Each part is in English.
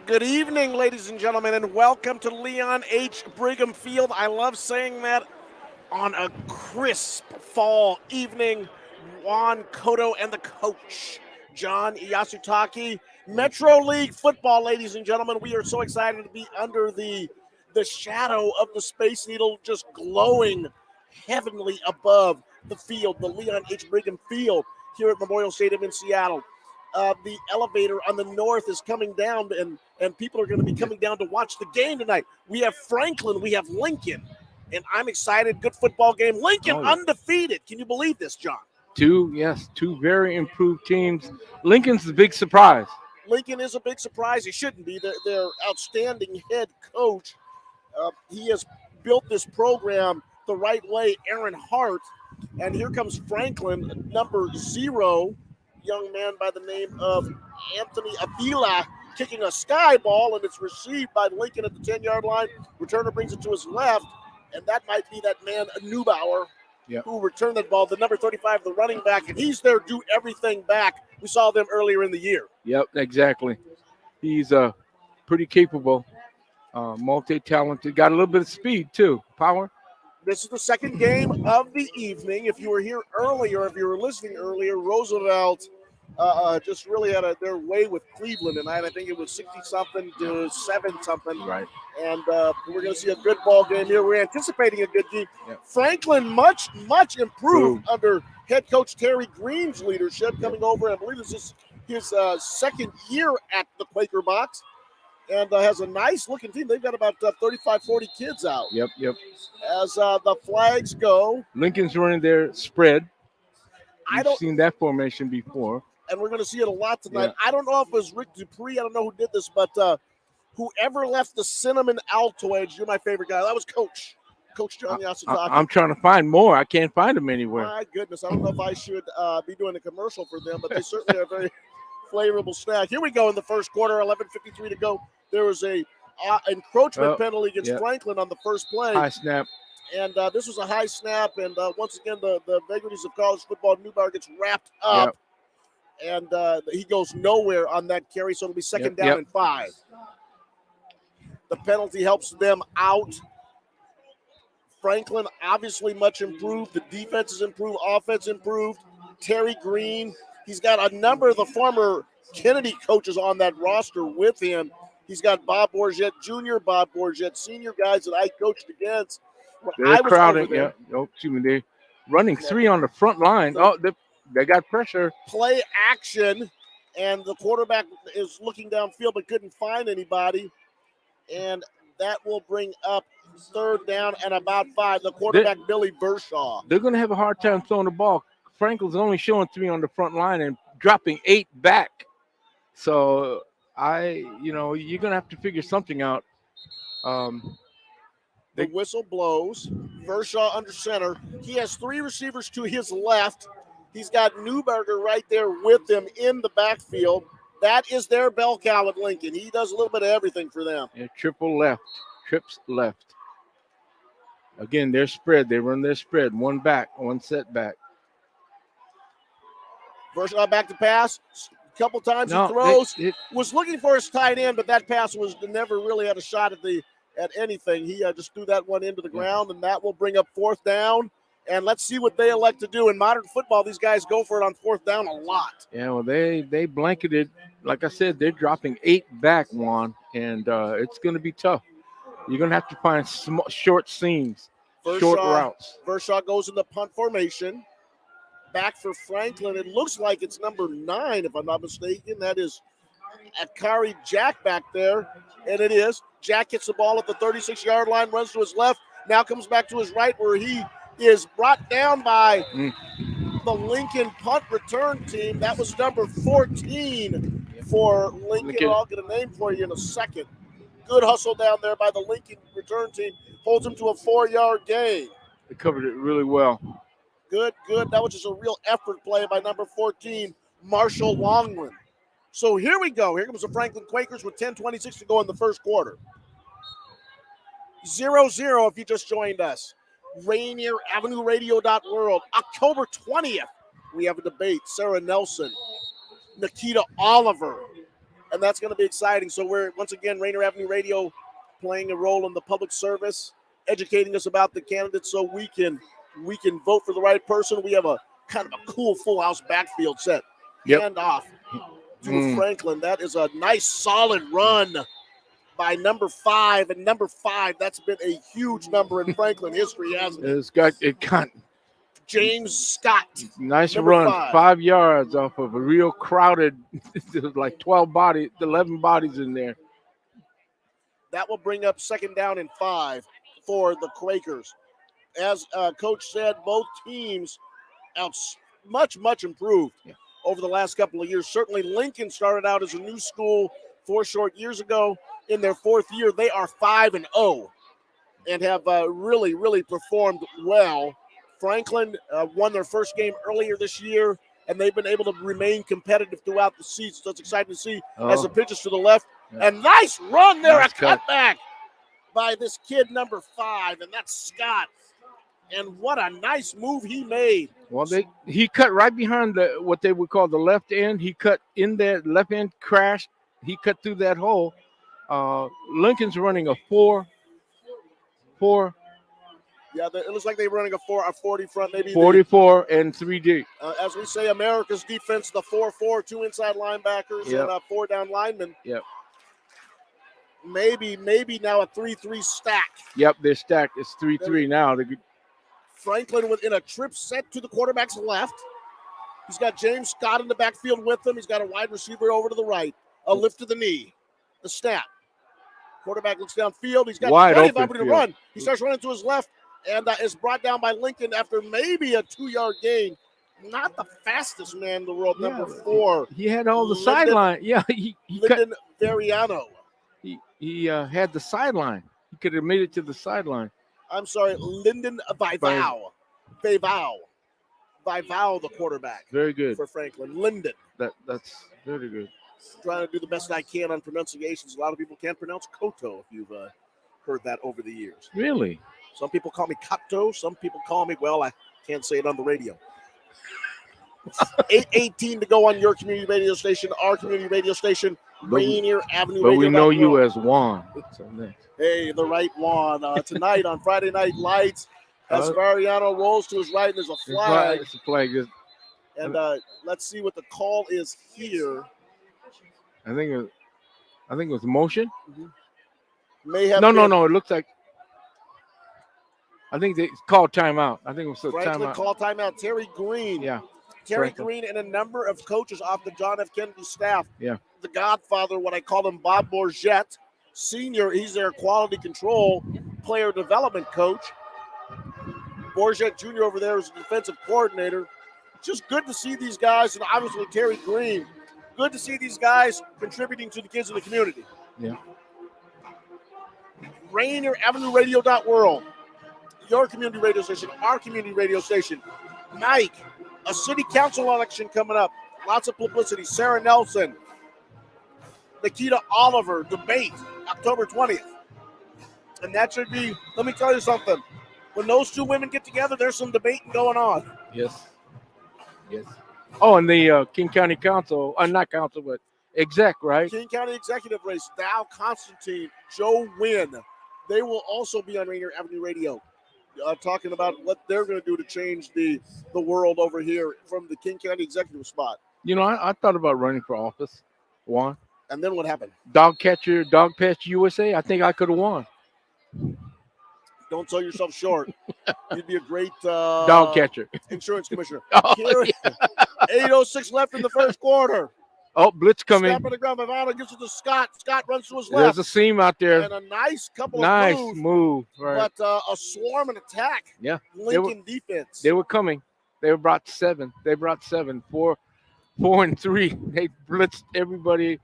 Good evening, ladies and gentlemen, and welcome to Leon H. Brigham Field. I love saying that on a crisp fall evening. Juan Cotto and the coach, John Yasutaki. Metro League football, ladies and gentlemen. We are so excited to be under the shadow of the Space Needle, just glowing heavenly above the field, the Leon H. Brigham Field here at Memorial Stadium in Seattle. The elevator on the north is coming down, and people are going to be coming down to watch the game tonight. We have Franklin, we have Lincoln, and I'm excited. Good football game. Lincoln undefeated. Can you believe this, John? Two very improved teams. Lincoln's the big surprise. Lincoln is a big surprise. He shouldn't be. Their outstanding head coach, he has built this program the right way, Aaron Hart, and here comes Franklin, number 0, young man by the name of Anthony Avila, kicking a sky ball, and it's received by Lincoln at the 10-yard line. Returner brings it to his left, and that might be that man, Neubauer, who returned that ball, the number 35, the running back, and he's there to do everything back. We saw them earlier in the year. Yep, exactly. He's pretty capable, multi-talented, got a little bit of speed too, power. This is the second game of the evening. If you were here earlier, if you were listening earlier, Roosevelt just really had their way with Cleveland tonight. I think it was 60-something to 7-something. Right. And we're going to see a good ball game here. We're anticipating a good game. Yep. Franklin much improved under head coach Terry Green's leadership, coming over. I believe this is his second year at the Quaker Box. And has a nice-looking team. They've got about 35, 40 kids out. Yep. As the flags go. Lincoln's running their spread. I've seen that formation before. And we're going to see it a lot tonight. Yeah. I don't know if it was Rick Dupree. I don't know who did this, but whoever left the cinnamon Altoids, you're my favorite guy. That was Coach John Yasutaki. I'm trying to find more. I can't find them anywhere. My goodness. I don't know if I should be doing a commercial for them, but they certainly are a very flavorable snack. Here we go in the first quarter, 11:53 to go. There was a encroachment penalty against Franklin on the first play. High snap. And this was a high snap. And once again, the vagaries of college football, Neubauer gets wrapped up. And he goes nowhere on that carry, so it'll be second down and 5. The penalty helps them out. Franklin obviously much improved. The defense is improved. Offense improved. Terry Green, he's got a number of the former Kennedy coaches on that roster with him. He's got Bob Bourget Jr., Bob Bourget Sr., guys that I coached against. They're crowding. They're running 3 on the front line. They got pressure. Play action, and the quarterback is looking downfield but couldn't find anybody. And that will bring up third down and about 5. The quarterback, Billy Bershaw. They're going to have a hard time throwing the ball. Franklin's only showing 3 on the front line and dropping 8 back. So, you're going to have to figure something out. The whistle blows. Bershaw under center. He has 3 receivers to his left. He's got Neuberger right there with him in the backfield. That is their bell cow at Lincoln. He does a little bit of everything for them. Yeah, trips left. Again, their spread. They run their spread. 1 back, 1 set back. Bershaw back to pass. A couple times he throws. Was looking for his tight end, but that pass was never really had a shot at anything. He just threw that one into the ground, and that will bring up 4th down. And let's see what they elect to do. In modern football, these guys go for it on 4th down a lot. Yeah, well, they blanketed. Like I said, they're dropping 8 back, Juan, and it's going to be tough. You're going to have to find short seams, short routes. Bershaw goes in the punt formation. Back for Franklin. It looks like it's number 9, if I'm not mistaken. That is Akari Jack back there, and it is. Jack gets the ball at the 36-yard line, runs to his left, now comes back to his right where he is brought down by the Lincoln punt return team. That was number 14 for Lincoln. I'll get a name for you in a second. Good hustle down there by the Lincoln return team. Holds him to a 4-yard gain. They covered it really well. Good. That was just a real effort play by number 14, Marshall Longland. So here we go. Here comes the Franklin Quakers with 10:26 to go in the first quarter. 0-0 if you just joined us. Rainier Avenue Radio.world. October 20th, we have a debate. Sarah Nelson, Nikita Oliver, and that's going to be exciting. So we're, once again, Rainier Avenue Radio playing a role in the public service, educating us about the candidates so we can vote for the right person. We have a kind of a cool full house backfield set. Yep. Hand off to Franklin. That is a nice solid run by number 5. And number 5, that's been a huge number in Franklin history, hasn't it? It got James Scott. Nice run, 5 yards off of a real crowded, like 11 bodies in there. That will bring up 2nd down and 5 for the Quakers. As Coach said, both teams much improved over the last couple of years. Certainly Lincoln started out as a new school 4 short years ago. In their 4th year, they are 5-0 and have really performed well. Franklin won their first game earlier this year, and they've been able to remain competitive throughout the season. So it's exciting to see as the pitches to the left. Yeah. And nice run there, nice a cutback by this kid, number 5, and that's Scott. And what a nice move he made. Well, he cut right behind what they would call the left end. He cut in there, left end crashed. He cut through that hole. Lincoln's running a 4. Yeah, it looks like they're running a 40 front, maybe 44 and 3D. As we say, America's defense, the 4-4, 2 inside linebackers and 4 down linemen. Yep. Maybe now a 3-3 stack. Yep, they're stacked. It's 3-3 now. Franklin in a trip set to the quarterback's left. He's got James Scott in the backfield with him. He's got a wide receiver over to the right. A lift to the knee. The snap. Quarterback looks downfield. He's got plenty of opportunity to run. He starts running to his left and is brought down by Lincoln after maybe a 2-yard gain. Not the fastest man in the world, number 4. He had all the sideline. Yeah, Lyndon Veriano. He had the sideline. He could have made it to the sideline. I'm sorry, Lyndon Vivao, the quarterback. Very good. For Franklin. Lyndon. That's very good. Trying to do the best I can on pronunciations. A lot of people can't pronounce Koto, if you've heard that over the years. Really? Some people call me Kato. Some people call me, well, I can't say it on the radio. 8:18 to go on your community radio station, our community radio station, Rainier Avenue Radio. But we know you as Juan. Hey, the right Juan. Tonight on Friday Night Lights, as Variano rolls to his right, and there's a flag. It's a flag. And let's see what the call is here. I think it was motion. Mm-hmm. May have no. It looks like. I think they called timeout. I think it was a Franklin timeout. Called timeout. Terry Green. Yeah. Terry Green and a number of coaches off the John F. Kennedy staff. Yeah. The Godfather, what I call him, Bob Bourget, Senior. He's their quality control player development coach. Bourget Jr. over there is the defensive coordinator. Just good to see these guys, and obviously Terry Green. Good to see these guys contributing to the kids in the community. Yeah. Rainier Avenue Radio.world. Your community radio station, our community radio station. Mike, a city council election coming up. Lots of publicity. Sarah Nelson, Nikita Oliver, debate, October 20th. And that should be, let me tell you something. When those two women get together, there's some debating going on. Yes. Oh, and the King County Council, not council, but exec, right? King County executive race, Dow Constantine, Joe Wynn. They will also be on Rainier Avenue Radio. Talking about what they're going to do to change the world over here from the King County executive spot. You know, I thought about running for office, Juan. And then what happened? Dog Pest USA. I think I could have won. Don't sell yourself short. You'd be a great dog catcher, insurance commissioner. Oh, 8:06 left in the first quarter. Oh, blitz coming. Snap on the ground. Vivano gives it to Scott. Scott runs to his left. There's a seam out there. And a nice couple of moves. Nice move. Right. But a swarm and attack. Yeah. Lincoln defense. They were coming. They brought 7. 4 and 3. They blitzed everybody.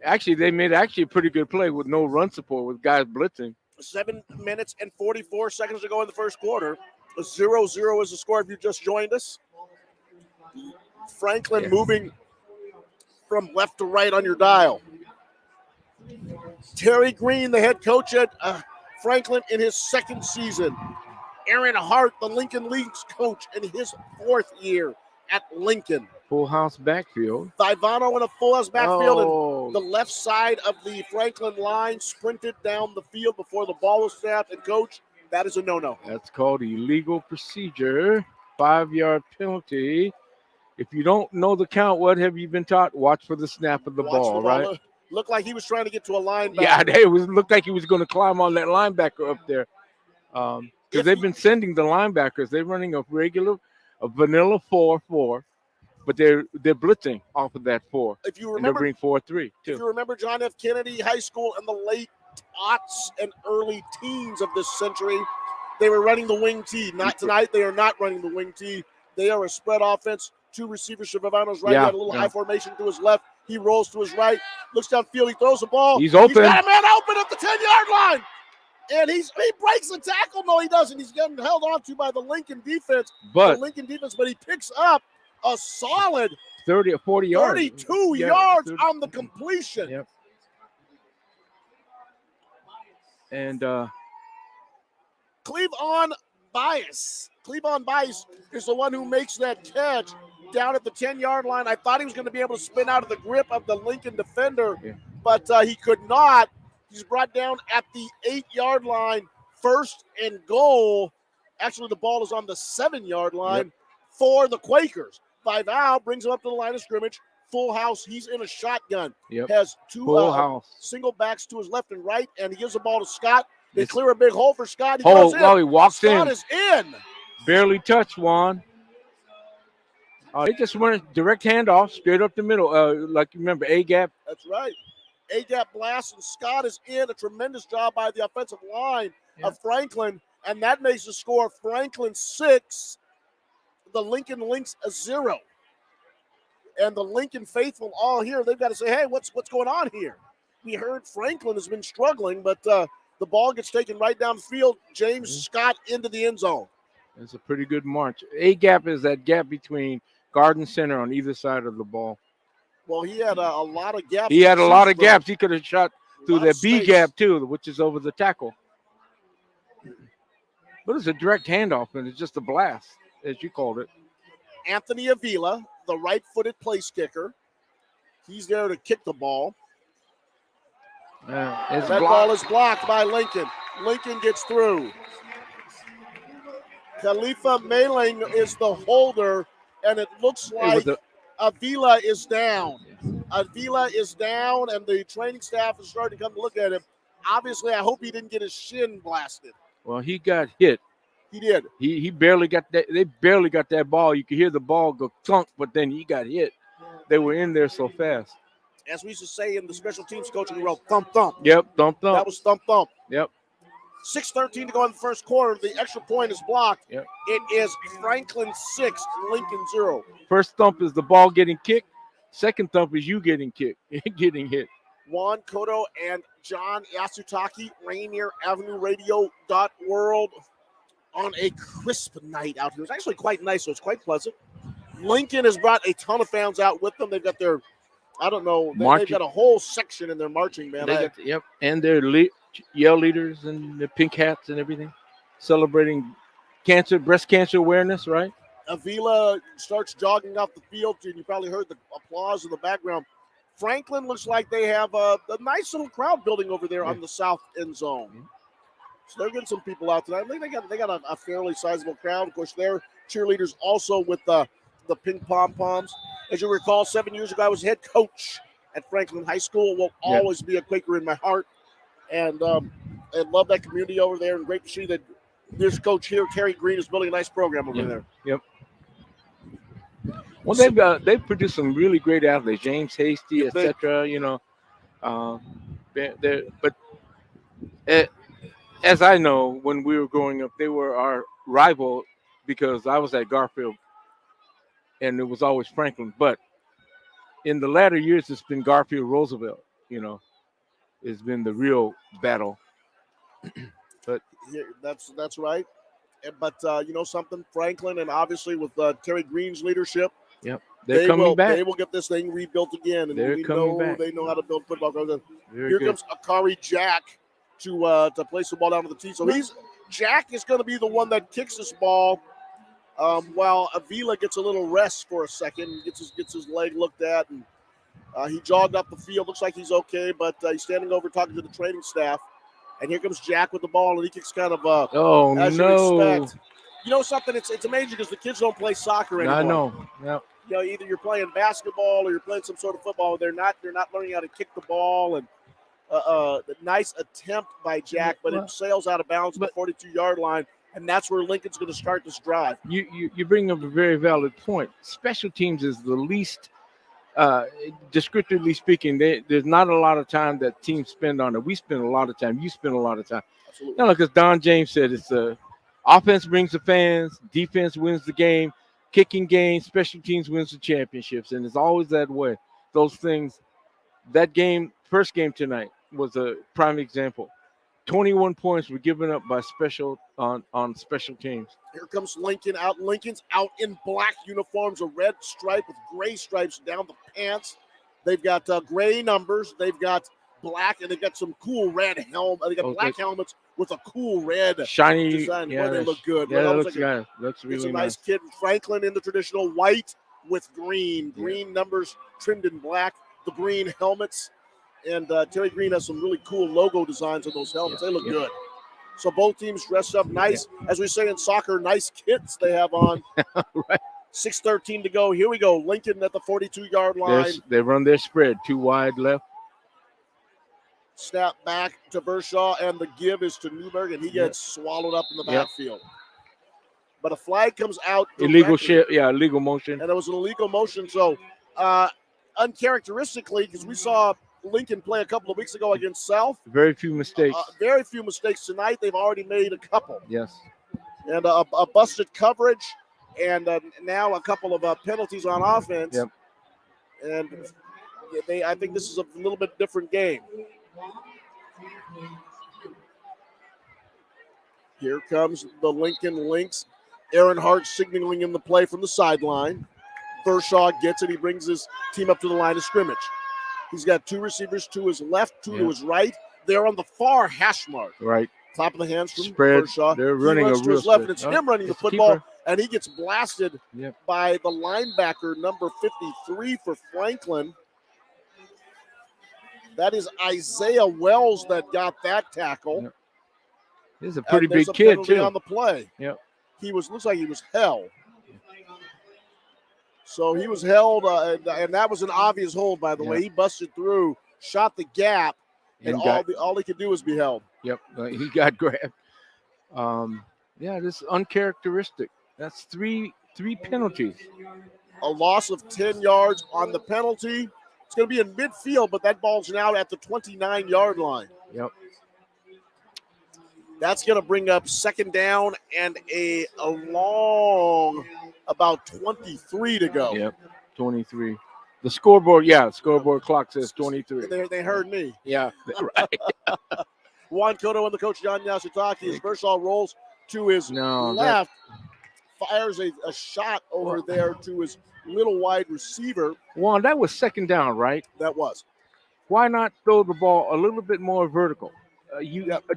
Actually, they made a pretty good play with no run support with guys blitzing. 7 minutes and 44 seconds to go in the first quarter. 0-0 is the score if you just joined us. Franklin moving from left to right on your dial. Terry Green, the head coach at Franklin in his 2nd season. Aaron Hart, the Lincoln League's coach in his 4th year at Lincoln. Full house backfield. Vivano in a full house backfield, Oh. and the left side of the Franklin line sprinted down the field before the ball was snapped. And, Coach, that is a no-no. That's called illegal procedure. 5-yard penalty. If you don't know the count, what have you been taught? Watch for the snap of the ball, right? Looked like he was trying to get to a linebacker. Yeah, it looked like he was going to climb on that linebacker up there. Because they've been sending the linebackers. They're running a vanilla 4-4, but they're blitzing off of that 4. If you remember, remember, and they're bringing 4-3 too. If you remember John F. Kennedy High School in the late aughts and early teens of this century, they were running the wing T. Not tonight. They are not running the wing T. They are a spread offense. 2 receivers. Vivano's right. He had a little high formation to his left. He rolls to his right. Looks downfield. He throws the ball. He's open. He's got a man open at the 10-yard line. And he breaks the tackle. No, he doesn't. He's getting held on to by the Lincoln defense. But he picks up a solid 30 or 40 yards. 32 yards on the completion. Yep. And Cleavon Bias is the one who makes that catch down at the 10-yard line. I thought he was going to be able to spin out of the grip of the Lincoln defender, but he could not. He's brought down at the 8-yard line, 1st and goal. Actually, the ball is on the 7-yard line for the Quakers. Vivao brings him up to the line of scrimmage. Full house. He's in a shotgun. Has 2 single backs to his left and right, and he gives the ball to Scott. They clear a big hole for Scott. He goes in. He walks Scott is in. Barely touched, Juan. They just went a direct handoff straight up the middle. Like you remember, A-gap. That's right. A-gap blast, and Scott is in. A tremendous job by the offensive line of Franklin, and that makes the score Franklin 6, the Lincoln Lynx 0. And the Lincoln faithful all here. They've got to say, hey, what's going on here? We heard Franklin has been struggling, but the ball gets taken right down the field. James Scott into the end zone. It's a pretty good march. A-gap is that gap between guard and center on either side of the ball. Well, he had a lot of gaps. He had a lot of gaps. He could have shot through the B gap too, which is over the tackle. But it's a direct handoff, and it's just a blast, as you called it. Anthony Avila, the right-footed place kicker. He's there to kick the ball. That ball is blocked by Lincoln. Lincoln gets through. Khalifa Mailing is the holder, and it looks like Avila is down. Avila is down, and the training staff is starting to come to look at him. Obviously, I hope he didn't get his shin blasted. Well, he got hit. He did. He barely got that. They barely got that ball. You could hear the ball go thunk, but then he got hit. They were in there so fast. As we used to say in the special teams coaching world, thump, thump. Yep, thump, thump. That was thump, thump. Yep. 6:13 to go in the first quarter. The extra point is blocked. Yep. It is Franklin 6, Lincoln 0. First thump is the ball getting kicked. Second thump is you getting kicked, getting hit. Juan Cotto and John Yasutaki, Rainier Avenue Radio.world on a crisp night out here. It's actually quite nice, so it's quite pleasant. Lincoln has brought a ton of fans out with them. They've got their, they've got a whole section in their marching band. And their yell leaders and the pink hats and everything, celebrating breast cancer awareness, right? Avila starts jogging off the field, and you probably heard the applause in the background. Franklin looks like they have a nice little crowd building over there on the south end zone. Mm-hmm. So they're getting some people out tonight. I think they got a fairly sizable crowd. Of course, their cheerleaders also with the pink pom-poms. As you recall, 7 years ago, I was head coach at Franklin High School. Will always be a Quaker in my heart. And I love that community over there. And great to see that this coach here, Terry Green, is building a nice program over there. Yep. Well, they've produced some really great athletes, James Hasty, etc. But as I know, when we were growing up, they were our rival because I was at Garfield, and it was always Franklin. But in the latter years, it's been Garfield Roosevelt. It's been the real battle. But yeah, that's right. But something, Franklin, and obviously with Terry Green's leadership. Yep, they're coming back. They will get this thing rebuilt again, and they're coming back. They know how to build football. Here comes Akari Jack to place the ball down to the tee. So Jack is going to be the one that kicks this ball. while Avila gets a little rest for a second, gets his leg looked at, and he jogged up the field. Looks like he's okay, but he's standing over talking to the training staff. And here comes Jack with the ball, and he kicks kind of as you expect. You know something? It's amazing because the kids don't play soccer anymore. I know. Yeah. You know, either you're playing basketball or you're playing some sort of football. They're not learning how to kick the ball. And nice attempt by Jack, but it sails out of bounds at the 42-yard line, and that's where Lincoln's going to start this drive. You bring up a very valid point. Special teams is the least. Descriptively speaking, there's not a lot of time that teams spend on it. We spend a lot of time. You spend a lot of time. Absolutely. You know, because Don James said it's offense brings the fans, defense wins the game, kicking game, special teams wins the championships, and it's always that way. Those things. That game, first game tonight, was a prime example. 21 points were given up by special teams. Here comes Lincoln out. Lincoln's out in black uniforms, a red stripe with gray stripes down the pants. They've got gray numbers. They've got black, and they've got some cool red helmet. They got black helmets with a cool red shiny design. Yeah, they look good. Yeah, that looks really it's a nice. Nice kid. Franklin in the traditional white with green. Green numbers trimmed in black. The green helmets. And Terry Green has some really cool logo designs on those helmets. They look good. So both teams dressed up nice. As we say in soccer, nice kits they have on. Right. 6:13 to go. Here we go. Lincoln at the 42-yard line. They run their spread. 2 wide left. Snap back to Vershaw, and the give is to Newberg, and he gets swallowed up in the backfield. But a flag comes out. Illegal motion. And it was an illegal motion. So uncharacteristically, because we saw Lincoln play a couple of weeks ago against South. Very few mistakes. Very few mistakes tonight. They've already made a couple. Yes. And a busted coverage, and now a couple of penalties on offense. Yep. And I think this is a little bit different game. Here comes the Lincoln Lynx. Aaron Hart signaling in the play from the sideline. Vershaw gets it. He brings his team up to the line of scrimmage. He's got 2 receivers to his left, 2 to his right. They're on the far hash mark. Right. Top of the hands from spread. Vershaw. They're running to his left, and it's him running the football, keeper. And he gets blasted by the linebacker, number 53 for Franklin. That is Isaiah Wells that got that tackle. Yep. He's a pretty big kid, too. On the play. Yep. Looks like he was held. So he was held, and that was an obvious hold, by the way. He busted through, shot the gap, and all he could do was be held. Yep, he got grabbed. This is uncharacteristic. That's three penalties. A loss of 10 yards on the penalty. It's going to be in midfield, but that ball's now at the 29-yard line. Yep. That's going to bring up second down and a long about 23 to go. Yep, 23. The scoreboard clock says 23. They heard me. Yeah, right. Juan Cotto and the coach, John Yasutaki, as Vershaw rolls to his left, fires a shot over there to his little wide receiver. Juan, that was second down, right? That was. Why not throw the ball a little bit more vertical?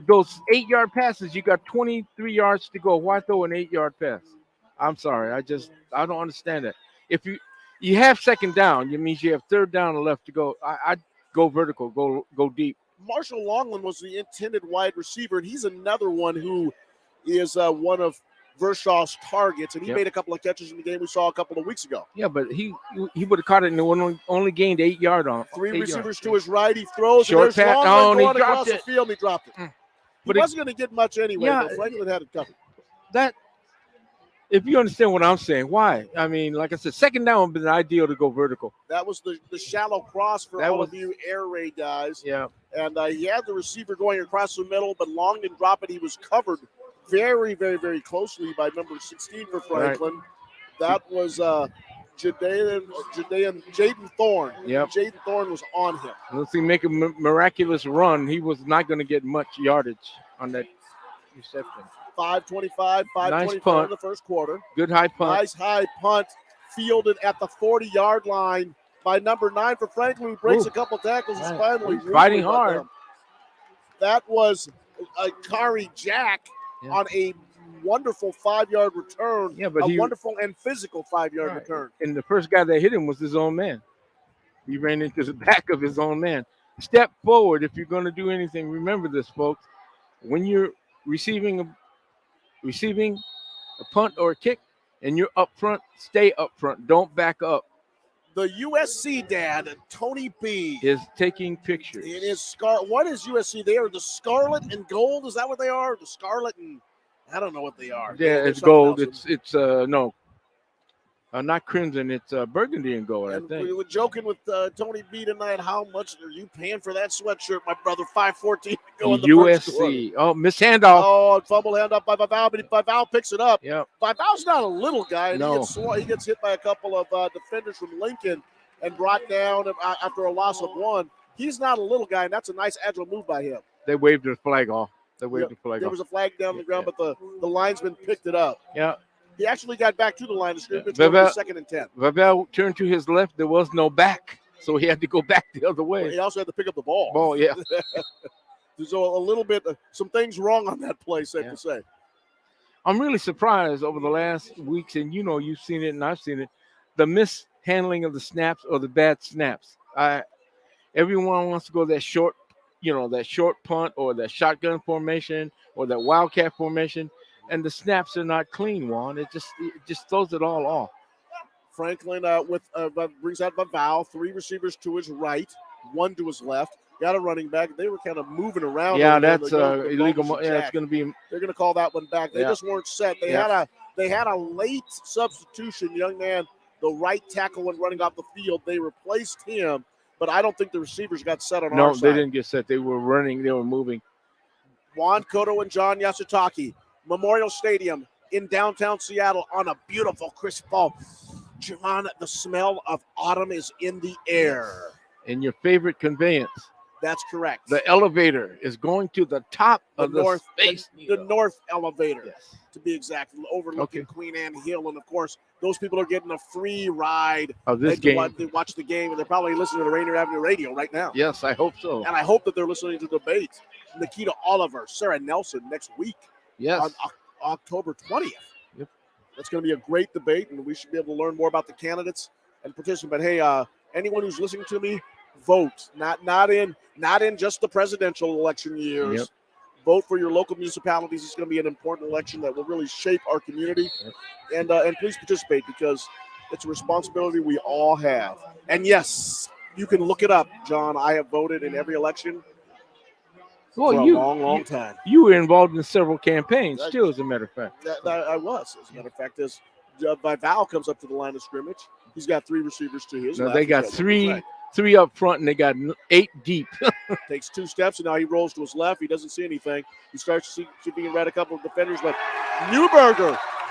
Those 8-yard passes, you got 23 yards to go. Why throw an 8-yard pass? I'm sorry. I don't understand that. If you have second down, it means you have third down and left to go. I'd go vertical, go deep. Marshall Longland was the intended wide receiver, and he's another one who is one of Vershaw's targets, and he made a couple of catches in the game we saw a couple of weeks ago. Yeah, but he would have caught it and only gained 8 yards on. 3 receivers to his right. He throws. Short pass. Oh, he dropped it. The field, he dropped it. He wasn't going to get much anyway, but Franklin had it covered. If you understand what I'm saying, why? I mean, like I said, second down would be ideal to go vertical. That was the shallow cross for all of you air raid guys. Yeah. And he had the receiver going across the middle, but Long didn't drop it. He was covered very, very, very closely by number 16 for Franklin. Right. That was Jaden Thorne. Yep. Jaden Thorne was on him. Unless he make a miraculous run, he was not going to get much yardage on that reception. 5:25 nice in the first quarter. Good high punt. Nice high punt fielded at the 40-yard line by number 9 for Franklin, who breaks a couple tackles. He's finally fighting hard. That was Kari Jack on a wonderful 5-yard return. Yeah, but Wonderful and physical 5-yard return. And the first guy that hit him was his own man. He ran into the back of his own man. Step forward if you're going to do anything. Remember this, folks. When you're receiving a punt or a kick and you're up front, stay up front. Don't back up. The USC dad, Tony B, is taking pictures. It is what is USC? They are the scarlet and gold. Is that what they are? The scarlet and I don't know what they are. Yeah, it's gold. It's no. Not crimson, it's burgundy and gold, I think. We were joking with Tony B tonight. How much are you paying for that sweatshirt, my brother? $5.14 to go in the first quarter. USC. Oh, miss handoff. Oh, fumble handoff by Vival, but Vival picks it up. Yep. Vival's not a little guy. And No. He gets hit by a couple of defenders from Lincoln and brought down after a loss of one. He's not a little guy, and that's a nice agile move by him. They waved the flag off. There was a flag down on the ground, but the linesman picked it up. Yeah. He actually got back to the line of scrimmage. Second and 10. Vival turned to his left. There was no back, so he had to go back the other way. He also had to pick up the ball. Yeah. There's a little bit, some things wrong on that play, safe to say. I'm really surprised over the last weeks, and you've seen it and I've seen it, the mishandling of the snaps or the bad snaps. Everyone wants to go that short punt or that shotgun formation or that wildcat formation. And the snaps are not clean, Juan. It just throws it all off. Franklin brings out Vival, 3 receivers to his right, 1 to his left. Got a running back. They were kind of moving around. Yeah, that's illegal. Yeah, it's going to be. They're going to call that one back. They just weren't set. They had a late substitution, young man, the right tackle when running off the field. They replaced him, but I don't think the receivers got set on our side. No, they didn't get set. They were running. They were moving. Juan Cotto and John Yasutaki. Memorial Stadium in downtown Seattle on a beautiful crisp fall. John, the smell of autumn is in the air. And your favorite conveyance. That's correct. The elevator is going to the top of the Space Needle. The north elevator, to be exact, overlooking Queen Anne Hill. And, of course, those people are getting a free ride of this game. They watch the game, and they're probably listening to the Rainier Avenue Radio right now. Yes, I hope so. And I hope that they're listening to the debate. Nikita Oliver, Sarah Nelson next week. Yes. On October 20th. Yep. That's going to be a great debate, and we should be able to learn more about the candidates and participate. Hey, anyone who's listening to me, vote. Not in just the presidential election years. Yep. Vote for your local municipalities. It's going to be an important election that will really shape our community. Yep. And please participate because it's a responsibility we all have. And yes, you can look it up, John. I have voted in every eletion. For a long time. You were involved in several campaigns, too, as a matter of fact. I was. As a matter of fact, as Vival comes up to the line of scrimmage, he's got 3 receivers to his left. They got three up front, and they got 8 deep. Takes 2 steps, and now he rolls to his left. He doesn't see anything. He starts to being right a couple of defenders, but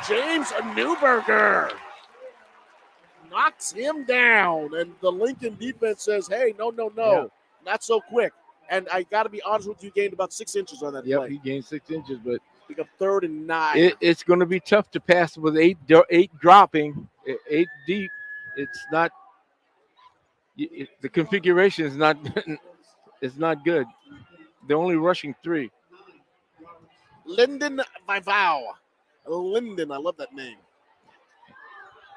James Newberger knocks him down, and the Lincoln defense says, hey, no, not so quick. And I got to be honest with you, he gained about 6 inches on that play. Yep, he gained 6 inches, but pick up 3rd and 9. It's going to be tough to pass with 8 dropping, 8 deep. It's not. The configuration is not. It's not good. They're only rushing 3. Lyndon Vival. Lyndon, I love that name.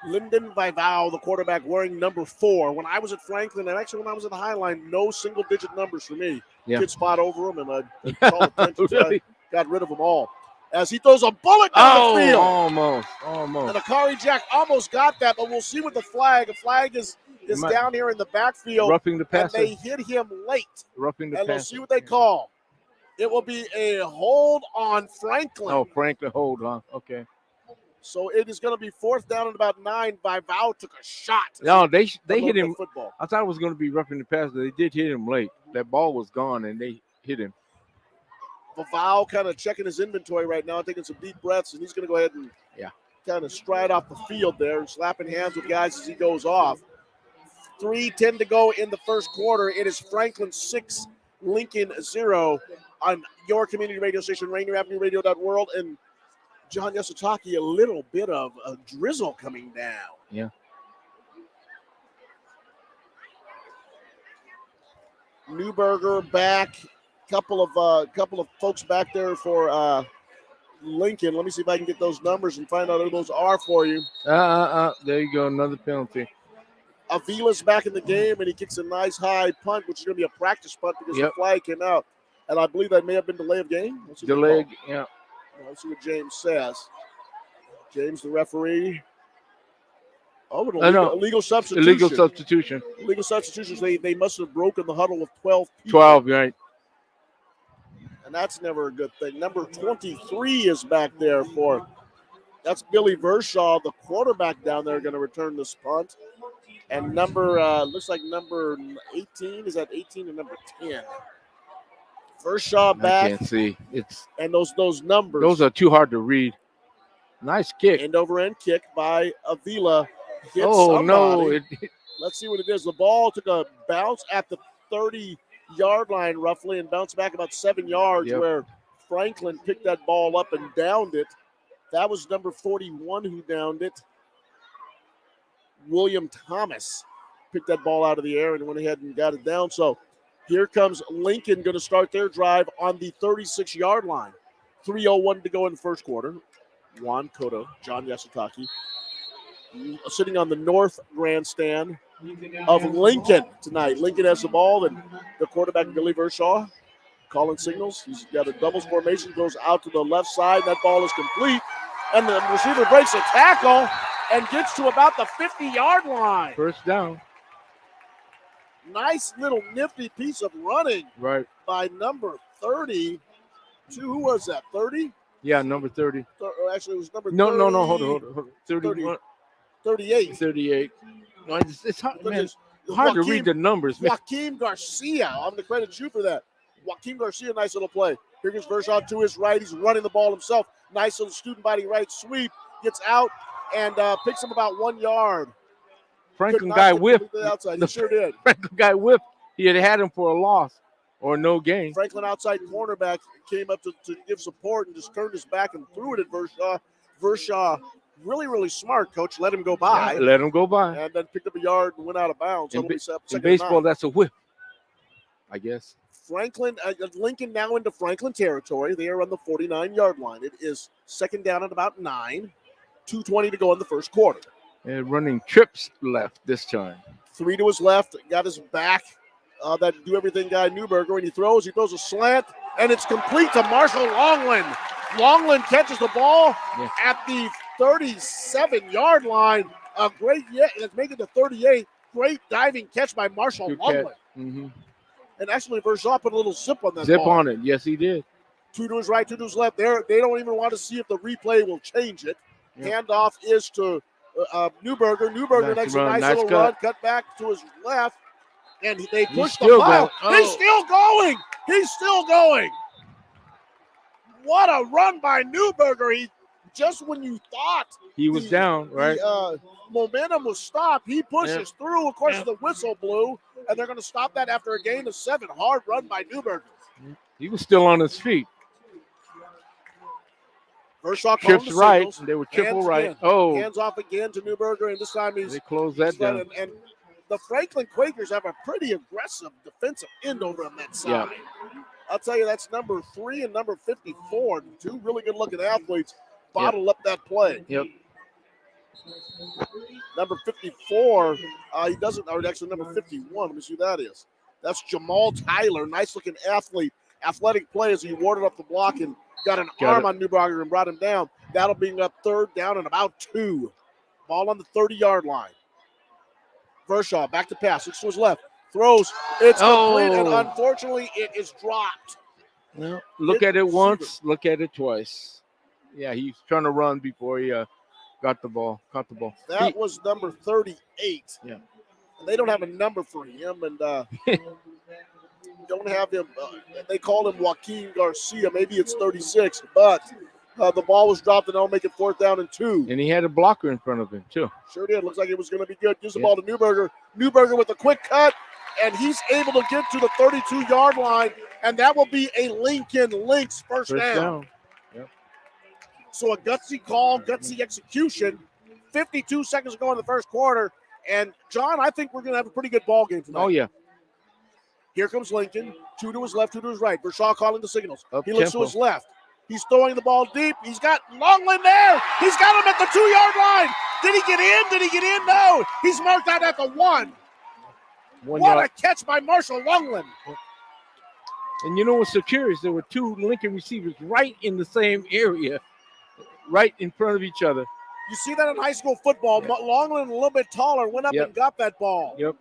Lyndon Vival, the quarterback, wearing number 4. When I was at Franklin, and actually when I was at the Highline, no single-digit numbers for me. Yeah. Good spot over him, and I called attention to got rid of them all. As he throws a bullet down the field. Almost. And Akari Jack almost got that, but we'll see with the flag. The flag is down here in the backfield. Roughing the passer. And they hit him late. Roughing the passer. And we'll see what they call. It will be a hold on Franklin. Oh, Franklin hold on. Okay. So it is going to be 4th down and about 9. Vival took a shot. No, they hit him. Football. I thought it was going to be roughing the passer. They did hit him late. That ball was gone, and they hit him. Vival kind of checking his inventory right now, taking some deep breaths, and he's going to go ahead and kind of stride off the field there, slapping hands with guys as he goes off. 3:10 to go in the first quarter. It is Franklin 6, Lincoln 0 on your community radio station, Rainier Avenue Radio.world, and John Yasutaki, a little bit of a drizzle coming down. Yeah. Newberger back. Couple of folks back there for Lincoln. Let me see if I can get those numbers and find out who those are for you. There you go. Another penalty. Avila's back in the game, and he kicks a nice high punt, which is going to be a practice punt because the flag came out. And I believe that may have been delay of game. Delay, yeah. Let's see what James says. James, the referee. Oh, illegal substitution. Illegal substitution. Illegal substitutions. They must have broken the huddle with 12 people. 12, right. And that's never a good thing. Number 23 is back there that's Billy Vershaw, the quarterback down there, going to return this punt. And looks like number 18. Is that 18 or number 10? Vershaw back. I can't see. And those numbers. Those are too hard to read. Nice kick. End over end kick by Avila. Oh, no. Let's see what it is. The ball took a bounce at the 30-yard line roughly and bounced back about 7 yards where Franklin picked that ball up and downed it. That was number 41 who downed it. William Thomas picked that ball out of the air and went ahead and got it down. So here comes Lincoln going to start their drive on the 36-yard line. 3:01 to go in the first quarter. Juan Cotto, John Yasutaki, sitting on the north grandstand of Lincoln tonight. Lincoln has the ball, and the quarterback, Billy Vershaw, calling signals. He's got a doubles formation, goes out to the left side. That ball is complete, and the receiver breaks a tackle and gets to about the 50-yard line. First down. Nice little nifty piece of running by number 30. Who was that, 30? Yeah, number 30. Actually, it was number 30. No, hold on. 31. 38. 38. No, it's hard, man, hard to read the numbers. Joaquin Garcia, I'm going to credit you for that. Joaquin Garcia, nice little play. Here goes Vershaw to his right. He's running the ball himself. Nice little student body right sweep. Gets out and picks him about 1 yard. Franklin guy whipped. He sure did. Franklin guy whipped. He had him for a loss or no gain. Franklin outside cornerback came up to give support and just turned his back and threw it at Vershaw. Vershaw, really, really smart, coach. Let him go by. Yeah, let him go by. And then picked up a yard and went out of bounds. In baseball, that's a whip, I guess. Lincoln now into Franklin territory. They are on the 49-yard line. It is second down at about 9. 2:20 to go in the first quarter. And running trips left this time. 3 to his left, got his back. That do-everything guy, Newberger, and he throws a slant, and it's complete to Marshall Longland. Longland catches the ball at the 37-yard line. Let's make it to 38. Great diving catch by Marshall Longland. Mm-hmm. And actually, Vershaw put a little zip on that Zip ball. on it. Yes, he did. 2 to his right, 2 to his left. They don't even want to see if the replay will change it. Handoff is to Newberger. Newberger makes a nice little run, cut back to his left, and they push the ball. He's still going. He's still going. What a run by Newberger. Just when you thought he was down, right? Momentum was stopped. He pushes through. Of course, the whistle blew, and they're going to stop that after a gain of 7. Hard run by Newberger. He was still on his feet. Vershaw trips right. They were triple right. Hands off again to Newberger, and this time they close that down. And the Franklin Quakers have a pretty aggressive defensive end over on that side. Yeah. I'll tell you, that's number 3 and number 54. 2 really good-looking athletes bottle up that play. Yep. Number 54, he doesn't, or actually number 51. Let me see who that is. That's Jamal Tyler, nice-looking athlete. Athletic play as he warded up the block and got an arm on Newberger and brought him down. That'll bring up third down and about 2. Ball on the 30-yard line. Vershaw back to pass. Looks to his left. Throws. It's complete, and unfortunately, it is dropped. Well, look at it once. Look at it twice. Yeah, he's trying to run before he got the ball. Caught the ball. That was number 38. Yeah. And they don't have a number for him, and don't have him. They call him Joaquin Garcia. Maybe it's 36, but the ball was dropped, and they'll make it 4th down and 2. And he had a blocker in front of him, too. Sure did. Looks like it was going to be good. Gives the ball to Newberger. Newberger with a quick cut, and he's able to get to the 32-yard line, and that will be a Lincoln Lynx first down. Yep. So a gutsy call, gutsy execution. 52 seconds to go in the first quarter. And, John, I think we're going to have a pretty good ball game tonight. Oh, yeah. Here comes Lincoln. 2 to his left, 2 to his right. Vershaw calling the signals. He looks to his left. He's throwing the ball deep. He's got Longland there. He's got him at the 2-yard line. Did he get in? Did he get in? No. He's marked out at the 1. What a catch by Marshall Longland. And you know what's so curious? There were 2 Lincoln receivers right in the same area, right in front of each other. You see that in high school football. Yep. Longland a little bit taller, went up and got that ball. Yep.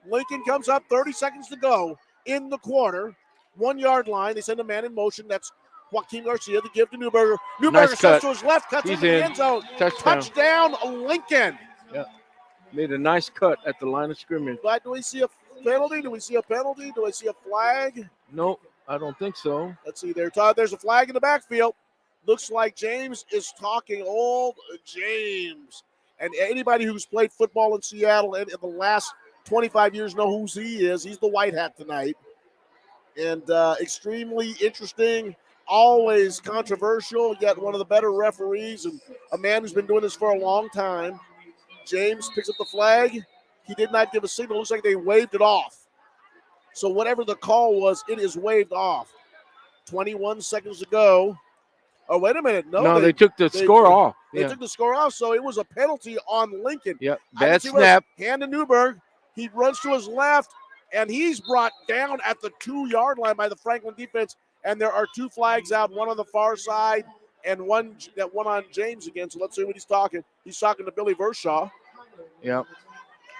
Lincoln comes up, 30 seconds to go in the quarter. 1-yard line. They send a man in motion. That's Joaquin Garcia to give to Newberger. Newberger steps to his left, cuts into the end zone. Touchdown, Lincoln. Yeah. Made a nice cut at the line of scrimmage. But do we see a penalty? Do we see a penalty? Do I see a flag? No, I don't think so. Let's see there. There's a flag in the backfield. Looks like James is talking. Old James. And anybody who's played football in Seattle in the last 25 years know who he is. He's the white hat tonight. And extremely interesting, always controversial, yet one of the better referees and a man who's been doing this for a long time. James picks up the flag. He did not give a signal. Looks like they waved it off. So whatever the call was, it is waved off. 21 seconds to go. Oh, wait a minute. No, they took the score off. They took the score off, so it was a penalty on Lincoln. Yep, bad snap. Hand to Newberg. He runs to his left, and he's brought down at the 2-yard line by the Franklin defense. And there are 2 flags out, one on the far side and one on James again. So let's see what he's talking. He's talking to Billy Vershaw. Yep.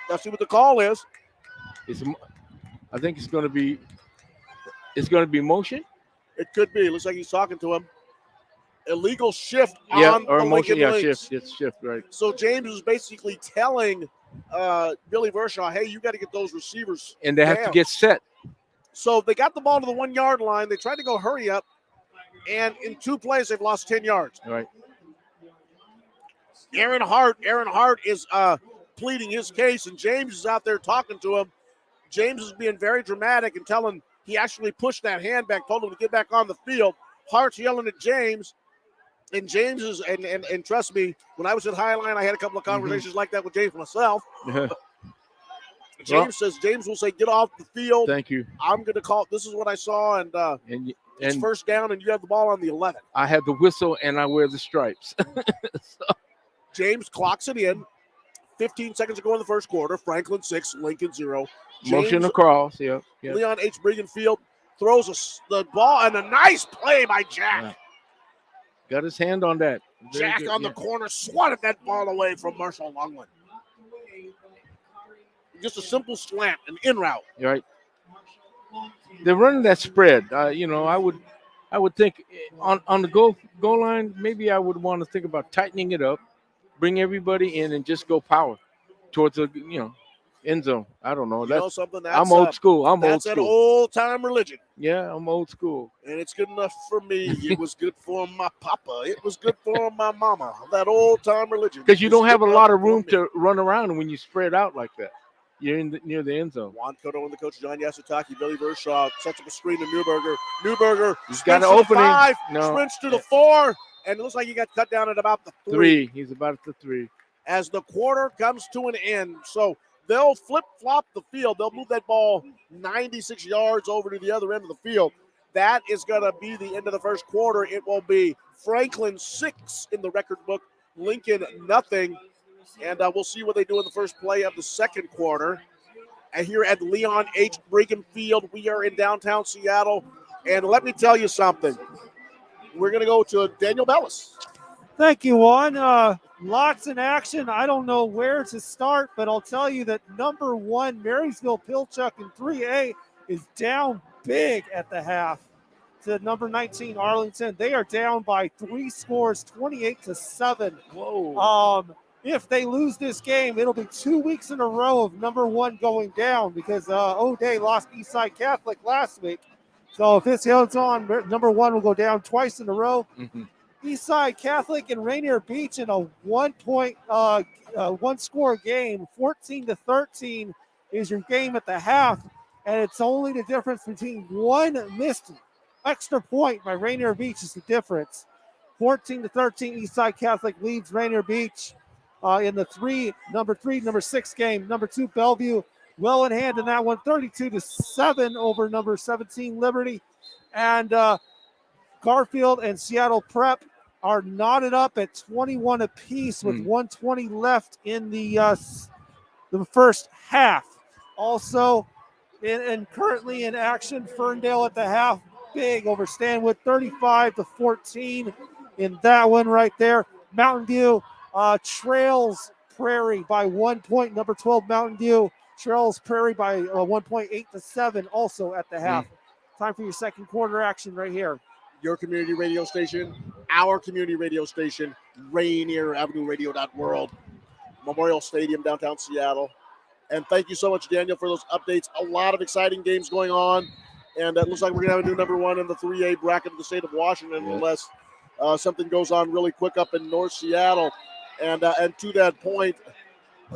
Let's see what the call is. I think it's going to be motion. It could be. It looks like he's talking to him. Illegal shift on or the motion. Lincoln Yeah, Lynx. shift, right. So James is basically telling Billy Vershaw, hey, you got to get those receivers and they have to get set. So they got the ball to the 1-yard line. They tried to go hurry up, and in 2 plays, they've lost 10 yards. All right. Aaron Hart is pleading his case, and James is out there talking to him. James is being very dramatic and telling he actually pushed that hand back, told him to get back on the field. Hart's yelling at James, and James is, and trust me, when I was at Highline, I had a couple of conversations like that with James myself. James will say, get off the field. Thank you. I'm going to call. This is what I saw, and it's first down, and you have the ball on the 11. I have the whistle, and I wear the stripes. James clocks it in. 15 seconds to go in the first quarter. Franklin 6, Lincoln 0. Motion across, yeah. Leon H. Briggenfield throws the ball, and a nice play by Jack. Yeah. Got his hand on that. Jack on the corner swatted that ball away from Marshall Longland. Just a simple slant, an in route. Right. They're running that spread. I would think on the goal line, maybe I would want to think about tightening it up, bring everybody in, and just go power towards the end zone. I don't know. I'm old school. That's an old time religion. Yeah, I'm old school. And it's good enough for me. It was good for my papa. It was good for my mama. That old time religion. Because you don't have a lot of room to run around when you spread out like that. You're near the end zone. Juan Cotto and the coach, John Yasutaki. Billy Vershaw sets up a screen to Newberger. Newberger he's got an opening. 5, sprints to the 4, and it looks like he got cut down at about the 3. He's about at the 3. As the quarter comes to an end. So they'll flip-flop the field. They'll move that ball 96 yards over to the other end of the field. That is going to be the end of the first quarter. It will be Franklin 6 in the record book, Lincoln nothing. And we'll see what they do in the first play of the second quarter. And here at Leon H. Brigham Field, we are in downtown Seattle. And let me tell you something. We're going to go to Daniel Bellis. Thank you, Juan. Lots in action. I don't know where to start, but I'll tell you that number 1, Marysville Pilchuck in 3A is down big at the half to number 19, Arlington. They are down by 3 scores, 28-7. Whoa. If they lose this game, it'll be 2 weeks in a row of number 1 going down because O'Day lost Eastside Catholic last week. So if this holds on, number 1 will go down twice in a row. Mm-hmm. Eastside Catholic and Rainier Beach in a 1-score game, 14-13 is your game at the half, and it's only the difference between 1 missed extra point by Rainier Beach is the difference. 14-13, Eastside Catholic leads Rainier Beach in the number 6 game. Number 2, Bellevue, well in hand in that one, 32-7 over number 17, Liberty. And Garfield and Seattle Prep are knotted up at 21 apiece with 1:20 left in the first half. Also, and currently in action, Ferndale at the half, big over Stanwood, 35-14 in that one right there. Mountain View trails Prairie by 1 point. Number 12, Mountain View trails Prairie by 1 point, 8-7 also at the half. Time for your second quarter action right here. Your community radio station, our community radio station, Rainier Avenue Radio.world, Memorial Stadium, downtown Seattle. And thank you so much, Daniel, for those updates. A lot of exciting games going on. And it looks like we're going to have a new number 1 in the 3A bracket of the state of Washington, unless something goes on really quick up in North Seattle. And to that point,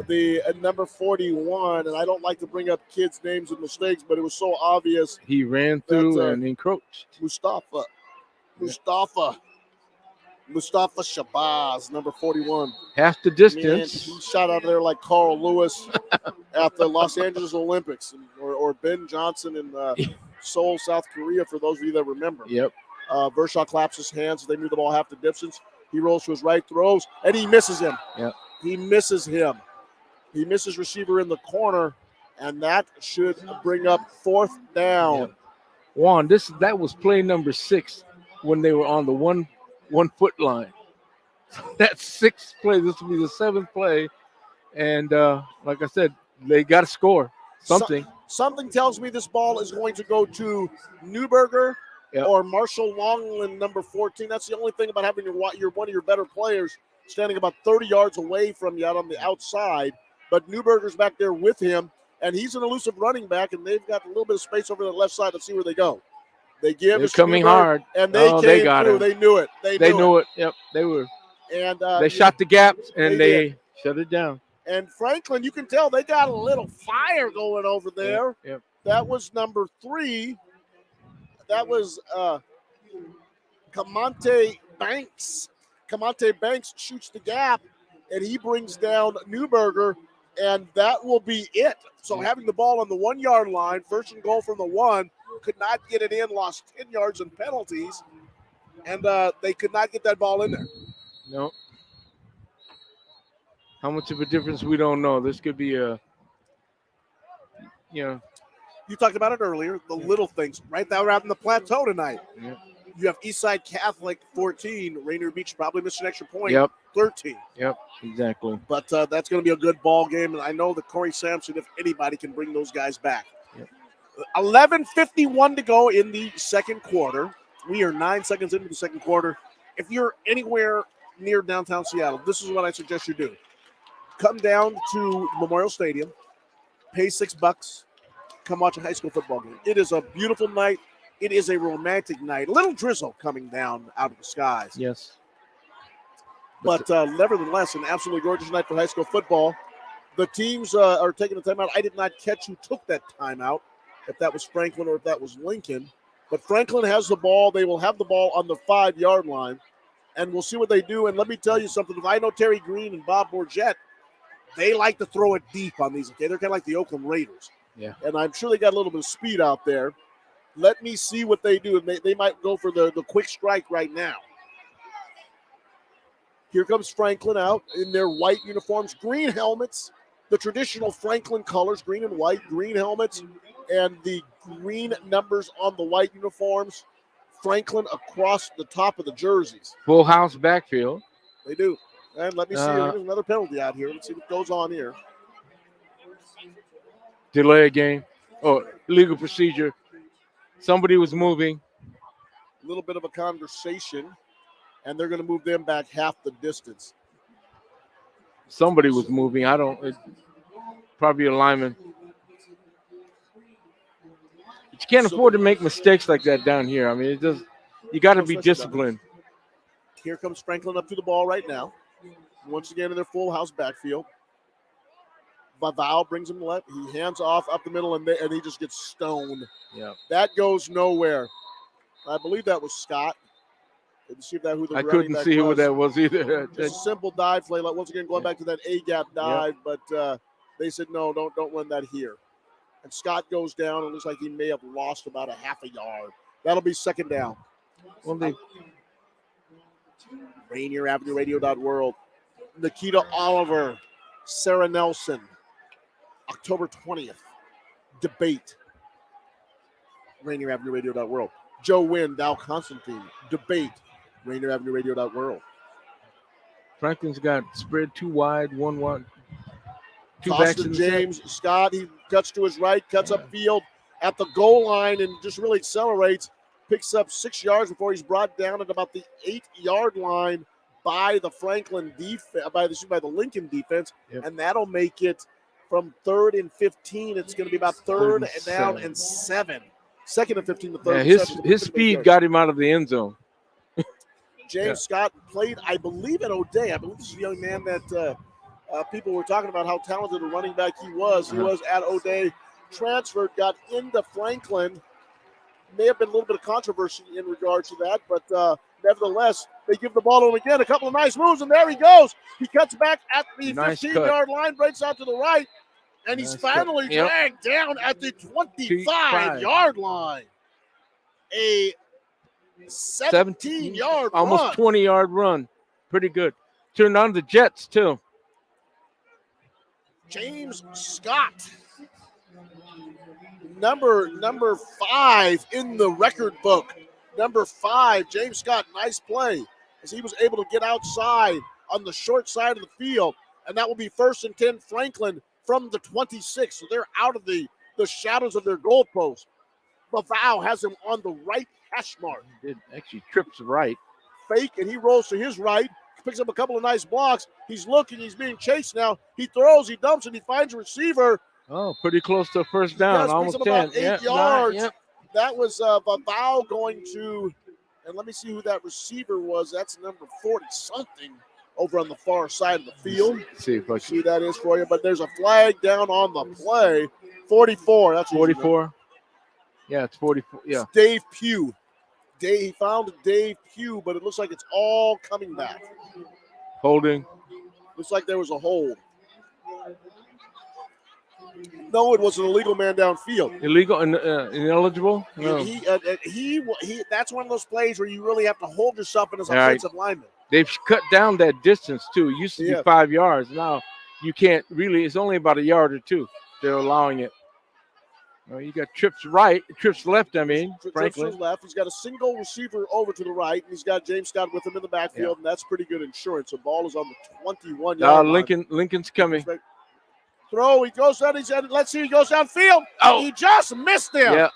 the number 41, and I don't like to bring up kids' names and mistakes, but it was so obvious. He ran through and encroached. Mustafa Shabazz, number 41. Half the distance. Man, he shot out of there like Carl Lewis at the Los Angeles Olympics, or Ben Johnson in Seoul, South Korea, for those of you that remember. Yep. Vershaw claps his hands. They knew the ball half the distance. He rolls to his right, throws, and he misses him. Yep. He misses him. He misses receiver in the corner, and that should bring up 4th down. Yep. Juan, that was play number 6 when they were on the one foot line. That's 6th play. This will be the 7th play. And like I said, they got to score something. Something tells me this ball is going to go to Newberger or Marshall Longland, number 14. That's the only thing about having one of your better players standing about 30 yards away from you out on the outside. But Newberger's back there with him, and he's an elusive running back, and they've got a little bit of space over the left side. Let's see where they go. They give They're coming hard, and they got through. Him. They knew it. They knew it. Yep, they were. And they shot the gaps, and they shut it down. And Franklin, you can tell they got a little fire going over there. Yep. That was number 3. That was Camonte Banks. Camonte Banks shoots the gap, and he brings down Newberger, and that will be it. So having the ball on the 1 yard line, 1st and goal from the 1, could not get it in, lost 10 yards in penalties, and they could not get that ball in there. No. How much of a difference, we don't know. This could be you talked about it earlier, the little things. Right now we're out in the plateau tonight. Yep. You have Eastside Catholic 14, Rainier Beach probably missed an extra point. 13. Yep, exactly. But that's going to be a good ball game, and I know that Corey Sampson, if anybody, can bring those guys back. Yep. 11:51 to go in the second quarter. We are 9 seconds into the second quarter. If you're anywhere near downtown Seattle, this is what I suggest you do. Come down to Memorial Stadium, pay $6, come watch a high school football game. It is a beautiful night. It is a romantic night. A little drizzle coming down out of the skies. Yes. But nevertheless, an absolutely gorgeous night for high school football. The teams are taking a timeout. I did not catch who took that timeout, if that was Franklin or if that was Lincoln. But Franklin has the ball. They will have the ball on the 5 yard line, and we'll see what they do. And let me tell you something. If I know Terry Green and Bob Bourget, they like to throw it deep on these. Okay, they're kind of like the Oakland Raiders. Yeah. And I'm sure they got a little bit of speed out there. Let me see what they do. They might go for the quick strike right now. Here comes Franklin out in their white uniforms, green helmets, the traditional Franklin colors, green and white, green helmets, and the green numbers on the white uniforms. Franklin across the top of the jerseys. Full house backfield. They do. And let me see. There's another penalty out here. Let's see what goes on here. Delay a game. Oh, illegal procedure. Somebody was moving. A little bit of a conversation, and they're going to move them back half the distance. Somebody was moving. Probably a lineman. But you can't afford to make mistakes like that down here. I mean, you got to be disciplined. Here comes Franklin up to the ball right now. Once again in their full house backfield. Vaval brings him left. He hands off up the middle, and he just gets stoned. Yeah. That goes nowhere. I believe that was Scott. Didn't see who the I couldn't see who that was either. Just a simple dive play. Once again, going back to that A-gap dive, but they said, no, don't run that here. And Scott goes down. It looks like he may have lost about a half a yard. That'll be second down. Well, they Rainier Avenue Radio.world. Nikita Oliver, Sarah Nelson, October 20th. Debate. Rainier Avenue Radio.world. Joe Wynn, Dow Constantine. Debate. Rainier Avenue Radio.world. Franklin's got spread too wide, 1-1. Two backs Toss to in the James Scott. He cuts to his right, cuts upfield at the goal line, and just really accelerates. Picks up 6 yards before he's brought down at about the 8-yard line by the Franklin defense, by the Lincoln defense, and that'll make it from 3rd and 15. It's going to be about 3rd and down and 7. 2nd and 15 to 3rd. Yeah, his speed got him out of the end zone. James Scott played, I believe, at O'Day. I believe this is a young man that people were talking about how talented a running back he was. He was at O'Day, transferred, got into Franklin. May have been a little bit of controversy in regards to that, but nevertheless, they give the ball to him again. A couple of nice moves, and there he goes. He cuts back at the 15-yard line, breaks out to the right, and he's finally dragged down at the 25-yard line. A 17-yard run. Almost 20-yard run. Pretty good. Turned on the Jets, too. James Scott, number 5 in the record book. Number 5, James Scott, nice play as he was able to get outside on the short side of the field, and that will be 1st and 10 Franklin from the 26. So they're out of the shadows of their goalpost. Bavau has him on the right hash mark. He did actually trips right. Fake, and he rolls to his right. Picks up a couple of nice blocks. He's looking. He's being chased now. He throws. He dumps, and he finds a receiver. Oh, pretty close to a first down. Almost 10. About 8 yards. That was Bavau going to, and let me see who that receiver was. That's number 40-something over on the far side of the field. Let's see if I can see that is for you. But there's a flag down on the play. 44. That's 44. Yeah, it's 44. Yeah. It's Dave Pugh. He found Dave Pugh, but it looks like it's all coming back. Holding. Looks like there was a hold. No, it was an illegal man downfield. Illegal and ineligible? No. He that's one of those plays where you really have to hold yourself in as offensive lineman. They've cut down that distance, too. It used to be 5 yards. Now you can't really. It's only about a yard or two. They're allowing it. You got trips right, trips left, Franklin. Trips to the left. He's got a single receiver over to the right, and he's got James Scott with him in the backfield, and that's pretty good insurance. The ball is on the 21-yard line. Lincoln's coming. Throw, he goes down, let's see, he goes downfield. Oh. He just missed him. Yeah.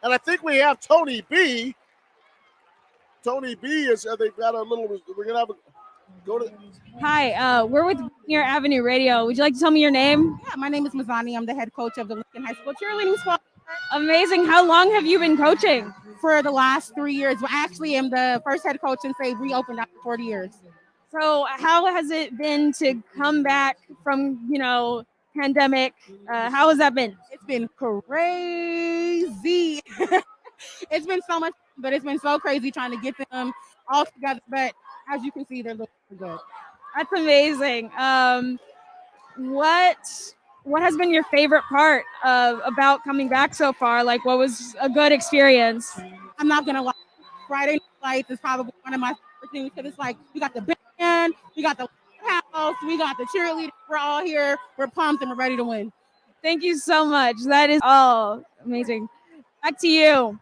And I think we have Tony B. Tony B is, they've got a little, we're going to have a, go to. Hi, we're with Rainier Avenue Radio. Would you like to tell me your name? Yeah, my name is Mazani. I'm the head coach of the Lincoln High School cheerleading squad. Amazing. How long have you been coaching? For the last 3 years. I actually am the first head coach since they reopened after 40 years. So how has it been to come back from, pandemic? How has that been? It's been crazy. It's been so much, but it's been so crazy trying to get them all together. But as you can see, they're looking good. That's amazing. What has been your favorite part about coming back so far? Like, what was a good experience? I'm not gonna lie. Friday night is probably one of my favorite things because it's like we got the band, we got the house, we got the cheerleaders. We're all here. We're pumped and we're ready to win. Thank you so much. That is all amazing. Back to you.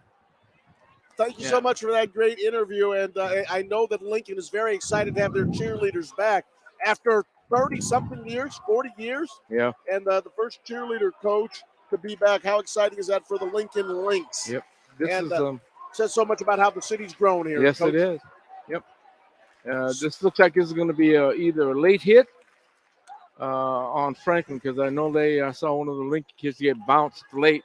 Thank you so much for that great interview. And I know that Lincoln is very excited to have their cheerleaders back after 30-something years, 40 years. Yeah. And the first cheerleader coach to be back. How exciting is that for the Lincoln Lynx? Yep. This says so much about how the city's grown here. Yes, Coach. It is. Yep. This looks like it's going to be either a late hit on Franklin because I know I saw one of the Lincoln kids get bounced late.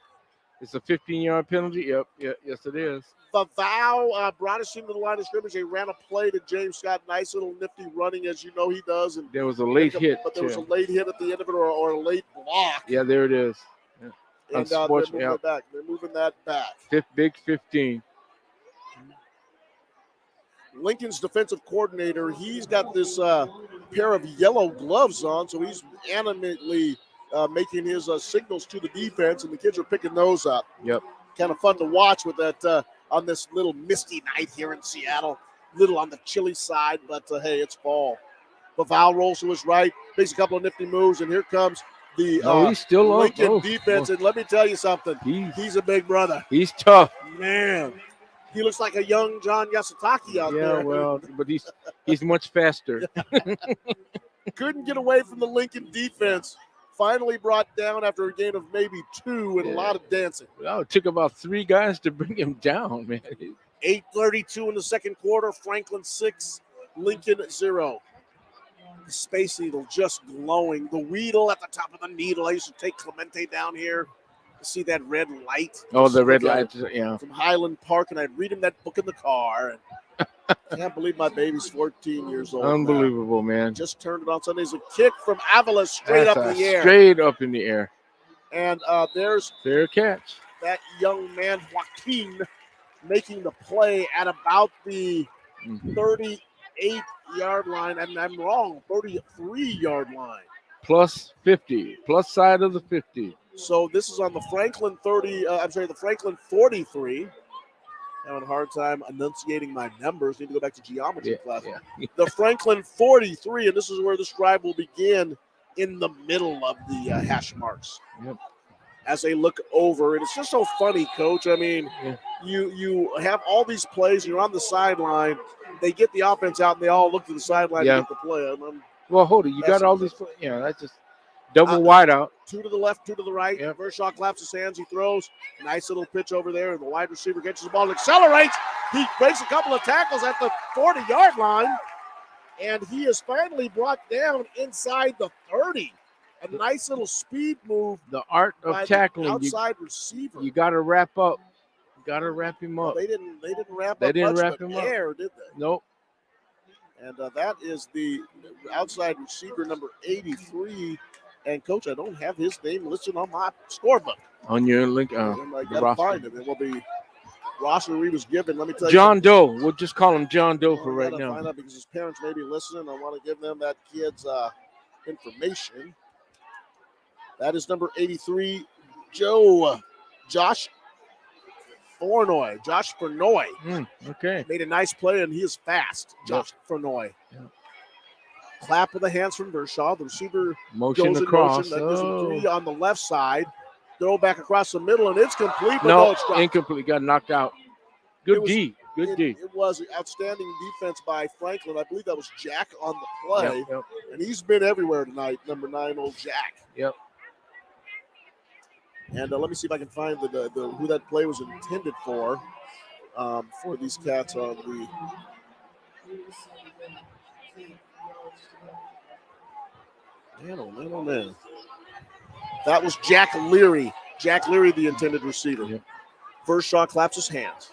It's a 15-yard penalty. Yep. Yes, it is. Bavau brought us into the line of scrimmage. They ran a play to James Scott. Nice little nifty running, as you know he does. And there was a late hit. But there was a late hit at the end of it or a late block. Yeah, there it is. Yeah. And they're moving it back. They're moving that back. Big 15. Lincoln's defensive coordinator, he's got this pair of yellow gloves on, so he's animatedly making his signals to the defense, and the kids are picking those up. Yep. Kind of fun to watch with that on this little misty night here in Seattle. Little on the chilly side, but hey, it's fall. Baval rolls to his right, makes a couple of nifty moves, and here comes the he's still up. Lincoln defense. And let me tell you something, he's a big brother. He's tough. Man, he looks like a young John Yasutaki out there. Yeah, well, but he's much faster. Couldn't get away from the Lincoln defense. Finally brought down after a gain of maybe 2 and a lot of dancing. Well, it took about 3 guys to bring him down, man. 8:32 in the second quarter. Franklin 6, Lincoln 0. The Space Needle just glowing. The Weedle at the top of the needle. I used to take Clemente down here to see that red light. Oh, the red light, yeah. From Highland Park, and I'd read him that book in the car. And I can't believe my baby's 14 years old. Unbelievable, now. Man. Just turned it on Sundays. A kick from Avila straight up in the air. Straight up in the air. And there's fair catch. That young man, Joaquin, making the play at about the 38-yard line. And I'm wrong, 33-yard line. Plus 50. Plus side of the 50. So this is on the Franklin the Franklin 43. Having a hard time enunciating my numbers. Need to go back to geometry class. Yeah. The Franklin 43, and this is where this drive will begin in the middle of the hash marks. Yep. As they look over, and it's just so funny, Coach. I mean, you have all these plays. You're on the sideline. They get the offense out, and they all look to the sideline to get the play. Well, hold it. You got all these. Yeah, that's just double wide out. 2 to the left, 2 to the right. Yep. Vershaw claps his hands. He throws. Nice little pitch over there. And the wide receiver gets the ball and accelerates. He breaks a couple of tackles at the 40-yard line. And he is finally brought down inside the 30. A nice little speed move. The art of tackling. Outside receiver. You got to wrap up. You got to wrap him up. Well, they didn't wrap they up didn't much wrap of him air, up. Did they? Nope. And that is the outside receiver, number 83. And, Coach, I don't have his name listed on my scorebook. On your link, I got to find him. It will be roster he was given. Let me tell you. John Doe. We'll just call him John Doe for right now. Find out because his parents may be listening. I want to give them that kid's information. That is number 83, Josh Fornoy. Josh Fornoy. Okay. Made a nice play, and he is fast. Josh Fornoy. Yep. Clap of the hands from Vershaw. The receiver goes across. In motion. That gives him 3 on the left side. Throw back across the middle, and it's complete. But no, it's dropped. Incomplete. Got knocked out. Good D. It was outstanding defense by Franklin. I believe that was Jack on the play. Yep. And he's been everywhere tonight, number 9, old Jack. Yep. And let me see if I can find the who that play was intended for these cats on the. Man. That was Jack Leary. Jack Leary, the intended receiver. Yep. Vershaw claps his hands.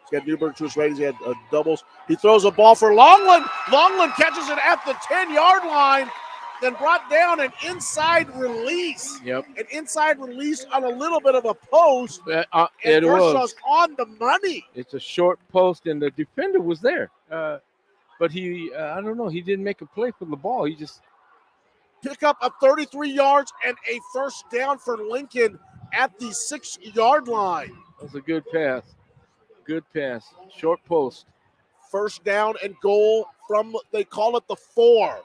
He's got Newberg to his right. He's had doubles. He throws a ball for Longland. Longland catches it at the 10-yard line. Then brought down an inside release. Yep. An inside release on a little bit of a post. And Vershaw's on the money. It's a short post, and the defender was there. But he, I don't know, he didn't make a play for the ball. He just pick up a 33 yards and a first down for Lincoln at the 6-yard line. That was a good pass. Good pass. Short post. First down and goal from, they call it the 4.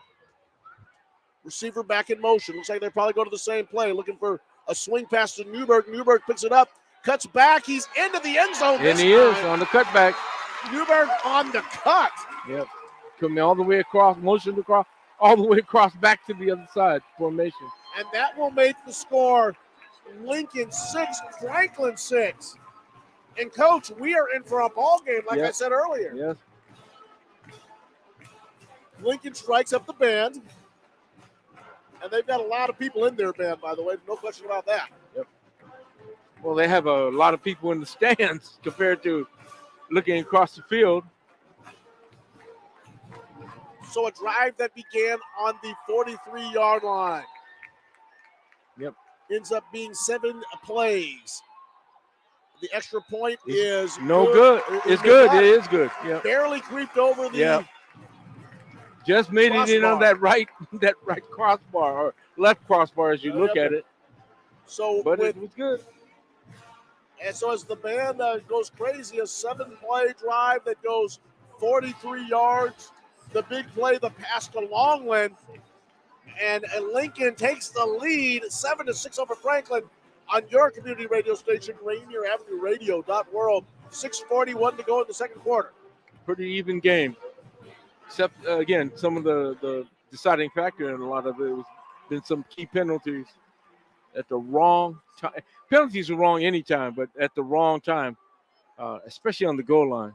Receiver back in motion. Looks like they're probably going to the same play. Looking for a swing pass to Newberg. Newberg picks it up, cuts back. He's into the end zone. And he is on the cutback. Newberg on the cut. Yep. Coming all the way across, motion across, all the way across back to the other side formation. And that will make the score Lincoln 6, Franklin 6. And, Coach, we are in for a ball game, like I said earlier. Yes. Lincoln strikes up the band. And they've got a lot of people in their band, by the way. No question about that. Yep. Well, they have a lot of people in the stands compared to looking across the field. So a drive that began on the 43-yard line. Yep. Ends up being 7 plays. The extra point is no good. It's good. It is good. Yep. Barely creeped over the. Yep. Just made crossbar. It in on that right crossbar or left crossbar as you look at it. So but it was good. And so as the band goes crazy, a 7-play drive that goes 43 yards, the big play, the pass to Longland, and Lincoln takes the lead 7-6 over Franklin on your community radio station, Rainier Avenue Radio.world. 6:41 to go in the second quarter. Pretty even game. Except, again, some of the deciding factor in a lot of it has been some key penalties at the wrong time. Penalties are wrong anytime, but at the wrong time, especially on the goal line.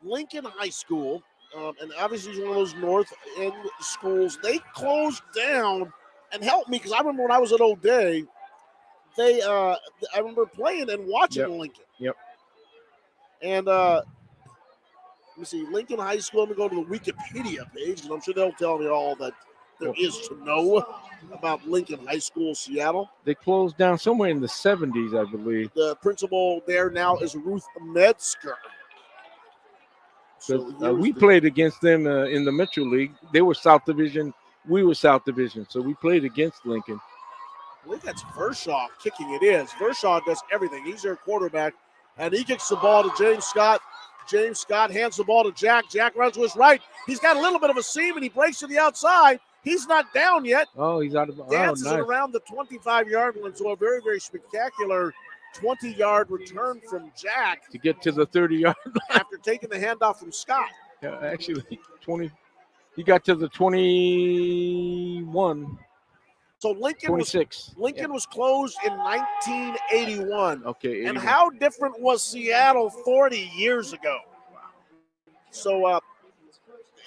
Lincoln High School, and obviously it's one of those north end schools, they closed down and helped me because I remember when I was at O'Day, I remember playing and watching Lincoln. Yep. And let me see, Lincoln High School, I'm going to go to the Wikipedia page, and I'm sure they'll tell me all that there is to know about Lincoln High School, Seattle. They closed down somewhere in the 70s, I believe. The principal there now is Ruth Metzger. So we played against them in the Metro League. They were South Division. We were South Division. So we played against Lincoln. I believe that's Vershaw kicking it is. Vershaw does everything. He's their quarterback, and he kicks the ball to James Scott. James Scott hands the ball to Jack. Jack runs to his right. He's got a little bit of a seam, and he breaks to the outside. He's not down yet. Oh, he's out of bounds. Dances Nice. it around the 25-yard line. So a very, very spectacular 20-yard return from Jack To get to the 30-yard line. after taking the handoff from Scott. Yeah, actually, 20. He got to the 21, So Lincoln 26. was closed in 1981. Okay. And 81. how different was Seattle 40 years ago? So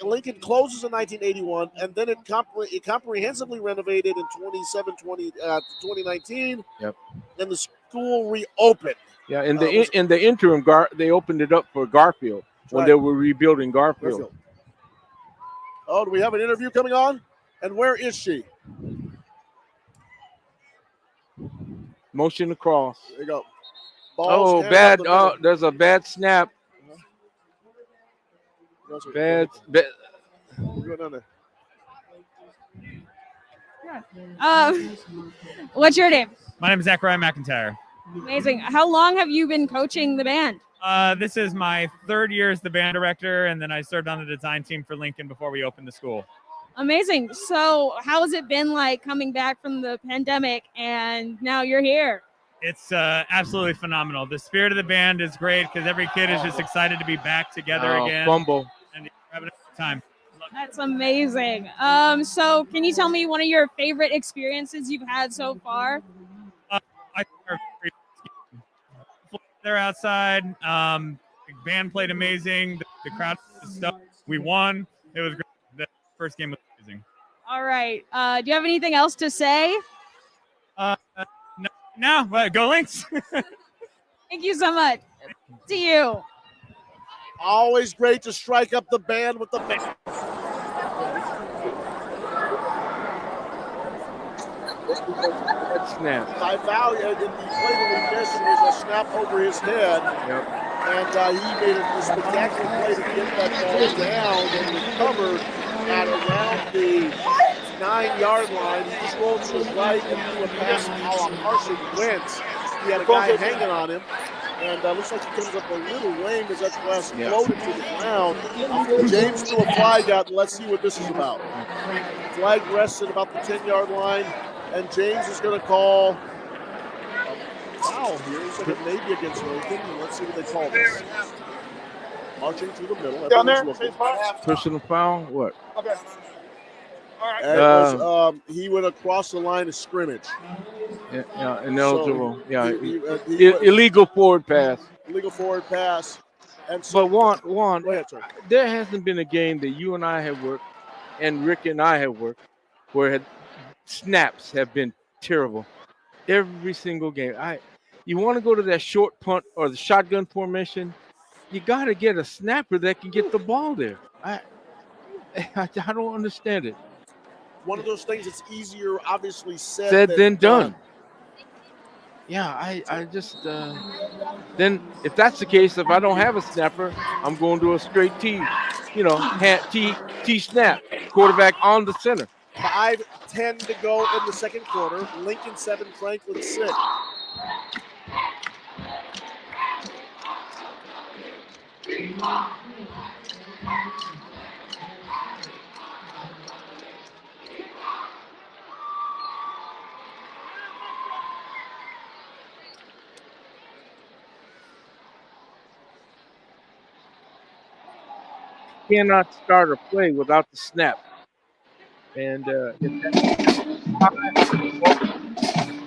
Lincoln closes in 1981, and then it comprehensively renovated in 2019. Yep. And the school reopened. Yeah, in the interim, they opened it up for Garfield when they were rebuilding Garfield. Oh, do we have an interview coming on? And where is she? Motion across. There you go. Oh, bad. Oh, there's a bad snap. Bad. What's your name? My name is Zachariah Mcintyre. Amazing. How long have you been coaching the band? This is my third year as the band director, and then I served on the design team for Lincoln before we opened the school. Amazing. So how has it been like coming back from the pandemic and now you're here? It's absolutely phenomenal. The spirit of the band is great because every kid is just excited to be back together again. Fumble. And having a good time. That's amazing. So can you tell me one of your favorite experiences you've had so far? They're outside. The band played amazing. The crowd stuff. We won. It was great. The first game was amazing. All right. Do you have anything else to say? No. Go Lynx. Thank you so much. See you. Always great to strike up the band with the band. Snap. I value in the play that we missed was a snap over his head. Yep. And he made a spectacular play to get that ball down and recovered at around the 9-yard line. He just rolled to his right and threw a pass a la Carson Wentz. He had a guy hanging on him. And looks like he comes up a little lame as that pass floated to the ground. James threw a flag out, and let's see what this is about. Flag rests at about the 10-yard line, and James is going to call a foul here. Looks like it may be against Lincoln. Let's see what they call this. Marching through the middle. Down there, Personal foul? What? Okay. All right. He went across the line of scrimmage. Yeah, ineligible. So illegal forward pass. Illegal forward pass. And so, but Juan, go ahead, sir. There hasn't been a game that you and I have worked, and Rick and I have worked, where snaps have been terrible. Every single game. You want to go to that short punt or the shotgun formation, you got to get a snapper that can get the ball there. I don't understand it. One of those things that's easier, obviously, said than done. Yeah, I just then if that's the case, if I don't have a snapper, I'm going to a straight T, T snap, quarterback on the center. 5:10 to go in the second quarter. Lincoln 7, Franklin 6. Cannot start a play without the snap. And if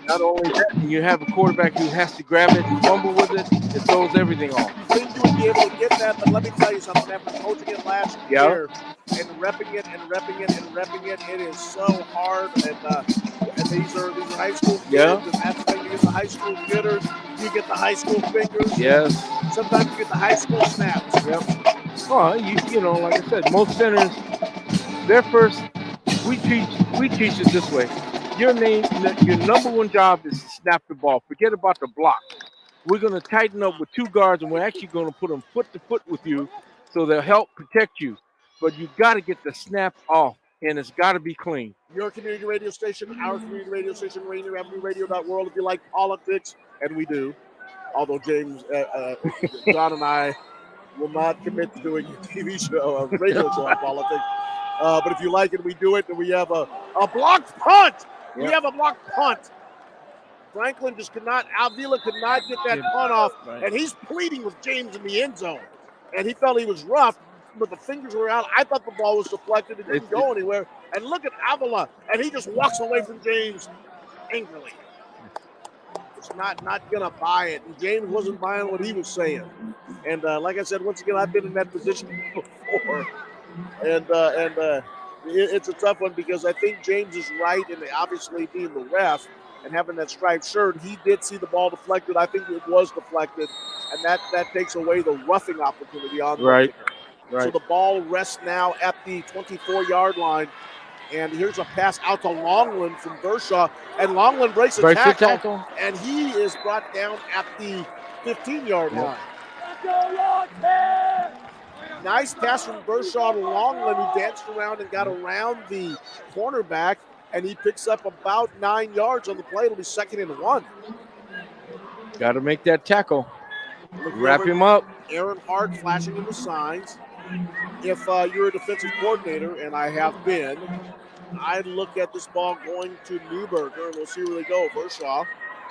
not only that, and you have a quarterback who has to grab it and fumble with it, it throws everything off. I think you would be able to get that, but let me tell you something. After coaching it last year and repping it and repping it and repping it, it is so hard. And these are high school kids, and that's when you get the high school jitters, you get the high school fingers. Yes. Sometimes you get the high school snaps. Yep. Well, you know, like I said, most centers, their first, we teach it this way. Your number one job is to snap the ball. Forget about the block. We're going to tighten up with two guards, and we're actually going to put them foot to foot with you, so they'll help protect you. But you got to get the snap off, and it's got to be clean. Your community radio station, our community radio station, Rainier Avenue Radio World. If you like politics, and we do, although James, John, and I will not commit to doing a TV show, a radio show on politics. But if you like it, we do it, and we have a blocked punt. We have a blocked punt. Franklin just Avila could not get that punt off, and he's pleading with James in the end zone. And he felt he was rough, but the fingers were out. I thought the ball was deflected. It didn't go anywhere. And look at Avila, and he just walks away from James angrily. Just not going to buy it. And James wasn't buying what he was saying. And like I said, once again, I've been in that position before. And it's a tough one because I think James is right in obviously being the ref and having that striped shirt. He did see the ball deflected. I think it was deflected, and that takes away the roughing opportunity on the kicker. So the ball rests now at the 24-yard line, and here's a pass out to Longland from Bershaw, and Longland breaks a tackle, and he is brought down at the 15-yard line. Nice pass from Bershaw to Longland, who danced around and got around the cornerback, and he picks up about 9 yards on the play. It'll be 2nd and 1. Got to make that tackle. Wrap him up. Aaron Hart flashing in the signs. If you're a defensive coordinator, and I have been, I'd look at this ball going to Newberger, and we'll see where they go. Bershaw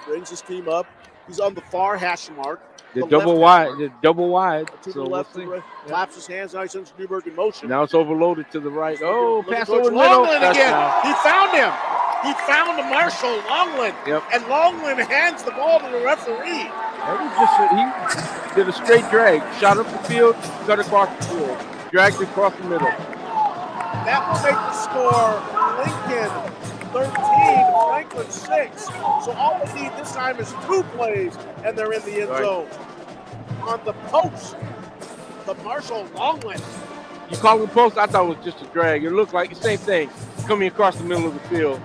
brings his team up. He's on the far hash mark. The double wide. To the left, claps his hands. Now he sends Newberg in motion. Now it's overloaded to that. Oh, pass over the middle. Longland again. He found him. He found Marshall Longland. And Longland hands the ball to the referee. That was he did a straight drag. Shot up the field, cut across the field, dragged it across the middle. That will make the score Lincoln 13, Franklin 6. So all we need this time is 2 plays, and they're in the end zone. On the post, the Marshall Longland. You call it post? I thought it was just a drag. It looked like the same thing coming across the middle of the field.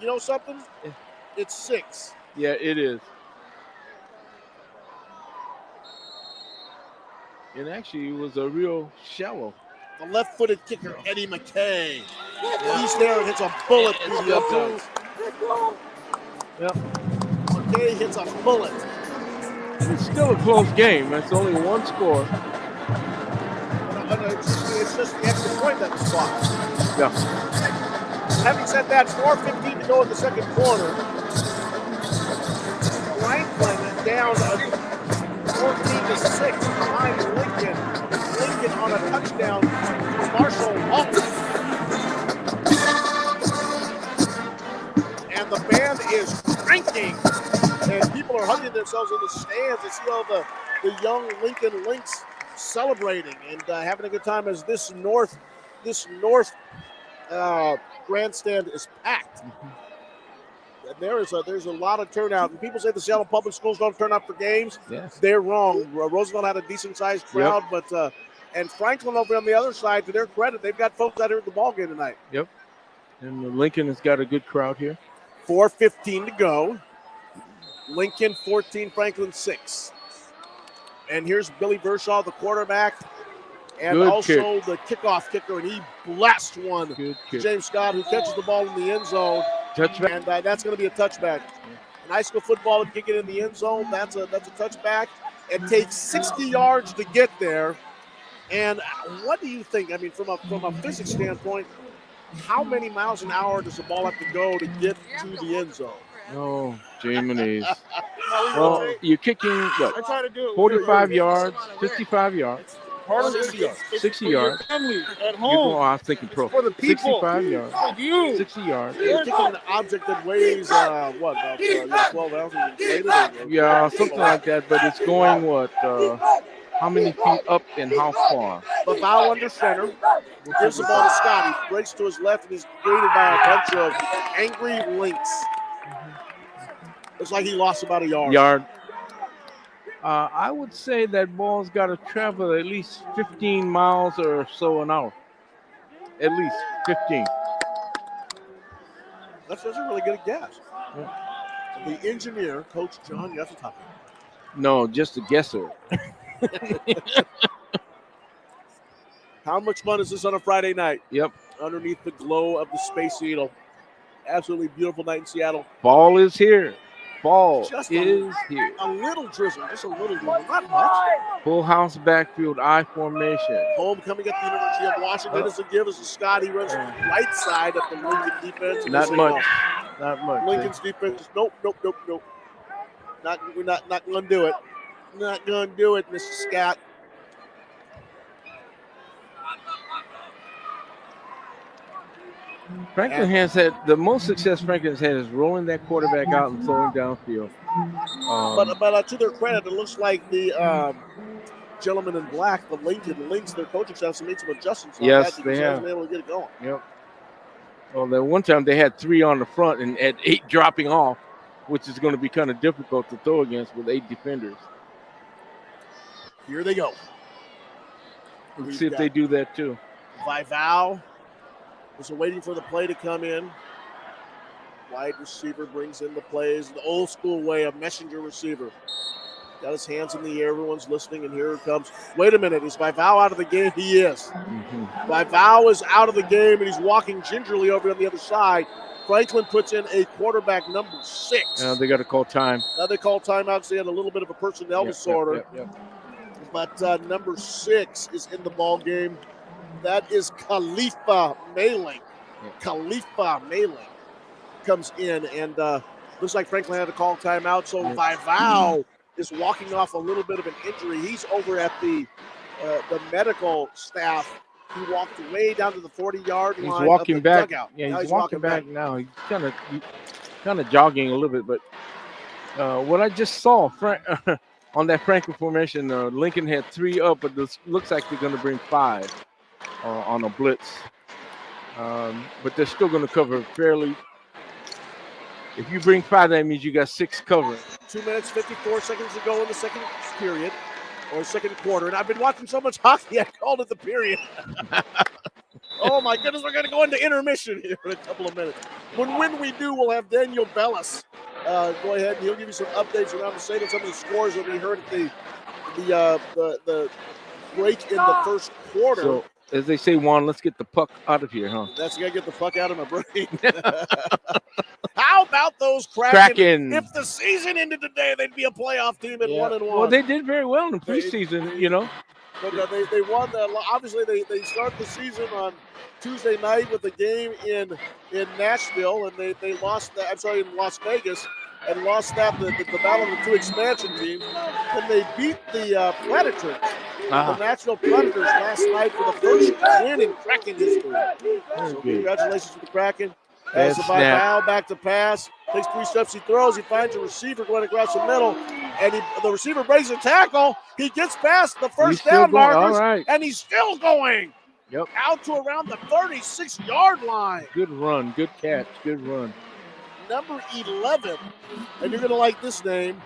You know something? It's 6. Yeah, it is. And actually, it was a real shallow. The left-footed kicker, Eddie McKay. He's there and hits a bullet through the uprights. McKay hits a bullet. It's still a close game. It's only 1 score. It's just the extra point that was blocked. Yeah. Having said that, 4:15 to go in the second quarter. Franklin down 14-6 behind Lincoln. Lincoln on a touchdown to Marshall Longland. And the band is cranking. And people are hugging themselves in the stands to see all the young Lincoln Lynx celebrating and having a good time as this north grandstand is packed. And there's a lot of turnout. And people say the Seattle Public Schools don't turn out for games. Yes. They're wrong. Roosevelt had a decent-sized crowd, but and Franklin over on the other side, to their credit, they've got folks out here at the ball game tonight. Yep. And Lincoln has got a good crowd here. 4:15 to go. Lincoln 14, Franklin 6. And here's Billy Bershaw, the quarterback, and good also kick. the kickoff kicker, and he blasts one. Good kick. James Scott, who catches the ball in the end zone. Touchback. And that's going to be a touchback. In high school football, if you get in the end zone, that's a touchback. It takes 60 yards to get there. And what do you think? I mean, from a physics standpoint, how many miles an hour does the ball have to go to get to the end zone? No, Jaymanese. Well, you're kicking what? 45 yards, 55 yards, 60 yards. 60 yards. At You're home. going, I was thinking pro. For the people. 65 yards, For you. 60 yards. You're kicking an object that weighs, about 12 ounces weighted? Yeah, something like that. But it's going what? How many feet up and how far? But foul under center. Gives the ball to Scott. He breaks to his left, and he's greeted by a bunch of angry Lynx. Looks like he lost about a yard. I would say that ball's got to travel at least 15 miles or so an hour. At least 15. That's a really good guess. The engineer, Coach John Yafutaka. No, just a guesser. How much fun is this on a Friday night? Yep. Underneath the glow of the Space Needle. Absolutely beautiful night in Seattle. Fall is here. Fall Just is here. A little drizzle, just a little drizzle, not much. Full house backfield, I formation. Homecoming at the University of Washington is a give as a Scott. He runs to the right side of the Lincoln defense. Not much. Not much. Lincoln's defense, nope. We're not going to do it. Not going to do it, Mr. Scott. Franklin has had the most success Franklin's had is rolling that quarterback out and throwing downfield. But to their credit, it looks like the gentleman in black, the Lincoln Lynx, their coaching staff, made some adjustments. Yes, they have. Hasn't been able to get it going. Yep. Well, then one time they had 3 on the front and had 8 dropping off, which is going to be kind of difficult to throw against with 8 defenders. Here they go. Let's see if they do that too. Vival is waiting for the play to come in. Wide receiver brings in the plays the old school way, a messenger receiver. Got his hands in the air. Everyone's listening, and here it comes. Wait a minute. Is Vival out of the game? He is. Vival is out of the game, and he's walking gingerly over on the other side. Franklin puts in a quarterback number 6. Now they got to call time. Now they call timeout because they had a little bit of a personnel disorder. But number 6 is in the ball game. That is Khalifa Mailing. Khalifa Mailing comes in, and looks like Franklin had to call timeout. So Vival is walking off a little bit of an injury. He's over at the medical staff. He walked way down to the 40-yard line. He's walking of the back. dugout. Yeah, Now he's walking back now. He's kind of jogging a little bit. But what I just saw on that Franklin formation, Lincoln had 3 up, but this looks like they're going to bring 5 on a blitz. But they're still going to cover fairly. If you bring 5, that means you got 6 covering. 2 minutes, 54 seconds to go in the second period, or second quarter. And I've been watching so much hockey, I called it the period. Oh, my goodness, we're going to go into intermission here in a couple of minutes. When we do, we'll have Daniel Bellis go ahead, and he'll give you some updates around the stadium, some of the scores that we heard at the break in the first quarter. So, as they say, Juan, let's get the puck out of here, huh? That's got to get the puck out of my brain. How about those Kraken? If the season ended today, they'd be a playoff team at 1-1. Well, they did very well in the preseason, you know. But they won. Obviously, they start the season on Tuesday night with a game in Nashville, and they lost. In Las Vegas, and lost that the battle of the 2 expansion teams. And they beat the Predators, the Nashville Predators, last night for the first win in Kraken history. So congratulations to the Kraken. As the Vival back to pass, takes 3 steps, he throws, he finds a receiver going across the middle, and the receiver breaks a tackle. He gets past the first down markers, and he's still going. Yep. Out to around the 36-yard line. Good run, good catch, good run. Number 11, and you're going to like this name,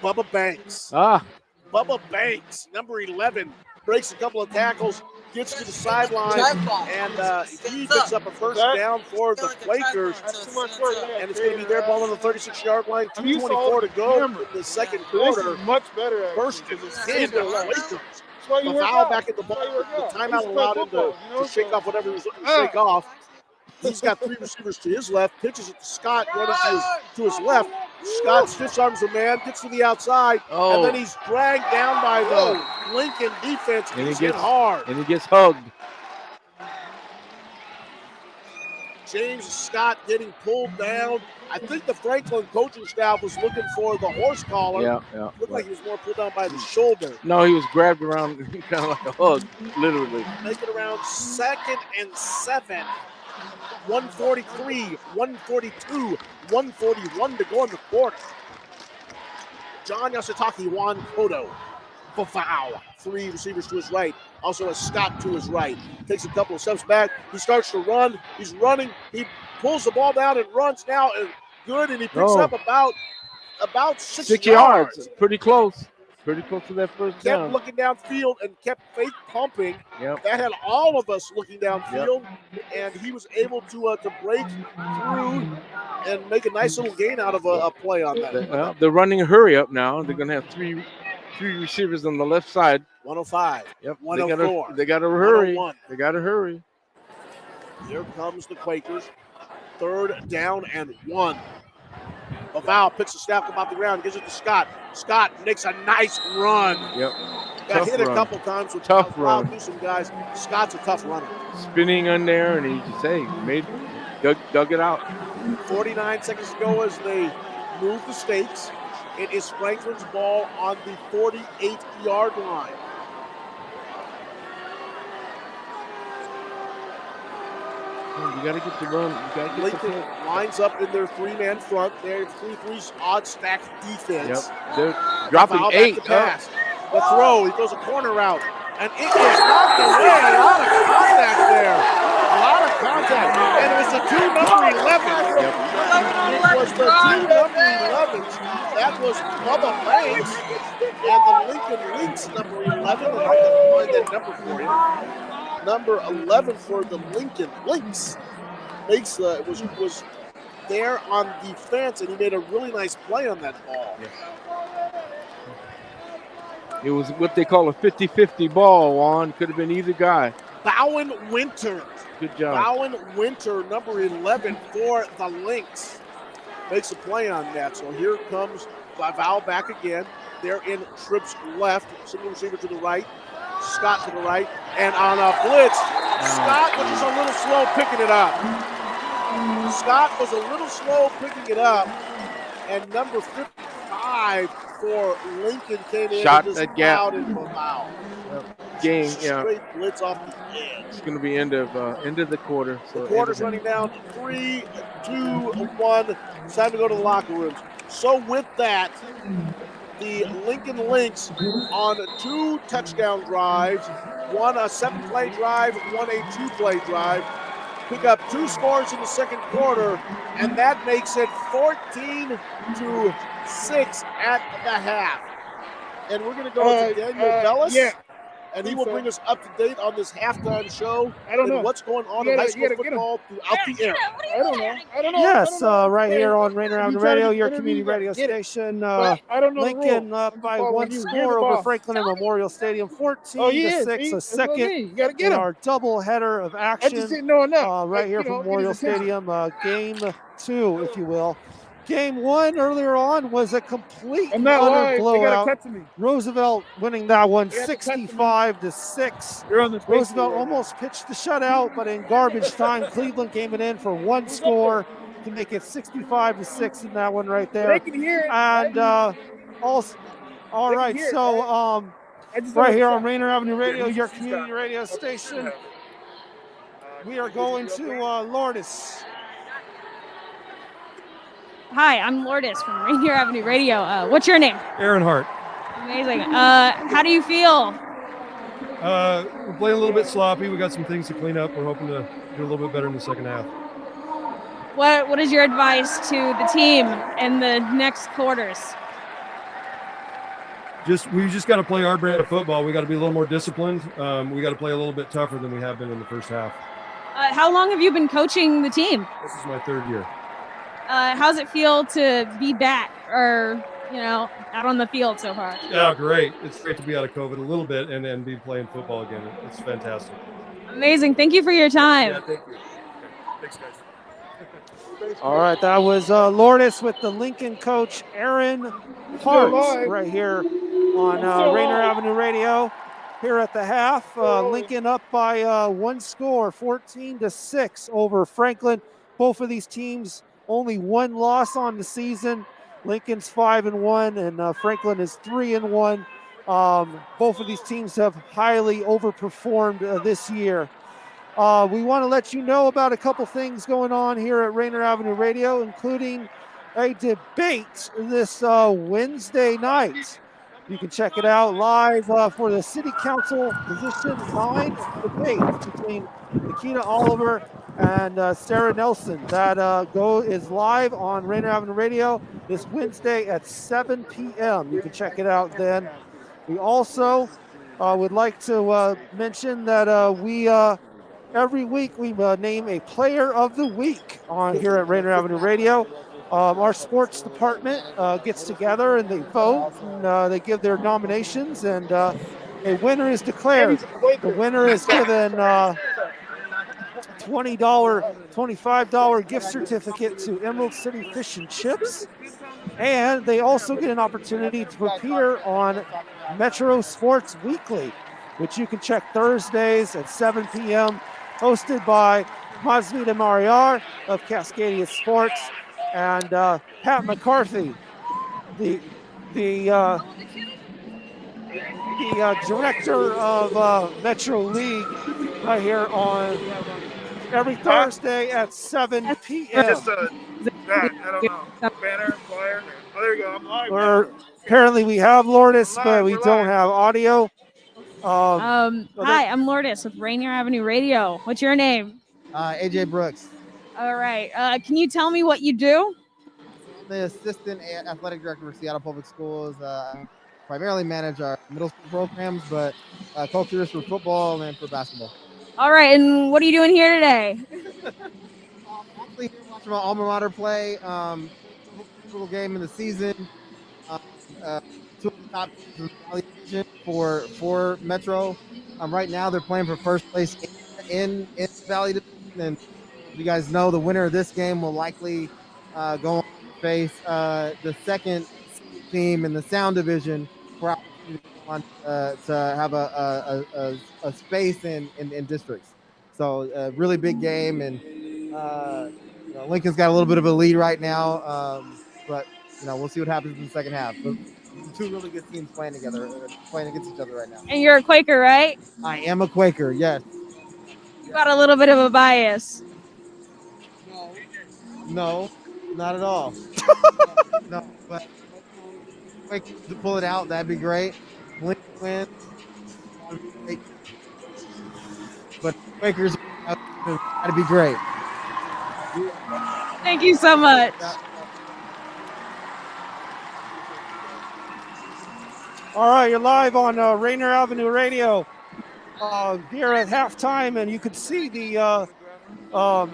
Bubba Banks. Bubba Banks, number 11, breaks a couple of tackles, gets to the sideline, and he picks up a first down for the Quakers. And it's going to be their ball on the 36-yard line. 2:24 to go in the second quarter. Much better. First and 10 to the Quakers. The foul back at the ball. The timeout allowed him to shake off whatever he was looking to shake off. He's got 3 receivers to his left, pitches it to Scott running to his left. Scott stiff arms the man, gets to the outside, and then he's dragged down by the Lincoln defense. And He's hit hard. And he gets hugged. James Scott getting pulled down. I think the Franklin coaching staff was looking for the horse collar. Yeah. Looked like he was more pulled down by the shoulder. No, he was grabbed around kind of like a hug, literally. Make it around 2nd and 7. 143, 142, 141 to go in the quarter. John Yasutaki, Juan Cotto, foul. 3 receivers to his right. Also a Scott to his right. Takes a couple of steps back. He starts to run. He's running. He pulls the ball down and runs now. And good. And he picks up about 6 yards. Pretty close. Pretty close to that first down. Kept looking downfield and kept fake pumping. Yep. That had all of us looking downfield. And he was able to break through and make a nice little gain out of a play on that. They're running a hurry up now. They're going to have three receivers on the left side. 105. Yep. 104. They got to hurry. 101. They got to hurry. Here comes the Quakers. 3rd down and 1. Laval picks the snap up off the ground, gives it to Scott. Scott makes a nice run. Yep. Got hit a couple times with tough run. Do some guys. Scott's a tough runner. Spinning on there, and he just dug it out. 49 seconds to go as they move the stakes. It is Franklin's ball on the 48-yard line. You got to get the run. You got to get Lincoln lines up in their 3-man front. They're 3-3 odd stack defense. Yep. They're dropping 8. The pass. The throw. He throws a corner route. And it is knocked away. A lot of contact there. A lot of contact. And it was the 2 number 11s. Yep. It was the 2 number 11s. That was Bubba Banks. And the Lincoln Lynx number 11. And I can find that number for you. Number 11 for the Lincoln Lynx. Makes was there on defense, and he made a really nice play on that ball. Yeah. It was what they call a 50-50 ball, Juan. Could have been either guy. Bowen Winter. Good job. Bowen Winter, number 11 for the Lynx. Makes a play on that. So here comes Laval back again. They're in trips left. Single receiver to the right. Scott to the right. And on a blitz, Scott was just a little slow picking it up. Scott was a little slow picking it up. And number 55 for Lincoln came in. Shot and just that gap. out in Laval. Game, Straight blitz off the edge. It's going to be end of the quarter. So the quarter's running down 3, 2, 1. It's time to go to the locker rooms. So with that, the Lincoln Lynx on 2 touchdown drives, one a 7-play drive, one a 2-play drive, pick up 2 scores in the second quarter, and that makes it 14-6 at the half. And we're going to go to Daniel Bellis. Yeah. And he will bring us up to date on this halftime show. I don't know. What's going on in high school football throughout the area. I don't know. Yes, right here on Rainier Avenue Radio, your community radio station. I don't know. Lincoln up by 1 score over Franklin at Memorial Stadium, 14-6, a second in our double header of action. I just didn't know enough. Right here from Memorial Stadium, game 2, if you will. Game 1 earlier on was a complete utter blowout. Roosevelt winning that one 65-6. Roosevelt almost pitched the shutout, but in garbage time, Cleveland came in for 1 score to make it 65-6 in that one right there. And also, all right, so right here on Rainier Avenue Radio, your community radio station, we are going to Lourdes. Hi, I'm Lourdes from Rainier Avenue Radio. What's your name? Aaron Hart. Amazing. How do you feel? We're playing a little bit sloppy. We got some things to clean up. We're hoping to do a little bit better in the second half. What is your advice to the team in the next quarters? We just got to play our brand of football. We got to be a little more disciplined. We got to play a little bit tougher than we have been in the first half. How long have you been coaching the team? This is my 3rd year. How's it feel to be back or, out on the field so far? Yeah, great. It's great to be out of COVID a little bit and be playing football again. It's fantastic. Amazing. Thank you for your time. Yeah, thank you. Thanks, guys. All right, that was Lourdes with the Lincoln coach, Aaron Hart, right here on Rainier Avenue Radio. Here at the half, Lincoln up by one score, 14-6 over Franklin. Both of these teams only one loss on the season. Lincoln's 5-1, and Franklin is 3-1. Both of these teams have highly overperformed this year. We want to let you know about a couple things going on here at Rainier Avenue Radio, including a debate this Wednesday night. You can check it out live for the City Council Position 9 debate between Nikita Oliver and Sarah Nelson. That is live on Rainier Avenue Radio this Wednesday at 7 p.m. You can check it out then. We also would like to mention that we every week we name a player of the week on here at Rainier Avenue Radio. Our sports department gets together and they vote, and they give their nominations, and a winner is declared. The winner is given $20, $25 gift certificate to Emerald City Fish and Chips, and they also get an opportunity to appear on Metro Sports Weekly, which you can check Thursdays at 7 p.m., hosted by Masvita Mariar of Cascadia Sports and Pat McCarthy, the director of Metro League, right here on every Thursday at 7 p.m. Just I don't know. Banner, flyer. Oh, there you go. I'm live. Apparently we have Lourdes, but we don't have audio. Hi, I'm Lourdes with Rainier Avenue Radio. What's your name? AJ Brooks. All right. Can you tell me what you do? I'm the assistant athletic director for Seattle Public Schools. Primarily manage our middle school programs, but culture is for football and for basketball. All right. And what are you doing here today? Actually, watching my alma mater play. Little game in the season. Two of the top teams for Metro. Right now, they're playing for first place in Valley Division, and you guys know the winner of this game will likely go on to face the second team in the Sound Division for to have a space in districts. So a really big game, and Lincoln's got a little bit of a lead right now, but we'll see what happens in the second half. But two really good teams playing together, playing against each other right now. And you're a Quaker, right? I am a Quaker, yes. You got a little bit of a bias. No, not at all. No, but Quaker to pull it out, that'd be great. Lincoln wins. But Quakers, that'd be great. Thank you so much. All right, you're live on Rainier Avenue Radio here at halftime, and you can see that the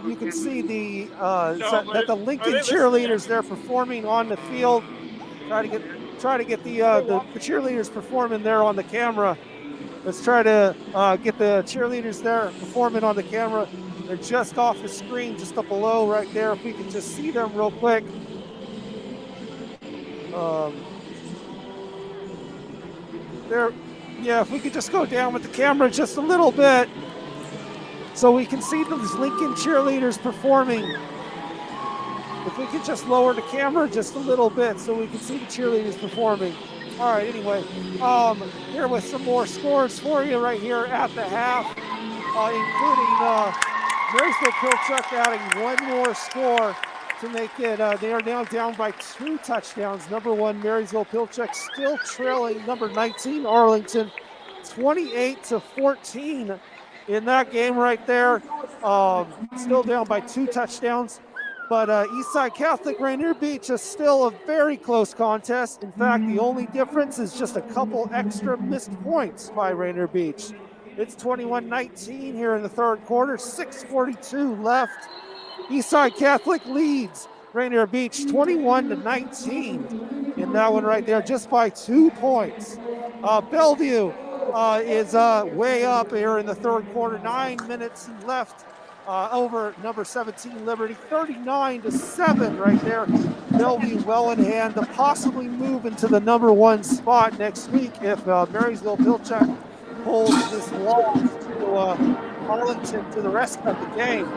Lincoln cheerleaders they're performing on the field. Try to get the cheerleaders performing there on the camera. Let's try to get the cheerleaders there performing on the camera. They're just off the screen, just up below right there. If we can just see them real quick. If we could just go down with the camera just a little bit so we can see those Lincoln cheerleaders performing. If we could just lower the camera just a little bit so we can see the cheerleaders performing. All right, anyway, here with some more scores for you right here at the half, including Marysville Pilchuck adding one more score to make it. They are now down by 2 touchdowns. Number 1, Marysville Pilchuck still trailing number 19, Arlington, 28-14 in that game right there. Still down by 2 touchdowns. But Eastside Catholic Rainier Beach is still a very close contest. In fact, the only difference is just a couple extra missed points by Rainier Beach. It's 21-19 here in the third quarter, 6:42 left. Eastside Catholic leads Rainier Beach 21-19 in that one right there, just by 2 points. Bellevue is way up here in the third quarter, 9 minutes left over number 17 Liberty, 39-7 right there. They'll be well in hand to possibly move into the number 1 spot next week if Marysville-Pilchuck holds this loss to Arlington to the rest of the game.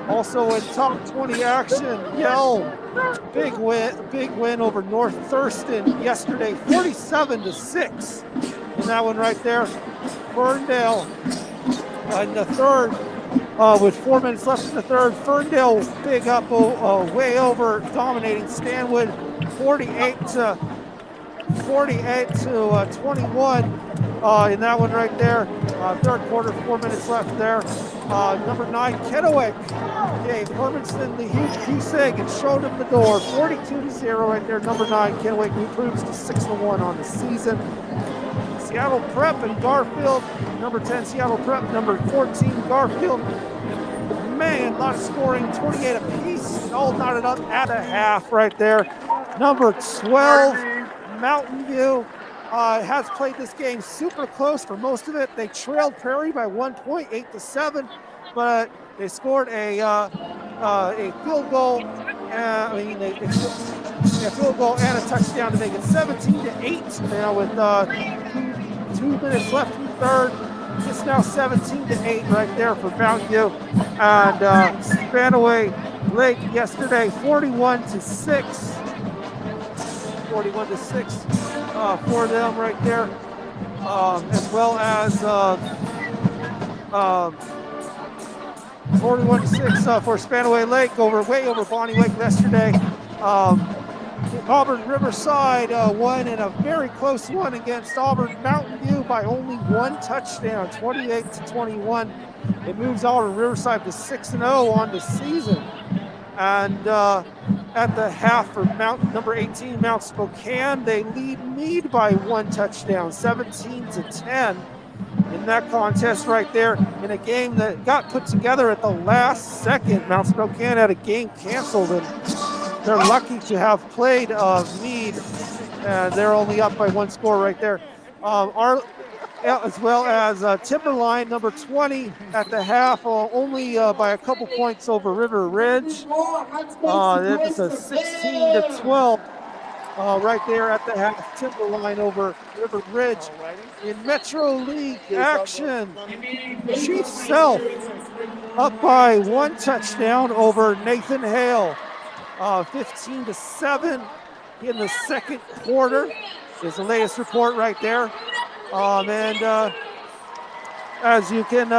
Also in top 20 action, Yelm, big win over North Thurston yesterday, 47-6. And that one right there, Ferndale in the third, with 4 minutes left in the third. Ferndale big up, way over, dominating Stanwood, 48-21 in that one right there. Third quarter, 4 minutes left there. Number 9, Kennewick gave Hermanston the huge goose egg and showed him the door. 42-0 right there. Number 9, Kennewick improves to 6-1 on the season. Seattle Prep and Garfield. Number 10, Seattle Prep. Number 14, Garfield. Man, a lot of scoring, 28 apiece, all knotted up at a half right there. Number 12, Mountain View, has played this game super close for most of it. They trailed Prairie by 1 point, 8-7, but they scored a field goal. A field goal and a touchdown to make it 17-8. Now with 2 minutes left in the third. It's now 17-8 right there for Mountain View. And Spanaway Lake yesterday, 41-6. 41-6 for them right there. As well as 41-6 for Spanaway Lake, way over Bonnie Lake yesterday. Auburn Riverside won in a very close one against Auburn Mountain View by only 1 touchdown, 28-21. It moves Auburn Riverside to 6-0 on the season. And at the half for number 18 Mount Spokane, they lead Meade by 1 touchdown, 17-10 in that contest right there. In a game that got put together at the last second, Mount Spokane had a game canceled, and they're lucky to have played Meade, and they're only up by 1 score right there. As well as Timberline, number 20 at the half, only by a couple points over River Ridge. It was a 16-12 right there at the half. Timberline over River Ridge. In Metro League action, Chief Self up by 1 touchdown over Nathan Hale. 15-7 in the second quarter is the latest report right there. And as you can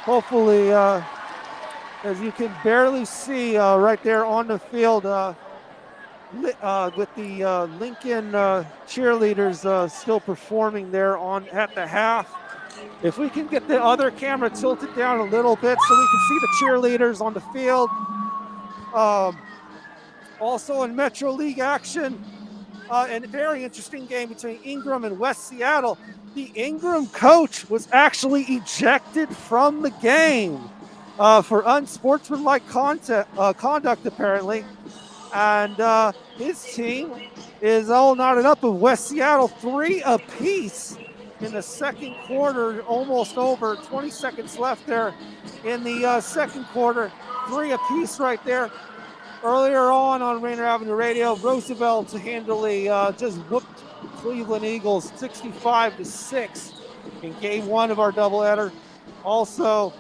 hopefully, as you can barely see right there on the field with the Lincoln cheerleaders still performing there at the half. If we can get the other camera tilted down a little bit so we can see the cheerleaders on the field. Also in Metro League action, and a very interesting game between Ingram and West Seattle. The Ingram coach was actually ejected from the game for unsportsmanlike conduct, apparently. And his team is all knotted up with West Seattle, 3 apiece in the second quarter, almost over, 20 seconds left there in the second quarter, 3 apiece right there. Earlier on Rainier Avenue Radio, Roosevelt handily just whooped Cleveland Eagles 65-6 in game 1 of our doubleheader. Also,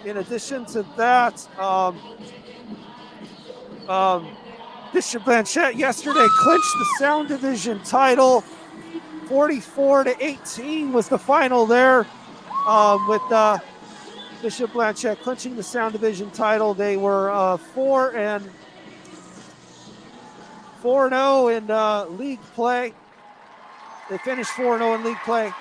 in addition to that, Bishop Blanchette yesterday clinched the Sound Division title. 44-18 was the final there, with Bishop Blanchette clinching the Sound Division title. They were 4-0 in league play. They finished 4-0 in league play,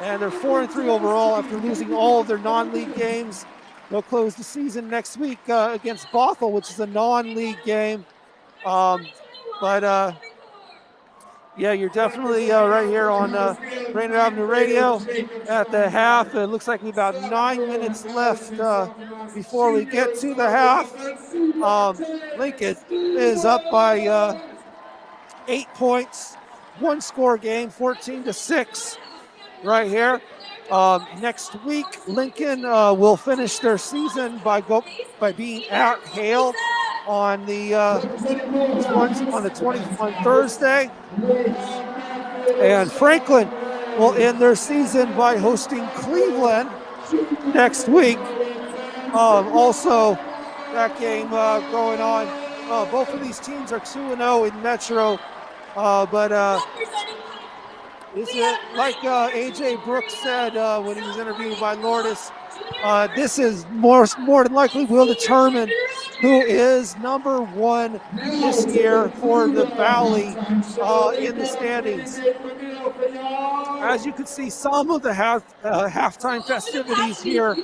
and they're 4-3 overall after losing all of their non-league games. They'll close the season next week against Bothell, which is a non-league game. Yeah, you're definitely right here on Rainier Avenue Radio at the half. It looks like we've about 9 minutes left before we get to the half. Lincoln is up by 8 points, 1 score game, 14-6 right here. Next week, Lincoln will finish their season by being at Hale on Thursday, and Franklin will end their season by hosting Cleveland next week. Also, that game going on. Both of these teams are 2-0 in Metro, but is it like AJ Brooks said when he was interviewed by Lourdes? This is more than likely will determine who is number one this year for the Valley in the standings. As you can see, some of the halftime festivities here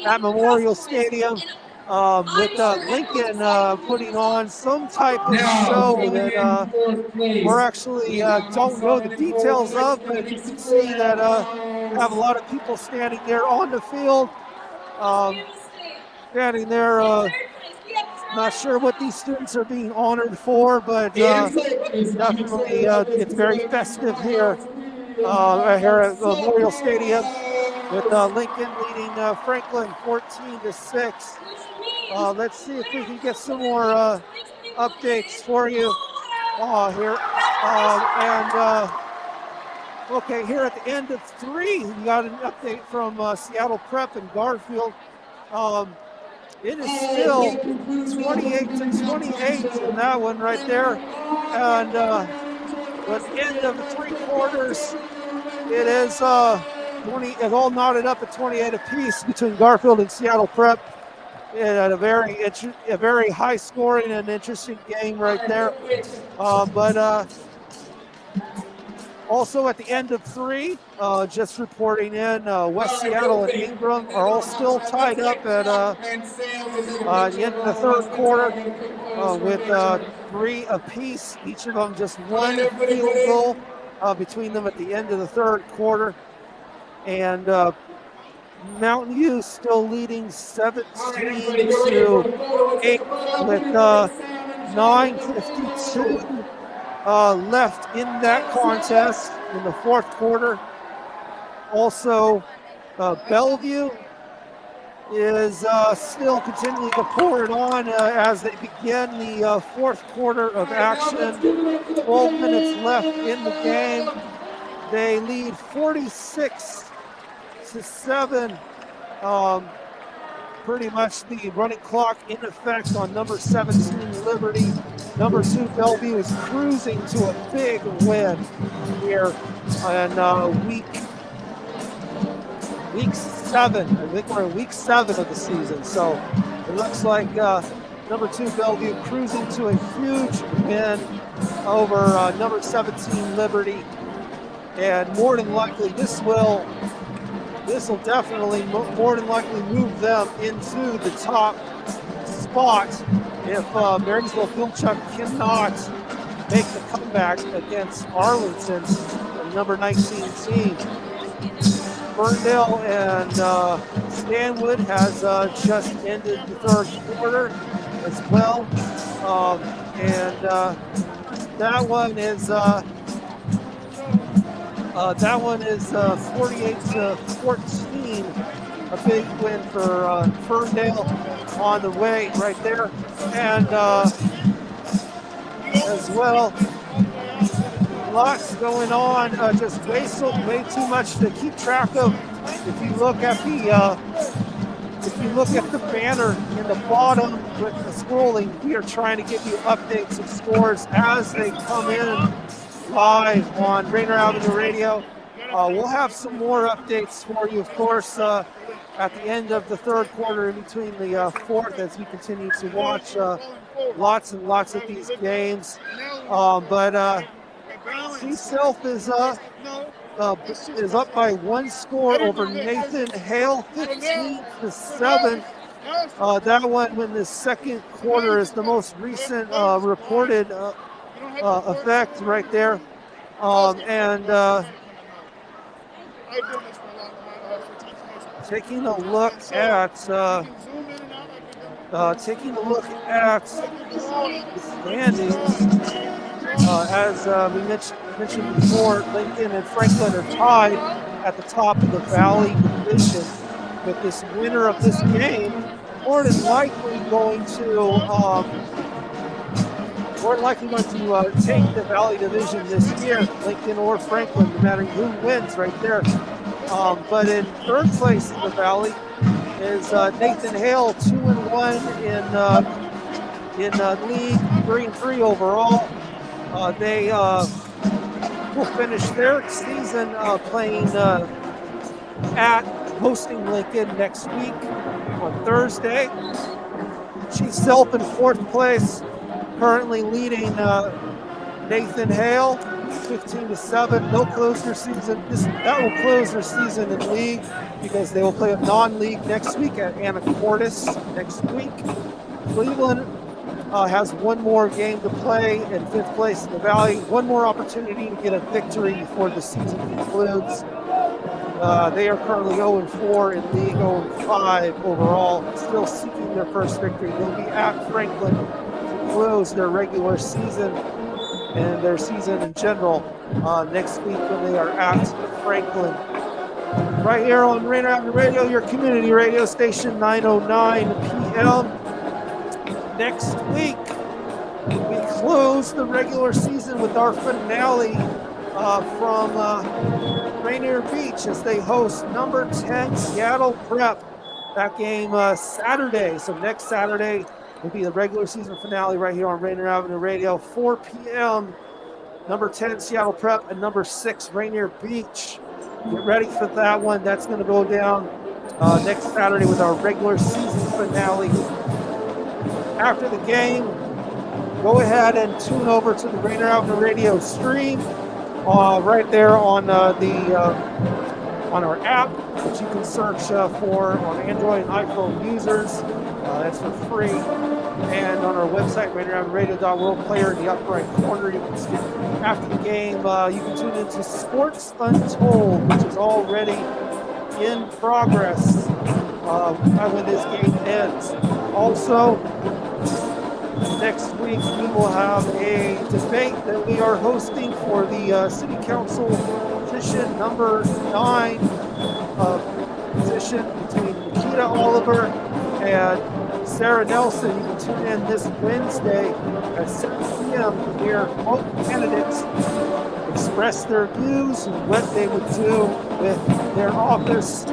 at Memorial Stadium with Lincoln putting on some type of show that we're actually don't know the details of, but you can see that have a lot of people standing there on the field, standing there. Not sure what these students are being honored for, but definitely it's very festive here at Memorial Stadium with Lincoln leading Franklin 14-6. Let's see if we can get some more updates for you here. Okay, here at the end of 3, we got an update from Seattle Prep and Garfield. It is still 28-28 in that one right there. And at the end of the 3 quarters, it is 20. It's all knotted up at 28 apiece between Garfield and Seattle Prep. At a very high scoring and interesting game right there. But also at the end of 3, just reporting in, West Seattle and Ingram are all still tied up at the end of the 3rd quarter with 3 apiece. Each of them just 1 field goal between them at the end of the 3rd quarter. And Mountain View still leading 17-8 with 9:52 left in that contest in the 4th quarter. Also, Bellevue is still continuing to pour it on as they begin the 4th quarter of action. 12 minutes left in the game. They lead 46-7. Pretty much the running clock in effect on number 17 Liberty. Number 2 Bellevue is cruising to a big win here in week 7. I think we're in week 7 of the season. So it looks like number 2 Bellevue cruising to a huge win over number 17 Liberty. And more than likely this will definitely more than likely move them into the top spot if Marysville Filchuk cannot make the comeback against Arlington, the number 19 team. Ferndale and Stanwood has just ended the 3rd quarter as well. That one is 48-14, a big win for Ferndale on the way right there. And as well, lots going on, just way too much to keep track of. If you look at the banner in the bottom with the scrolling, we are trying to give you updates of scores as they come in live on Rainier Avenue Radio. We'll have some more updates for you, of course, at the end of the 3rd quarter in between the 4th as we continue to watch lots and lots of these games. But Self is up by 1 score over Nathan Hale, 15-7. That one in the 2nd quarter is the most recent reported effect right there. Taking a look at the standings, as we mentioned before, Lincoln and Franklin are tied at the top of the Valley Division. With this winner of this game, more than likely going to take the Valley Division this year, Lincoln or Franklin, no matter who wins right there. But in third place in the Valley is Nathan Hale, 2-1 in league, 3-3 overall. They will finish their season playing hosting Lincoln next week on Thursday. Chief Self in fourth place, currently leading Nathan Hale, 15-7. They'll close their season. That will close their season in league because they will play a non-league next week at Anacortes next week. Cleveland has one more game to play in fifth place in the Valley. One more opportunity to get a victory before the season concludes. They are currently 0-4 in league, 0-5 overall, still seeking their first victory. They'll be at Franklin to close their regular season and their season in general next week when they are at Franklin. Right here on Rainier Avenue Radio, your community radio station, 9:09 p.m. Next week, we close the regular season with our finale from Rainier Beach as they host number 10 Seattle Prep. That game Saturday. So next Saturday will be the regular season finale right here on Rainier Avenue Radio, 4 p.m. Number 10 Seattle Prep and number 6 Rainier Beach. Get ready for that one. That's going to go down next Saturday with our regular season finale. After the game, go ahead and tune over to the Rainier Avenue Radio stream right there on our app, which you can search for on Android and iPhone users. That's for free. And on our website, RainierAvenueRadio.world, player in the upper right corner, you can see after the game, you can tune into Sports Untold, which is already in progress when this game ends. Also, next week we will have a debate that we are hosting for the City Council position number 9 position between Nikita Oliver and Sarah Nelson. You can tune in this Wednesday at 7 p.m. to hear both candidates express their views and what they would do with their office.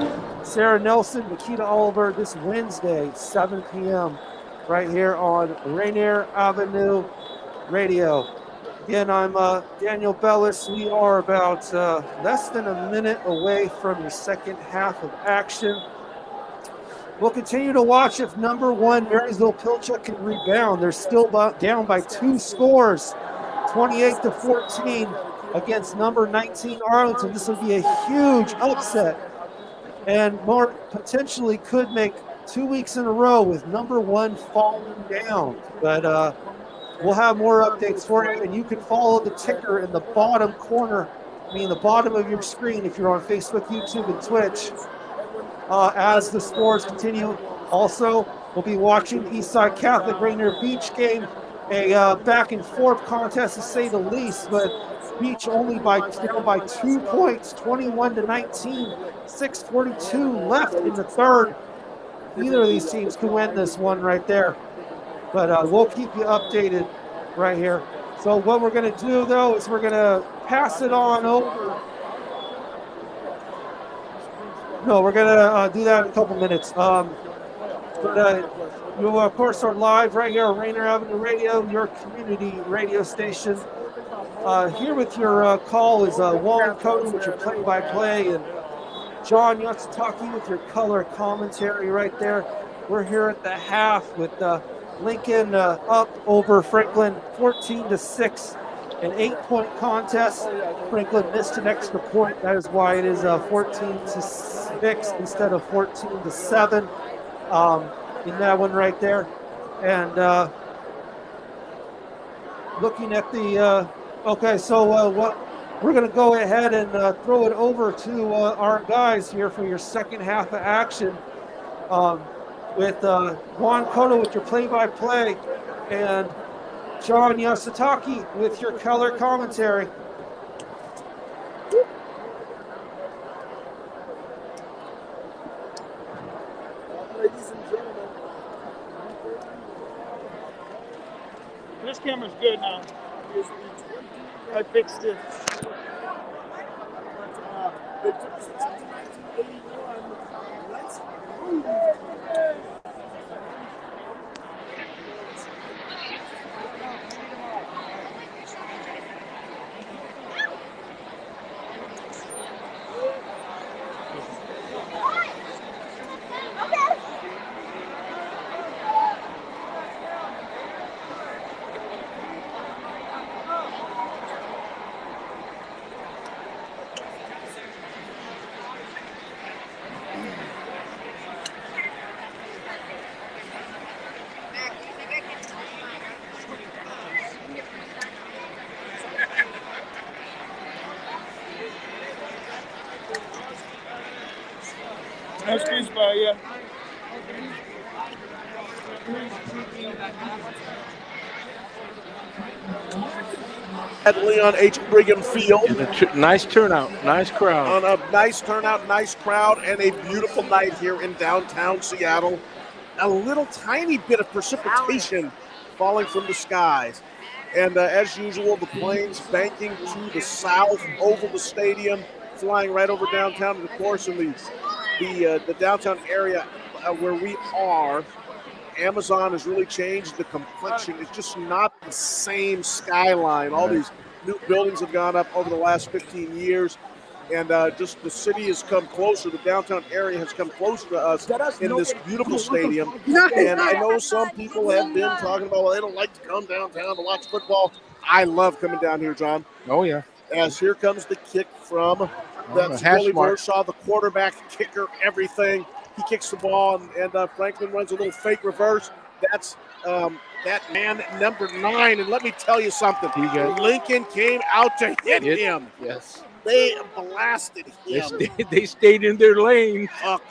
Sarah Nelson, Nikita Oliver, this Wednesday, 7 p.m. right here on Rainier Avenue Radio. Again, I'm Daniel Bellis. We are about less than a minute away from your second half of action. We'll continue to watch if number 1 Marysville Pilchuck can rebound. They're still down by 2 scores, 28-14 against number 19 Arlington. This will be a huge upset and more potentially could make 2 weeks in a row with number 1 falling down. But we'll have more updates for you, and you can follow the ticker in the bottom corner, the bottom of your screen if you're on Facebook, YouTube, and Twitch. As the scores continue. Also, we'll be watching the Eastside Catholic Rainier Beach game, a back and forth contest to say the least, but Beach only down by 2 points, 21-19, 6:42 left in the third. Neither of these teams can win this one right there, but we'll keep you updated right here. So what we're going to do, though, is we're going to pass it on over. No, we're going to do that in a couple minutes. You, of course, are live right here on Rainier Avenue Radio, your community radio station. Here with your call is Juan Cody with your play-by-play, and John Yatsutaki with your color commentary right there. We're here at the half with Lincoln up over Franklin 14-6, an 8-point contest. Franklin missed an extra point. That is why it is 14-6 instead of 14-7 in that one right there. And looking at the okay, so what we're going to go ahead and throw it over to our guys here for your second half of action with Juan Cotto with your play-by-play and John Yasutaki with your color commentary. ladies and gentlemen. This camera's good now. I fixed it. They took us back to 1981. Let's move. Nice piece by you. At Leon H. Brigham Field. Nice turnout, nice crowd. On a nice turnout, nice crowd, and a beautiful night here in downtown Seattle. A little tiny bit of precipitation falling from the skies. And as usual, the planes banking to the south over the stadium, flying right over downtown. And of course, in the downtown area where we are, Amazon has really changed the complexion. It's just not the same skyline. All these new buildings have gone up over the last 15 years. And just the city has come closer. The downtown area has come closer to us in this beautiful stadium. And I know some people have been talking about, well, they don't like to come downtown to watch football. I love coming down here, John. Oh, yeah. As here comes the kick from that's Billy Vershaw, the quarterback, kicker, everything. He kicks the ball, and Franklin runs a little fake reverse. That's that man, number 9. And let me tell you something. Lincoln came out to hit him. Yes. They blasted him. They stayed in their lane.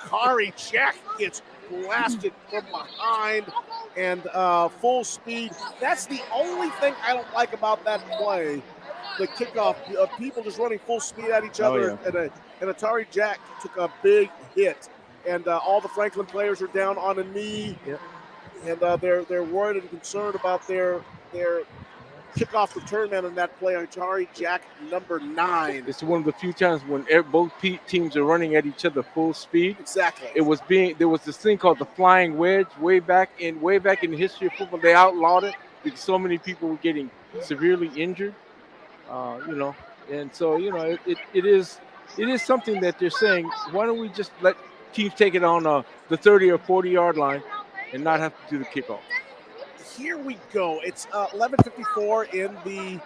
Kari Jack gets blasted from behind and full speed. That's the only thing I don't like about that play. The kickoff, people just running full speed at each other. And Atari Jack took a big hit. And all the Franklin players are down on a knee. Yep. And they're worried and concerned about their kickoff return man in that play. Atari Jack, number 9. It's one of the few times when both teams are running at each other full speed. Exactly. There was this thing called the flying wedge way back in the history of football. They outlawed it because so many people were getting severely injured. And so it is something that they're saying. Why don't we just let teams take it on the 30 or 40-yard line and not have to do the kickoff? Here we go. It's 11:54 in the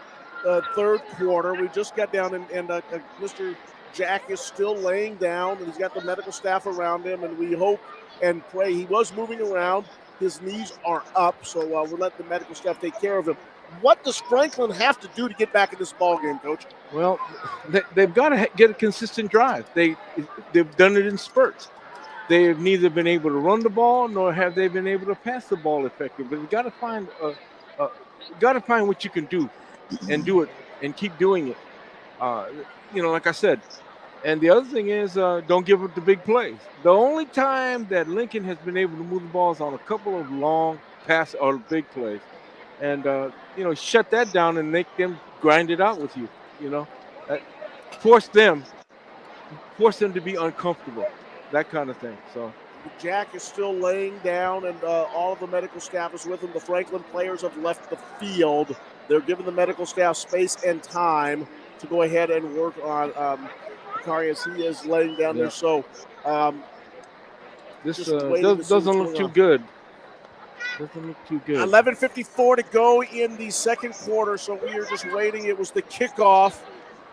third quarter. We just got down, and Mr. Jack is still laying down, and he's got the medical staff around him, and we hope and pray. He was moving around. His knees are up, so we'll let the medical staff take care of him. What does Franklin have to do to get back in this ball game, Coach? Well, they've got to get a consistent drive. They've done it in spurts. They've neither been able to run the ball nor have they been able to pass the ball effectively. But you got to find what you can do, and do it and keep doing it. Like I said. And the other thing is, don't give up the big plays. The only time that Lincoln has been able to move the ball is on a couple of long pass or big plays, and shut that down and make them grind it out with you. Force them to be uncomfortable. That kind of thing. So Jack is still laying down, and all of the medical staff is with him. The Franklin players have left the field. They're giving the medical staff space and time to go ahead and work on Akari as he is laying down there. So this doesn't look too good. Doesn't look too good. 11:54 to go in the second quarter, so we are just waiting. It was the kickoff,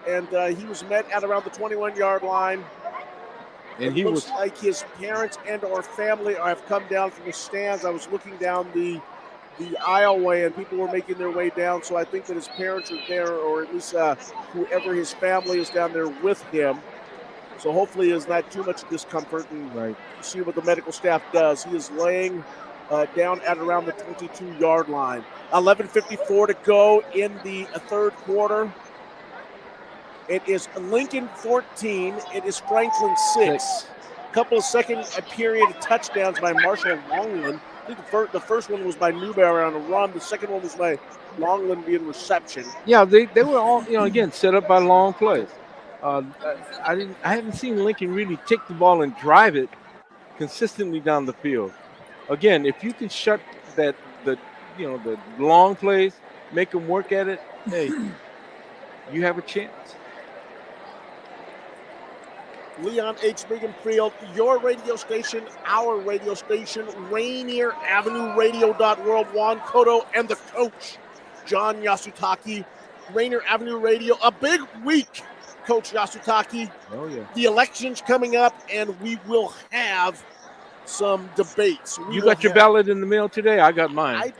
and he was met at around the 21-yard line. And it looks like his parents and or family have come down from the stands. I was looking down the aisleway, and people were making their way down. So I think that his parents are there, or at least whoever his family is down there with him. So hopefully there's not too much discomfort, and see what the medical staff does. He is laying down at around the 22-yard line. 11:54 to go in the third quarter. It is Lincoln 14. It is Franklin 6. couple of second period touchdowns by Marshall Longland. I think the first one was by Newberry on a run. The second one was by Longland via reception. Yeah, they were all, again, set up by long plays. I haven't seen Lincoln really take the ball and drive it consistently down the field. Again, if you can shut the long plays, make them work at it, hey, you have a chance. Leon H. Brigham Field, your radio station, our radio station, Rainier Avenue Radio.World, Juan Cotto, and the coach, John Yasutaki. Rainier Avenue Radio, a big week, Coach Yasutaki. Oh, yeah. The election's coming up, and we will have some debates. You got your ballot in the mail today? I got mine.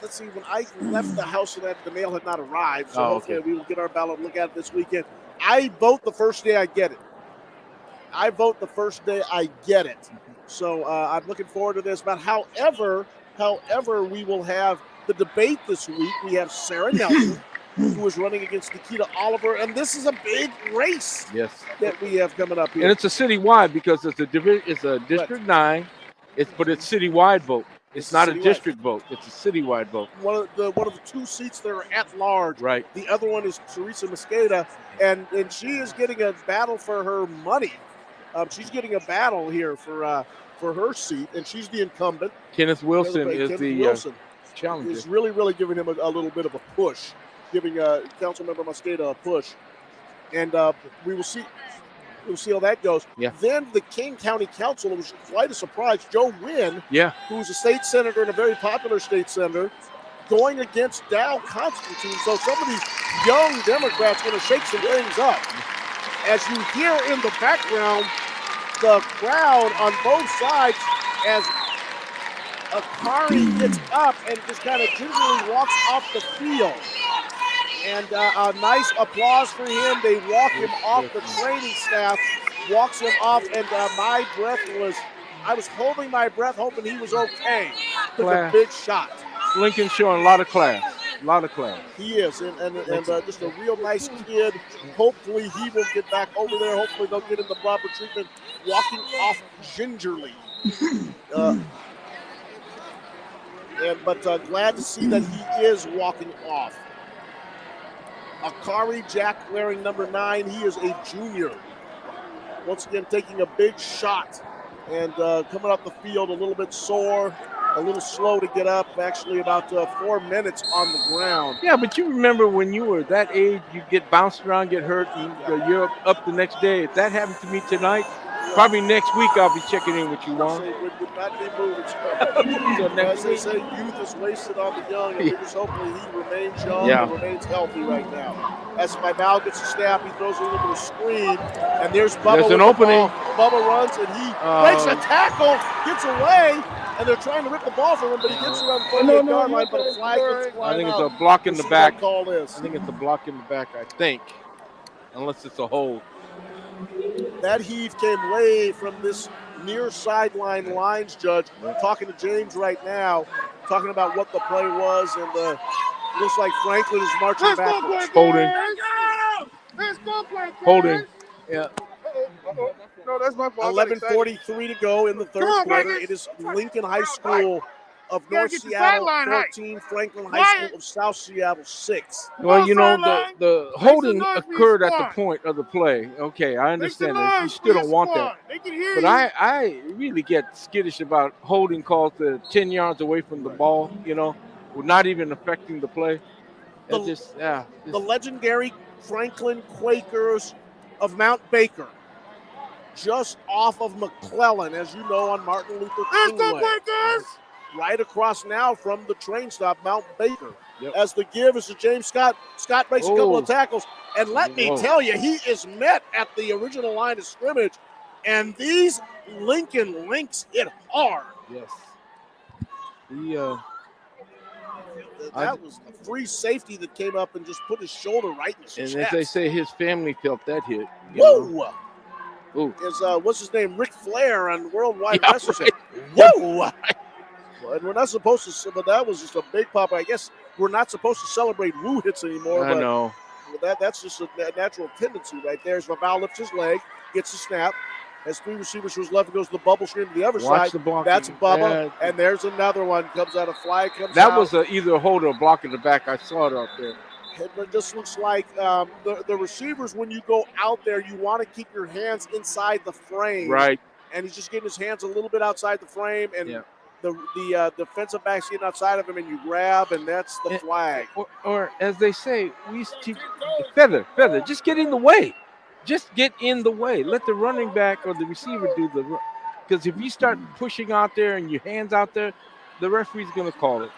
Let's see, when I left the house, the mail had not arrived, so hopefully we will get our ballot and look at it this weekend. I vote the first day I get it. So I'm looking forward to this. But however, we will have the debate this week. We have Sarah Nelson, who is running against Nikita Oliver, and this is a big race that we have coming up here. And it's a citywide because it's a District 9, but it's citywide vote. It's not a district vote. It's a citywide vote. One of the two seats that are at large. Right. The other one is Teresa Mosqueda, and she is getting a battle for her money. She's getting a battle here for her seat, and she's the incumbent. Kenneth Wilson is the challenger. Is really giving him a little bit of a push, giving Councilmember Mosqueda a push, and we will see. We'll see how that goes. Yeah. Then the King County Council, it was quite a surprise. Joe Wynn, who's a state senator and a very popular state senator, going against Dow Constantine. So some of these young Democrats going to shake some things up. As you hear in the background, the crowd on both sides as Akari gets up and just kind of gingerly walks off the field. And a nice applause for him. They walk him off. The training staff walks him off, and I was holding my breath, hoping he was okay. Took a big shot. Lincoln's showing a lot of class. He is, and just a real nice kid. Hopefully he will get back over there. Hopefully they'll get him the proper treatment. Walking off gingerly. But glad to see that he is walking off. Akari Jack wearing number 9. He is a junior. Once again, taking a big shot and coming up the field a little bit sore, a little slow to get up. Actually, about 4 minutes on the ground. Yeah, but you remember when you were that age, you'd get bounced around, get hurt, and you're up the next day. If that happened to me tonight, probably next week I'll be checking in with you, Juan. Would not be moving. As they say, youth is wasted on the young, and we're just hoping he remains young and remains healthy right now. As Vidal gets a snap, he throws a little bit of screen, and there's Bubba. There's an opening. Bubba runs, and he breaks a tackle, gets away, and they're trying to rip the ball from him, but he gets around the 48-yard line, but a flag gets flying I think out. it's a block in the back. Call is. I think it's a block in the back, unless it's a hold. That heave came way from this near sideline lines judge. I'm talking to James right now, talking about what the play was, and looks like Franklin is marching backwards. Holding. Yeah. No, that's my fault. 11:43 to go in the third quarter. It is Lincoln High School of North Seattle 14, Franklin High School of South Seattle 6. Well, the holding occurred at the point of the play. Okay, I understand that. You still don't want that. But I really get skittish about holding calls to 10 yards away from the ball, with not even affecting the play. The legendary Franklin Quakers of Mount Baker, just off of McClellan, as you know, on Martin Luther King Way. Right across now from the train stop, Mount Baker. Yep. As the give is to James Scott. Scott makes a couple of tackles. And let me tell you, he is met at the original line of scrimmage. And these Lincoln Lynx hit hard. Yes. That was a free safety that came up and just put his shoulder right in his chest. And as they say, his family felt that hit. Whoa! Ooh. Is what's his name? Ric Flair on Worldwide Wrestling. Right. Whoa! And we're not supposed to, but that was just a big pop. I guess we're not supposed to celebrate woo hits anymore. I know. That's just a natural tendency right there. As Vidal lifts his leg, gets a snap, Has 3 receivers to his left and goes to the bubble screen to the other Watch side. the blocking. That's Bubba. Yeah. And there's another one. Comes out, a flag comes That out. was either a hold or a block in the back. I saw it out there. It just looks like the receivers, when you go out there, you want to keep your hands inside the frame. Right. And he's just getting his hands a little bit outside the frame. And Yeah. the defensive back's getting outside of him, and you grab, and that's the flag. Or as they say, we used to feather. Just get in the way. Just get in the way. Let the running back or the receiver do the run. Because if you start pushing out there and your hands out there, the referee's going to call it.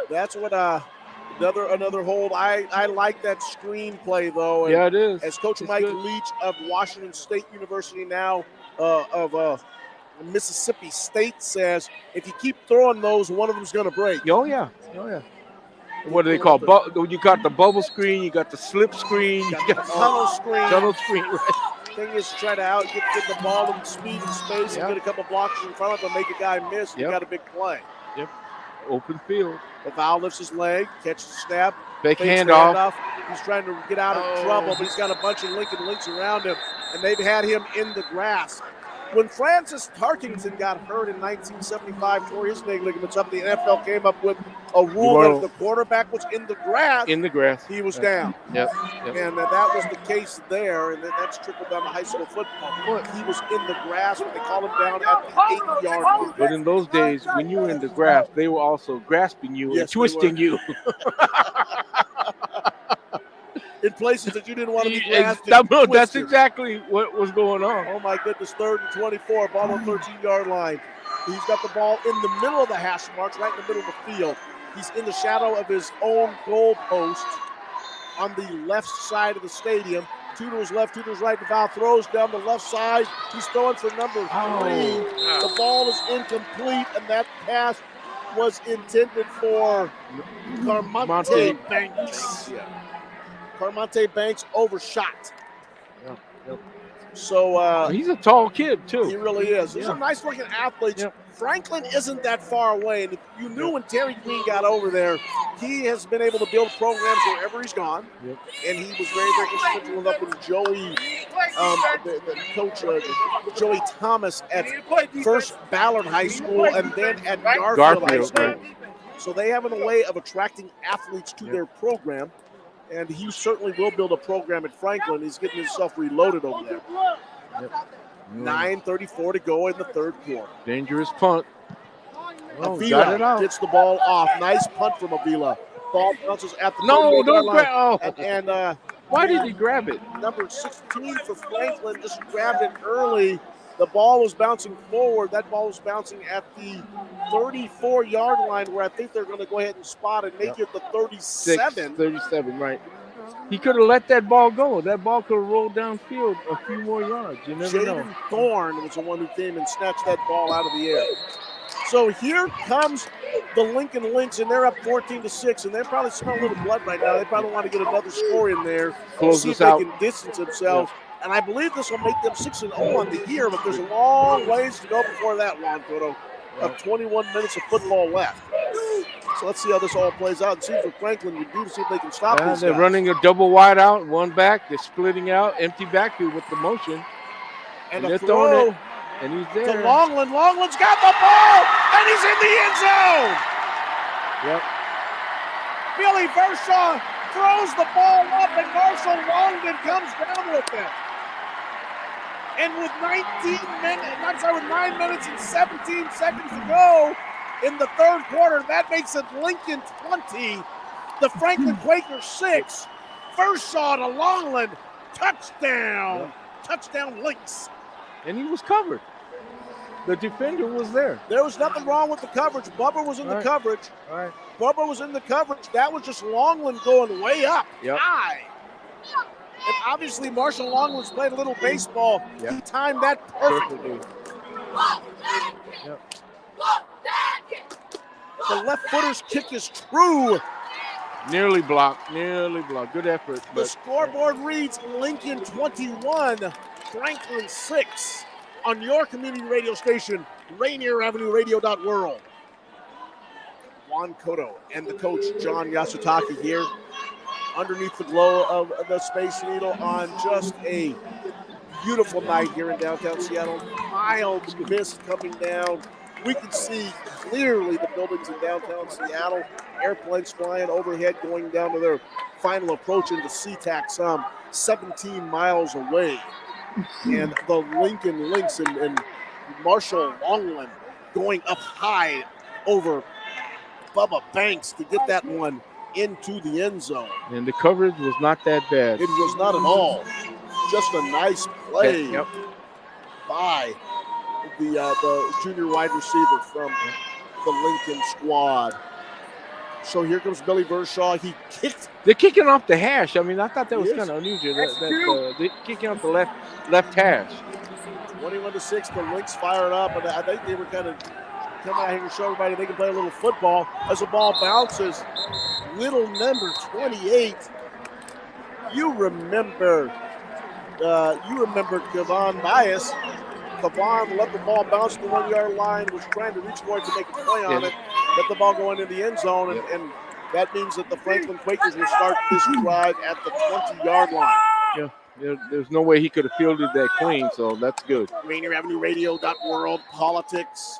That's what another hold. I like that screen play, though. And yeah, it is. As Coach Mike Leach of Washington State University now of Mississippi State says, if you keep throwing those, one of them's going to break. Oh, yeah. What do they call? You got the bubble screen, you got the slip screen, you got the tunnel screen. Tunnel screen, right. Thing is to try to get the ball in speed and space and get a couple blocks in front of him, make a guy miss. You got a big play. Yep. Open field. The foul lifts his leg, catches the snap. Fake handoff. He's trying to get out of trouble, but he's got a bunch of Lincoln Links around him, and they've had him in the grass. When Francis Tarkington got hurt in 1975, tore his knee ligaments up, the NFL came up with a rule that if the quarterback was in the grass, he was down. Yep. And that was the case there, and that's trickled down to high school football. He was in the grass, but they called him down at the 8-yard line. But in those days, when you were in the grass, they were also grasping you and twisting you. In places that you didn't want to be grasped. That's exactly what was going on. Oh, my goodness. 3rd and 24, ball on 13-yard line. He's got the ball in the middle of the hash marks, right in the middle of the field. He's in the shadow of his own goal post on the left side of the stadium. 2 to his left, 2 to his right. The foul throws down the left side. He's throwing for number 3. The ball is incomplete, and that pass was intended for Carmonte Banks. Carmonte Banks overshot. So he's a tall kid, too. He really is. He's a nice-looking athlete. Franklin isn't that far away. And if you knew when Terry Green got over there, he has been able to build programs wherever he's gone. And he was very, very instrumental up with Joey, the coach, Joey Thomas at first Ballard High School and then at Garfield High School. So they have a way of attracting athletes to their program. And he certainly will build a program at Franklin. He's getting himself reloaded over there. 9:34 to go in the 3rd quarter. Dangerous punt. Avila gets the ball off. Nice punt from Avila. Ball bounces at the don't grab. And why did he grab it? Number 16 for Franklin just grabbed it early. The ball was bouncing forward. That ball was bouncing at the 34-yard line, where I think they're going to go ahead and spot it, make it the 37. 37, right. He could have let that ball go. That ball could have rolled downfield a few more yards. You never know. Jaden Thorne was the one who came and snatched that ball out of the air. So here comes the Lincoln Lynx, and they're up 14-6, and they probably smell a little blood right now. They probably want to get another score in there, close see if this out. They can distance themselves. And I believe this will make them 6-0 on the year, but there's a long ways to go before that, Juan Cotto. 21 minutes of football left. So let's see how this all plays out and see what Franklin would do to see if they can stop these They're guys. running a double wide out, one back. They're splitting out, empty backfield with the motion. And they're a throwing throw it, and he's there. to Longland. Longland's got the ball, and he's in the end zone. Yep. Billy Vershaw throws the ball up, and Marshall Longden comes down with it. And with 9 minutes and 17 seconds to go in the 3rd quarter, that makes it Lincoln 20, the Franklin Quakers 6. Vershaw to Longland, touchdown. Yep. Touchdown Lynx. And he was covered. The defender was there. There was nothing wrong with the coverage. Bubba was in the coverage. All right. Bubba was in the coverage. That was just Longland going way up high. And obviously Marshall Longland's played a little baseball. Yep. He timed that perfectly. Yep. The left footer's kick is true. Nearly blocked. Good effort. The scoreboard reads Lincoln 21, Franklin 6 on your community radio station, Rainier Avenue Radio.world. Juan Cotto and the coach, John Yasutaki, here underneath the glow of the Space Needle on just a Beautiful night here in downtown Seattle. Mild mist coming down. We can see clearly the buildings in downtown Seattle. Airplanes flying overhead going down to their final approach into SeaTac, some 17 miles away. And the Lincoln Lynx and Marshall Longland going up high over Bubba Banks to get that one into the end zone. And the coverage was not that bad. It was not at all. Just a nice play by the junior wide receiver from the Lincoln squad. So here comes Billy Vershaw. He kicked. They're kicking off the hash. I mean, I thought that was kind of unusual. They're kicking off the left hash. 21-6. The Lynx fired up, and I think they were kind of coming out here to show everybody they can play a little football. As the ball bounces, little number 28. You remember Kevon Bias. Kevon let the ball bounce to the 1 yard line, was trying to reach for it to make a play on it, let the ball go into the end zone, and that means that the Franklin Quakers will start this drive at the 20-yard line. Yeah, there's no way he could have fielded that clean, so that's good. Rainier Avenue Radio.world, politics,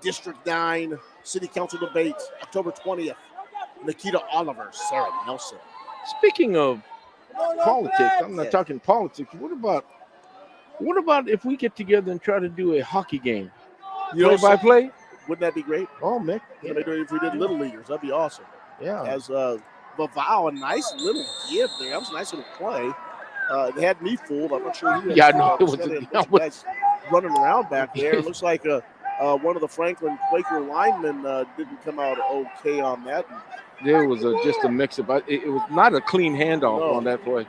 District 9, City Council debate, October 20th. Nikita Oliver, Sarah Nelson. Speaking of politics, I'm not talking politics. What about if we get together and try to do a hockey game? Play-by-play? Wouldn't that be great? Oh, man. Yeah. If we did Little Leaguers, that'd be awesome. Yeah. As Vavao, a nice little give there. That was a nice little play. They had me fooled. I'm not sure. It was running around back there. It looks like one of the Franklin Quaker linemen didn't come out okay on that. There was just a mix-up. It was not a clean handoff on that play.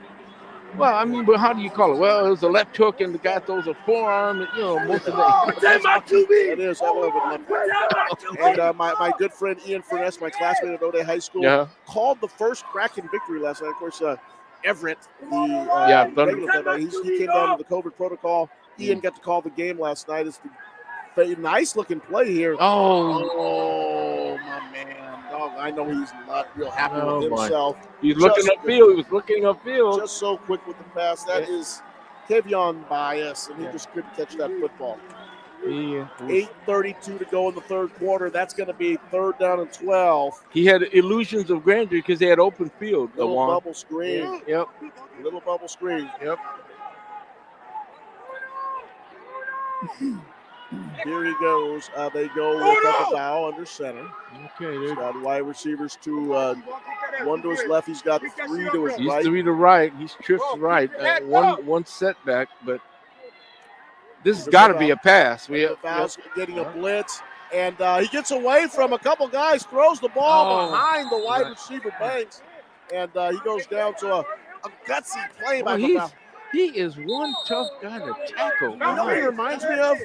Well, I mean, but how do you call it? Well, it was a left hook, and the guy throws a forearm. And, most of that. It is. I love it. And my good friend Ian Furness, my classmate at O'Day High School, called the first Kraken victory last night. Of course, Everett, he came down to the COVID protocol. Ian got to call the game last night. It's the nice looking play here. Oh, my man. Oh, I know he's not real happy with himself. He's looking upfield. He was looking upfield. Just so quick with the pass. That is Kevion Bias, and he just couldn't catch that football. 8:32 to go in the third quarter. That's going to be 3rd down and 12. He had illusions of grandeur because they had open field. Little bubble screen. Yep. Little bubble screen. Yep. Here he goes. They go with a foul under center. Okay. He's got wide receivers one to his left. He's got 3 to his right. He's 3 to right. He's trips right. One setback, but this has got to be a pass. Getting a blitz, and he gets away from a couple guys, throws the ball behind the wide receiver Banks, and he goes down to a gutsy play by Vavao. He is one tough guy to tackle. You know what he reminds me of?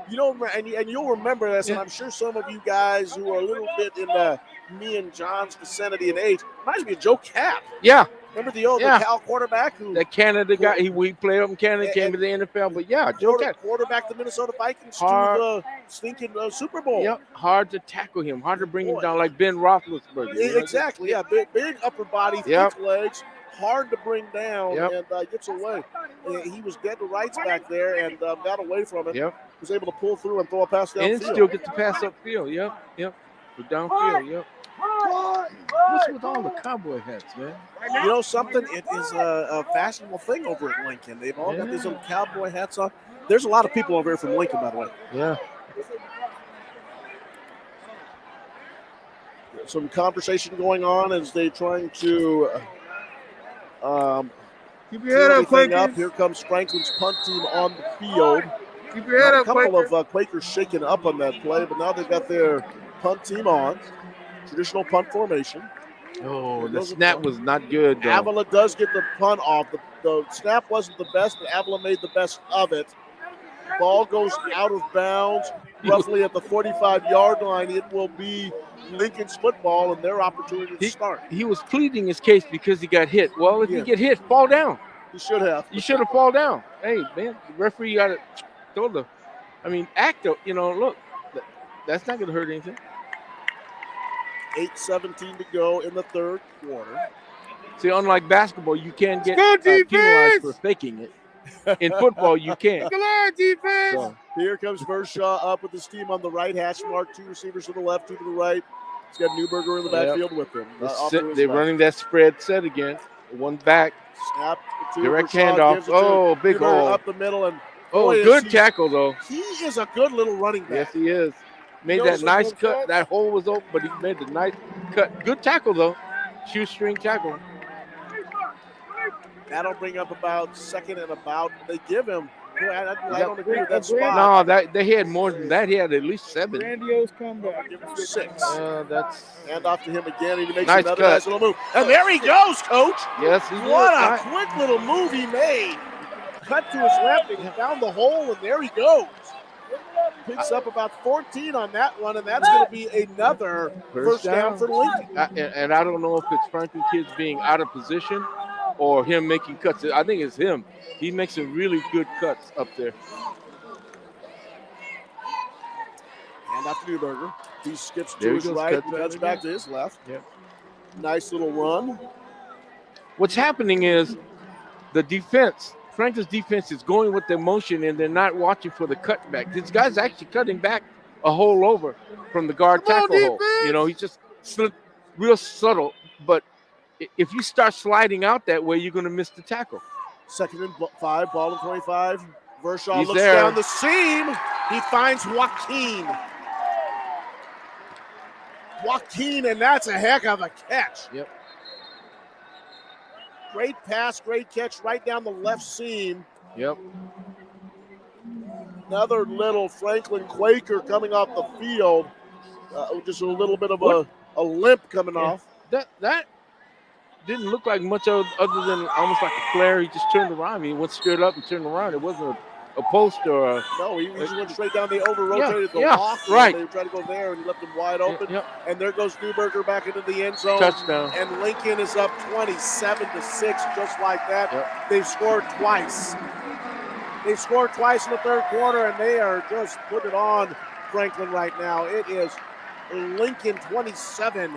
And you'll remember this, and I'm sure some of you guys who are a little bit in me and John's vicinity in age, reminds me of Joe Kapp. Yeah. Remember the old Cal quarterback? That Canada guy, he played up in Canada, came to the NFL, but Joe Kapp. Quarterback the Minnesota Vikings to the stinking Super Bowl. Yep, hard to tackle him, hard to bring him down like Ben Roethlisberger. Exactly, big upper body, thick legs. Hard to bring down, and gets away. He was dead to rights back there and got away from it. Yep. Was able to pull through and throw a pass downfield. And still get the pass upfield. Yep. But downfield. Yep. What's with all the cowboy hats, man? You know something? It is a fashionable thing over at Lincoln. They've all got these little cowboy hats on. There's a lot of people over here from Lincoln, by the way. Yeah. Some conversation going on as they're trying to keep your head up, Quakers. Here comes Franklin's punt team on the field. Keep your head up, Quakers. A couple of Quakers shaking up on that play, but now they've got their punt team on. Traditional punt formation. Oh, the snap was not good, though. Avila does get the punt off. The snap wasn't the best, but Avila made the best of it. Ball goes out of bounds, roughly at the 45-yard line. It will be Lincoln's football and their opportunity to start. He was pleading his case because he got hit. Well, if you get hit, fall down. He should have. You should have fall down. Hey, man, the referee got to throw the – act, look, that's not going to hurt anything. 8:17 to go in the third quarter. See, unlike basketball, you can't get penalized for faking it. in football, you can't. Come on, defense. So, Here comes Vershaw up with his team on the right hash mark. 2 receivers to the left, 2 to the right. He's got Newberger in the backfield with him. they're running that spread set again. One back. Snap to Direct Vershaw, handoff. gives it to Oh, big Newberger hole. up the middle. And Oh, boy, good tackle, though. He is a good little running back. Yes, he is. Made Knows that some nice good cut. cuts. That hole was open, but he made the nice cut. Good tackle, though. Shoestring tackle. That'll bring up about second and about. They give him. I don't agree with that spot. No, they had more than that. He had at least 7. Grandiose comeback. 6. That's Hand off to him again. He makes Nice another cut. nice little move. And there he goes, Coach. yes, he did. What a Right. quick little move he made. Cut to his left and he found the hole, and there he goes. Picks up about 14 on that one, and that's going to be another first down for Lincoln. And I don't know if it's Franklin kids being out of position or him making cuts. I think it's him. He makes some really good cuts up there. Hand off to Newberger. He skips to There he his goes, right cuts and out cuts again. back to his left. Yep. Nice little run. What's happening is the defense, Franklin's defense is going with the motion and they're not watching for the cutback. This guy's actually cutting back a hole over from the guard tackle hole. You know, he's just real subtle. But if you start sliding out that way, you're going to miss the tackle. 2nd and 5, ball and 25. Vershaw He's looks there. down the seam. He finds Joaquin. Joaquin, and that's a heck of a catch. Yep. Great pass, great catch right down the left seam. Yep. Another little Franklin Quaker coming off the field. Just a little bit of a limp coming off. That didn't look like much other than almost like a flare. He just turned around. He went straight up and turned around. It wasn't a post or a. No, he just went straight down. They over-rotated the yeah, lock. right. They tried to go there, and he left him wide open. Yep. And there goes Newberger back into the end zone. Touchdown. And Lincoln is up 27-6, just like that. Yep. They've scored twice. They've scored twice in the third quarter, and they are just putting it on Franklin right now. It is Lincoln 27,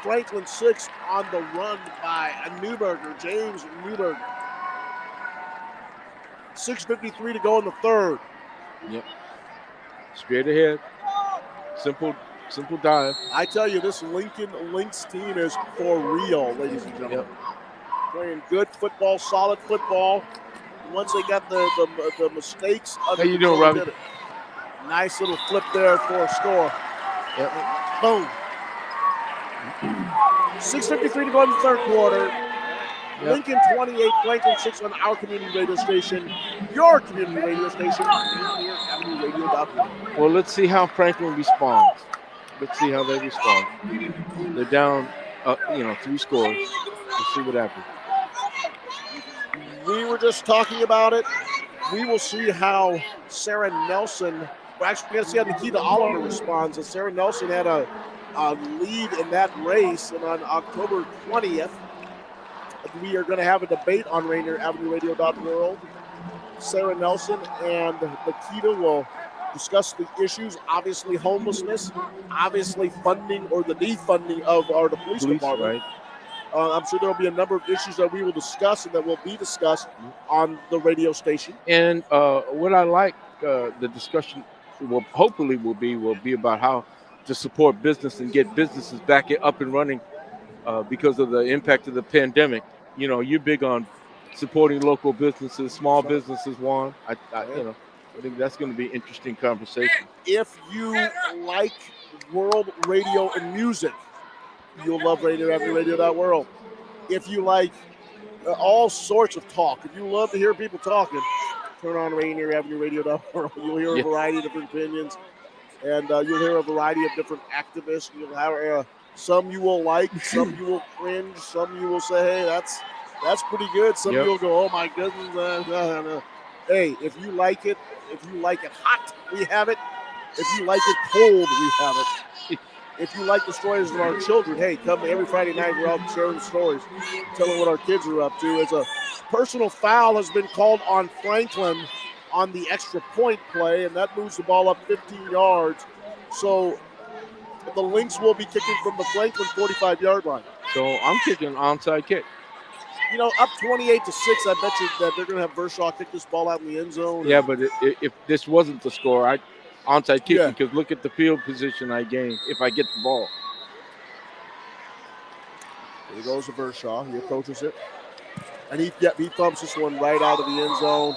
Franklin 6 on the run by Newberger, James Newberger. 6:53 to go in the third. Yep. Straight ahead. Simple dive. I tell you, this Lincoln Lynx team is for real, ladies and gentlemen. Yep. Playing good football, solid football. Once they got the mistakes under How you doing, control, Robbie? did it. Nice little flip there for a score. Yep. Boom. 6:53 to go in the third quarter. Yep. Lincoln 28, Franklin 6 on our community radio station. Your community radio station, Rainier Avenue Radio.org. Well, let's see how Franklin responds. Let's see how they respond. They're down, 3 scores. Let's see what happens. We were just talking about it. We will see how Sarah Nelson, we're actually going to see how Nikita Oliver responds. As Sarah Nelson had a lead in that race, and on October 20th, we are going to have a debate on Rainier Avenue Radio.world. Sarah Nelson and Nikita will discuss the issues, obviously homelessness, obviously funding or the defunding of the police department. Right. I'm sure there will be a number of issues that we will discuss and that will be discussed on the radio station. And what I like the discussion, hopefully will be about how to support business and get businesses back up and running because of the impact of the pandemic. You know, you're big on supporting local businesses, small businesses, Juan. I think that's going to be an interesting conversation. If you like world radio and music, you'll love Rainier Avenue Radio.world. If you like all sorts of talk, if you love to hear people talking, turn on Rainier Avenue Radio.world. You'll hear a variety of different opinions, and you'll hear a variety of different activists. You'll have some you will like, some you will cringe, some you will say, hey, that's pretty good. Some you'll go, oh my goodness. Hey, if you like it hot, we have it. If you like it cold, we have it. If you like the stories of our children, hey, come every Friday night. We're out sharing stories, telling what our kids are up to. As a personal foul has been called on Franklin on the extra point play, and that moves the ball up 15 yards. So the Lynx will be kicking from the Franklin 45-yard line. So I'm kicking onside kick. up 28-6, I bet you that they're going to have Vershaw kick this ball out in the end zone. Yeah, but if this wasn't the score, I'd onside kick Yeah. because look at the field position I gain if I get the ball. Here goes to Vershaw. He approaches it. And he thumps this one right out of the end zone.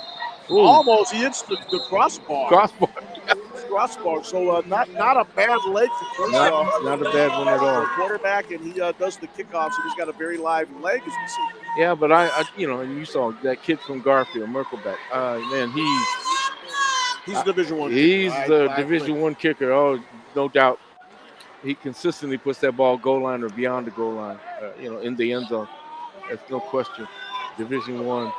Ooh. Almost. He hits the crossbar. Crossbar. So not a bad leg for Vershaw. Not a bad one at all. The quarterback, and he does the kickoff, so he's got a very live leg, as we see. Yeah, but I and you saw that kid from Garfield, Merkelbeck. Man, he's Division One. He's the Division One kicker. Oh, no doubt. He consistently puts that ball goal line or beyond the goal line, in the end zone. That's no question. Division One.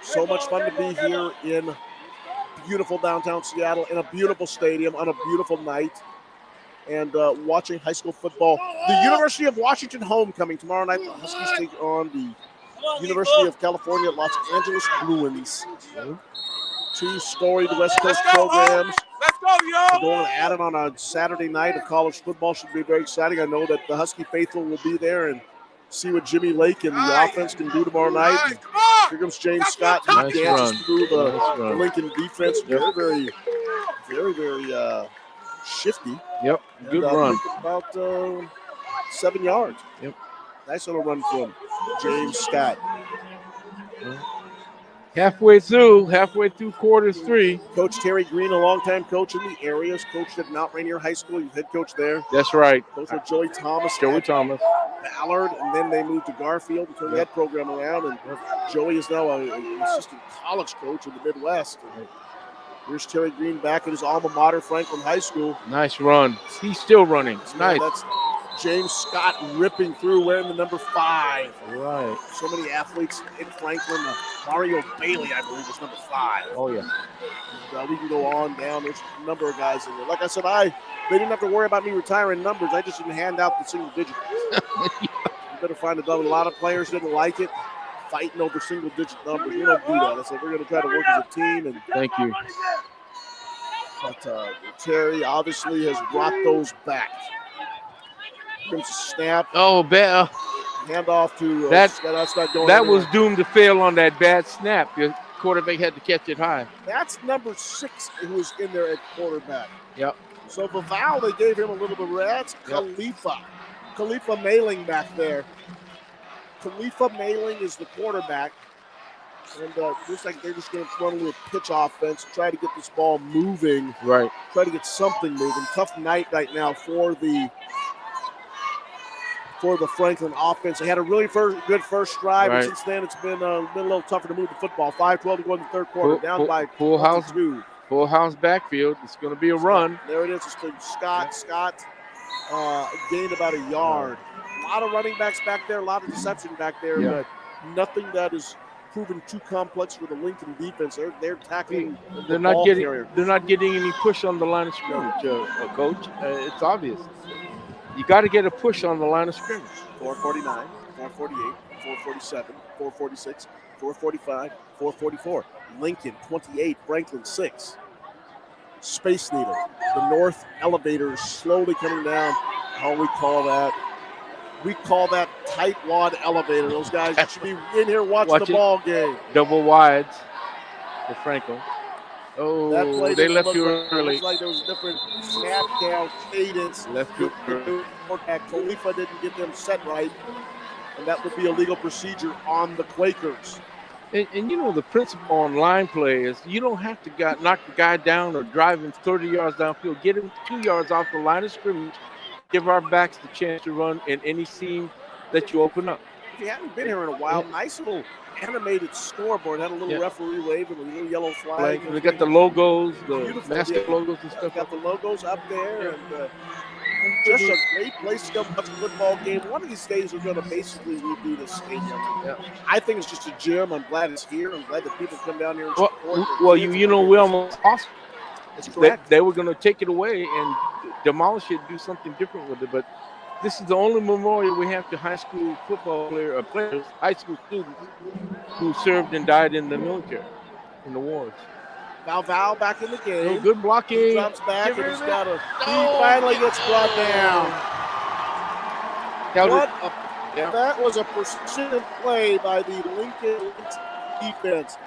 So much fun to be here in beautiful downtown Seattle, in a beautiful stadium, on a beautiful night, and watching high school football. The University of Washington homecoming tomorrow night. The Huskies take on the University of California at Los Angeles Bruins. Two storied West Coast programs. Let's go, yo! Going at it on a Saturday night of college football should be very exciting. I know that the Husky faithful will be there and see what Jimmy Lake and the offense can do tomorrow night. And here comes James Scott. He Nice dances run. through the Nice Lincoln defense. Very shifty. Yep, good And, run. About 7 yards. Yep. Nice little run from James Scott. Halfway through quarter three. Coach Terry Green, a longtime coach in the area, has coached at Mount Rainier High School. He's head coach there. That's right. Coach with Joey Thomas. Joey Thomas. Ballard, and then they moved to Garfield and turned that program around. And Joey is now an assistant college coach in the Midwest. And here's Terry Green back at his alma mater, Franklin High School. Nice run. He's still running. Nice. That's James Scott ripping through, wearing the number 5. Right. So many athletes in Franklin. Mario Bailey, I believe, is number 5. Oh, yeah. And, we can go on down. There's a number of guys in there. Like I said, they didn't have to worry about me retiring numbers. I just didn't hand out the single digit. You better find a double. A lot of players didn't like it, fighting over single digit numbers. We don't do that. I said we're going to try to work as a team. And thank you. But Terry obviously has brought those back. Comes a snap. Oh, bad. Handoff to that's not going. That was doomed to fail on that bad snap. The quarterback had to catch it high. That's number 6 who was in there at quarterback. Yep. So for Val, they gave him a little bit of that's Khalifa. Khalifa Mailing back there. Khalifa Mailing is the quarterback. And looks like they're just going to run a little pitch offense, try to get this ball moving. Right. Try to get something moving. Tough night right now for the Franklin offense. They had a really good first drive, right. And since then it's been a little tougher to move the football. 5-12 to go in the third quarter, down by full house 2. Full house backfield. It's going to be a run. There it is. It's been Scott. Scott gained about a yard. A lot of running backs back there, a lot of deception back there, but nothing that is proven too complex for the Lincoln defense. They're tackling. They're not getting any push on the line of scrimmage, Coach. It's obvious. You got to get a push on the line of scrimmage. 449, 448, 447, 446, 445, 444. Lincoln 28, Franklin 6. Space Needle. The north elevator is slowly coming down. How we call that? We call that tight wad elevator. Those guys should be in here watching the ball game. Double wides for Franklin. Oh, they left you early. It was like there was a different snap down cadence. Left you early. Khalifa didn't get them set right, and that would be a legal procedure on the Quakers. And the principle on line play is you don't have to knock the guy down or drive him 30 yards downfield. Get him 2 yards off the line of scrimmage. Give our backs the chance to run in any seam that you open up. If you haven't been here in a while, nice little animated scoreboard. Had a little referee waving with a little yellow flag. We got the logos, the mascot logos and stuff. Got the logos up there, and just a great place to come watch a football game. One of these days, we're going to basically redo the stadium. Yeah. I think it's just a gym. I'm glad it's here. I'm glad that people come down here and support. Well, we almost lost. That's correct. They were going to take it away and demolish it, do something different with it. But this is the only memorial we have to high school football players, high school students who served and died in the military, in the wars. Val back in the game. Good blocking. He drops back and he finally gets brought down. And that was a precision play by the Lincoln defense.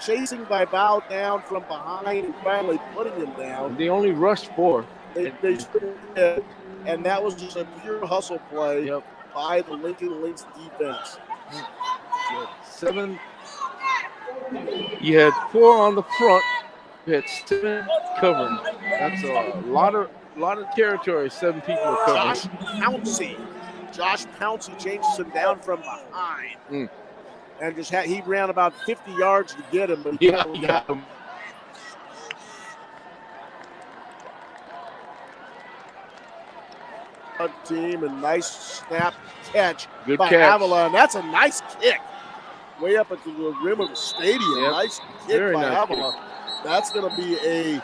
Chasing by Bow down from behind and finally putting him down. They only rushed 4. They did, and that was just a pure hustle play by the Lincoln Lynx defense. 7. You had 4 on the front. You had 7 covering. That's a lot of territory. 7 people are covering. Josh Pouncey changes him down from behind. And he ran about 50 yards to get him, but he got him. Team and nice snap catch by Avila, and that's a nice kick way up into the rim of the stadium. Nice kick by Avila. That's going to be a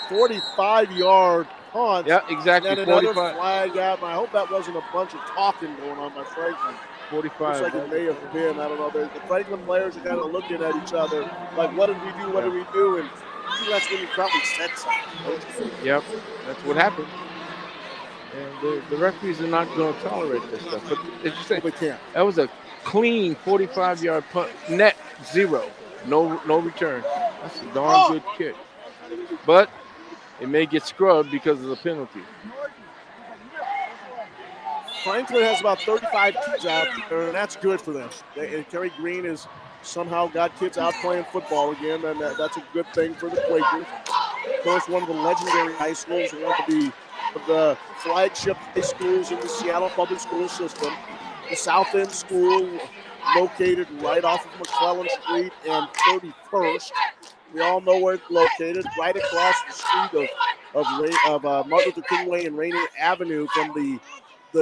45-yard punt. Yeah, exactly. And another flag out. And I hope that wasn't a bunch of talking going on by Franklin. 45. Looks like it may have been. I don't know. The Franklin players are kind of looking at each other like, what did we do? What did we do? And I think that's when you probably said something. Yep, that's what happened. And the referees are not going to tolerate this stuff. But as you say, that was a clean 45-yard punt, net 0, no return. That's a darn good kick. But it may get scrubbed because of the penalty. Franklin has about 35 kids out there, and that's good for them. Terry Green has somehow got kids out playing football again, and that's a good thing for the Quakers. Of course, one of the legendary high schools, one of the flagship high schools in the Seattle public school system. The South End School, located right off of McClellan Street and 31st. We all know where it's located, right across the street of Martin Luther King Way and Rainier Avenue from the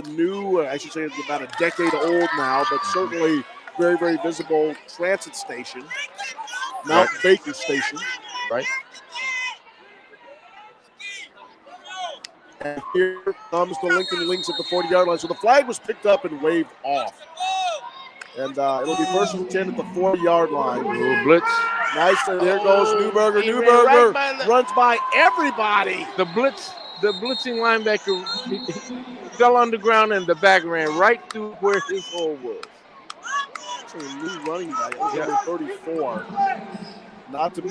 new, I should say it's about a decade old now, but certainly very, very visible transit station, Mount Baker Station. Right. And here comes the Lincoln Lynx at the 40-yard line. So the flag was picked up and waved off. And it'll be first and 10 at the 40-yard line. Little blitz. Nice. And there goes Newberger. Newberger runs by everybody. The blitzing linebacker fell on the ground and the back ran right through where his hole was. Actually, a new running back. Number 34. Not to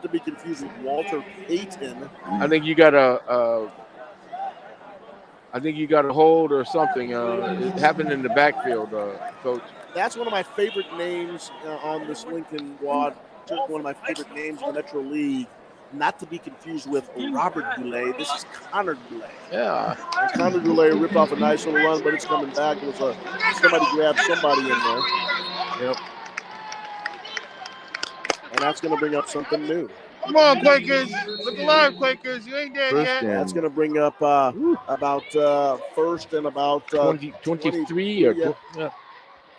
be confused with Walter Payton. I think you got a hold or something. It happened in the backfield, Coach. That's one of my favorite names on this Lincoln squad. Just one of my favorite names in the Metro League. Not to be confused with Robert Goulet. This is Connor Goulet. Yeah. And Connor Goulet ripped off a nice little run, but it's coming back. It was somebody grabbed somebody in there. Yep. And that's going to bring up something new. Come on, Quakers. Look alive, Quakers. You ain't dead yet. That's going to bring up about first and about 23 or yeah.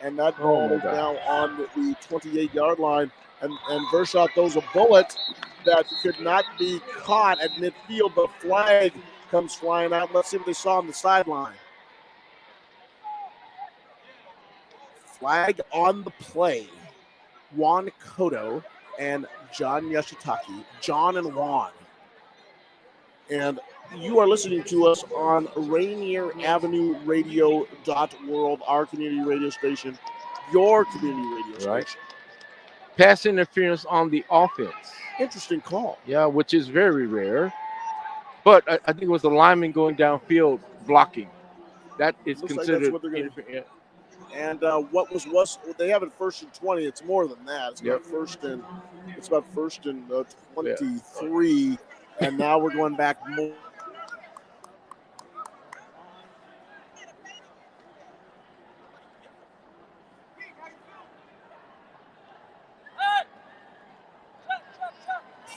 And that ball is now on the 28-yard line. And Vershaw throws a bullet that could not be caught at midfield. The flag comes flying out. Let's see what they saw on the sideline. Flag on the play. Juan Cotto and John Yashitaki. John and Juan. And you are listening to us on Rainier Avenue Radio.world, our community radio station, your community radio station. Pass interference on the offense. Interesting call. Yeah, which is very rare. But I think it was the lineman going downfield blocking. That is considered. Like interference. And what was they have it first and 20. It's more than that. It's about first and 23. Yeah. And now we're going back more.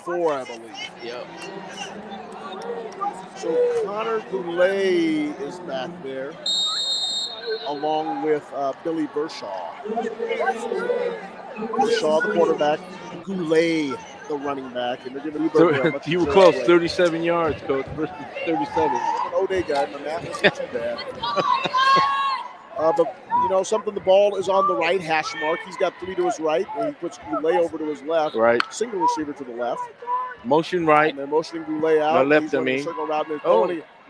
Four, I believe. Yep. So Connor Goulet is back there, along with Billy Vershaw. Vershaw, the quarterback, Goulet, the running back, and they're giving you were close, 37 yards, Coach. 37. I'm an O-Day guy. My math isn't too bad. But, you know, something, the ball is on the right hash mark. He's got 3 to his right, and he puts Goulet over to his left. Right. Single receiver to the left. Motion right. And they're motioning Goulet out. No left, I mean. Circle around there,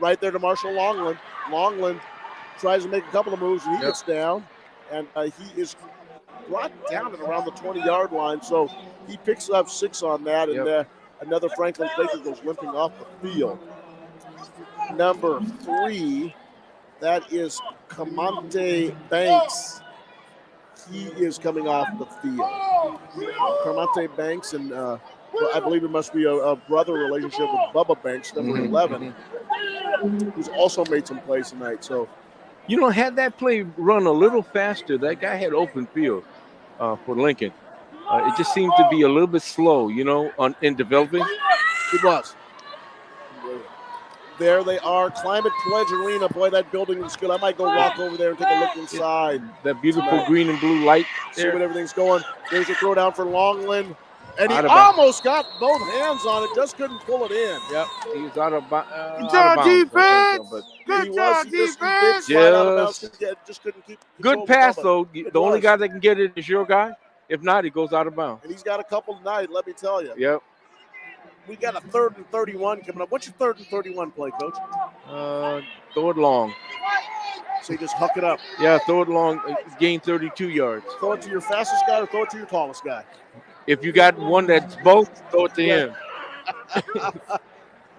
right there to Marshall Longland. Longland tries to make a couple of moves, and he Yep. gets down, and he is brought down at around the 20-yard line. So he picks up 6 on that, and Yep. another Franklin Quaker goes limping off the field. Number 3, that is Camonte Banks. He is coming off the field. Camonte Banks, and I believe it must be a brother relationship with Bubba Banks, number 11, who's also made some plays tonight. So, Had that play run a little faster, that guy had open field for Lincoln. It just seemed to be a little bit slow, in developing. it was. There they are, Climate Pledge Arena. Boy, that building is good. I might go walk over there and take a look inside. That beautiful green and blue light See there. what everything's going. There's a throw down for Longland. And he Out of bounds. almost got both hands on it, just couldn't pull it in. Yep, he was out of bounds. Good job, defense. He Good was. job, He did defense. slide out of bounds, just couldn't keep control Good of pass, Bubba. though. It The only was. guy that can get it is your guy. If not, he goes out of bounds. And he's got a couple tonight, let me tell you. Yep. We got a 3rd and 31 coming up. What's your 3rd and 31 play, Coach? Throw it long. So you just huck it up. Yeah, throw it long. Gain 32 yards. Throw it to your fastest guy or throw it to your tallest guy. If you got one that's both, throw it to him.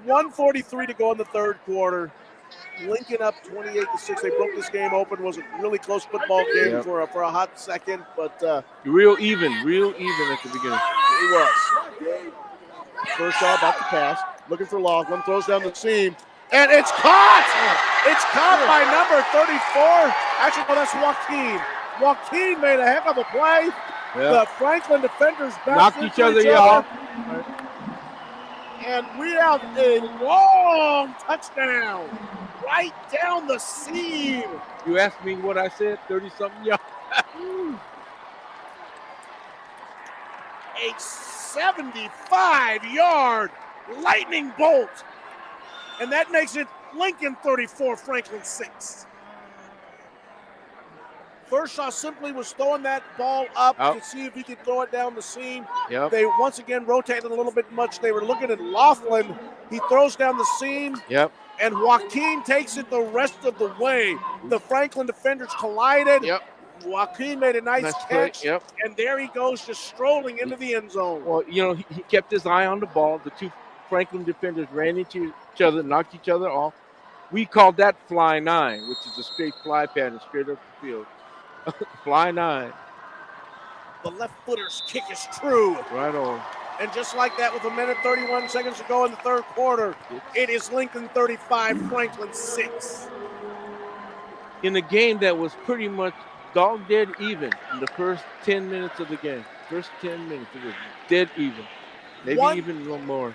1:43 to go in the 3rd quarter. Lincoln up 28-6. They broke this game open. Was a really close football game Yep. for a hot second, but Real even at the beginning. it was. First off, back to pass. Looking for Laughlin. Throws down the seam. And it's caught! It's caught by number 34. Actually, no, that's Joaquin. Joaquin made a heck of a play. Yeah. The Franklin defenders Knocked each other off. And we have a long touchdown right down the seam. You asked me what I said, 30-something yards. A 75-yard lightning bolt. And that makes it Lincoln 34, Franklin 6. Furshaw simply was throwing that ball up to see if he could throw it down the seam. Yep. They once again rotated a little bit much. They were looking at Laughlin. He throws down the seam. Yep. And Joaquin takes it the rest of the way. The Franklin defenders collided. Yep. Otkin made a nice catch. Yep. And there he goes, just strolling into the end zone. Well, he kept his eye on the ball. The two Franklin defenders ran into each other, knocked each other off. We called that fly 9, which is a straight fly pattern, straight up the field. Fly 9. The left footer's kick is true. Right on. And just like that, with 1:31 seconds to go in the 3rd quarter, it is Lincoln 35, Franklin 6. In a game that was pretty much dog dead even in the first 10 minutes of the game. First 10 minutes, it was dead even. Maybe even a little more.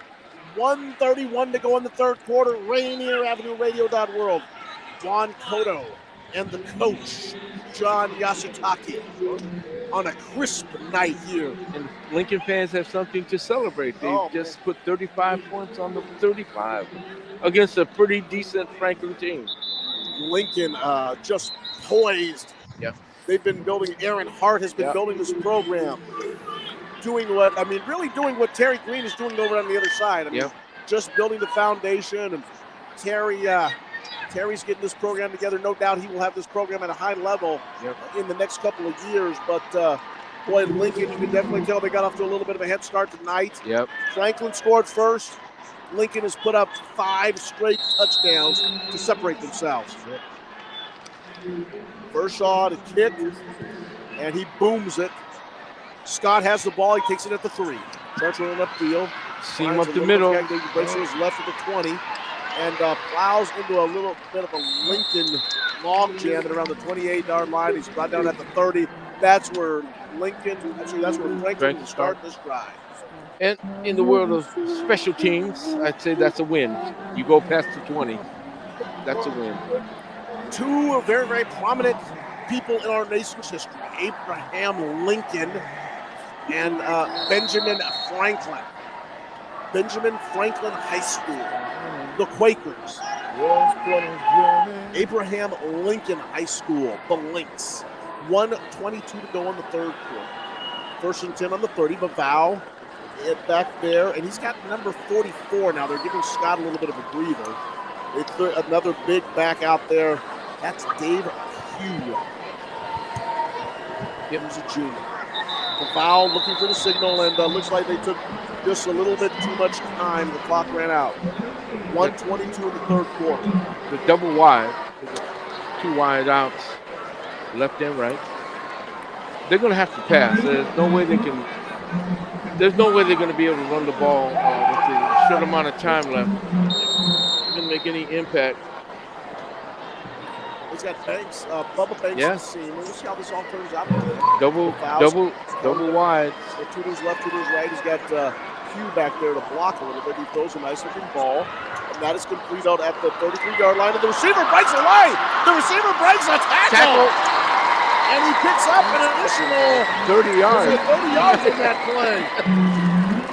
1:31 to go in the 3rd quarter. Rainier Avenue Radio.world. Juan Cotto and the coach, John Yasutake, on a crisp night here. And Lincoln fans have something to celebrate. They just put 35 points on the 35 against a pretty decent Franklin team. Lincoln just poised. Yeah. They've been building, Aaron Hart has been building this program. Really doing what Terry Green is doing over on the other side. Just building the foundation. And Terry's getting this program together. No doubt he will have this program at a high level in the next couple of years. But, boy, Lincoln, you can definitely tell they got off to a little bit of a head start tonight. Yep. Franklin scored first. Lincoln has put up 5 straight touchdowns to separate themselves. Furshaw to kick, and he booms it. Scott has the ball. He takes it at the 3. Starts running upfield. Seam up the middle. He breaks his left at the 20 and plows into a little bit of a Lincoln log jam at around the 28-yard line. He's brought down at the 30. That's where Franklin will start this drive. And in the world of special teams, I'd say that's a win. You go past the 20, that's a win. 2 very, very prominent people in our nation's history, Abraham Lincoln and Benjamin Franklin. Benjamin Franklin High School, the Quakers. Abraham Lincoln High School, the Lynx. 1:22 to go in the 3rd quarter. 1st and 10 on the 30, Bavau back there, and he's got number 44 now. They're giving Scott a little bit of a breather. Another big back out there That's Dave Pugh. He's a junior. The foul, looking for the signal, and looks like they took just a little bit too much time. The clock ran out. 1:22 in the third quarter. The double wide, 2 wide outs, left and right. They're going to have to pass. There's no way they're going to be able to run the ball with the short amount of time left. They're going to make any impact. He's got Banks, Bubba Banks Yeah. on the seam. We'll see how this all turns out. Double wide. So Tudor's left, Tudor's right. He's got Hugh back there to block a little bit. He throws a nice looking ball. And that is complete out at the 33-yard line. And the receiver breaks away. The receiver breaks a tackle. And he picks up an additional 30 yards. 30 yards in that play.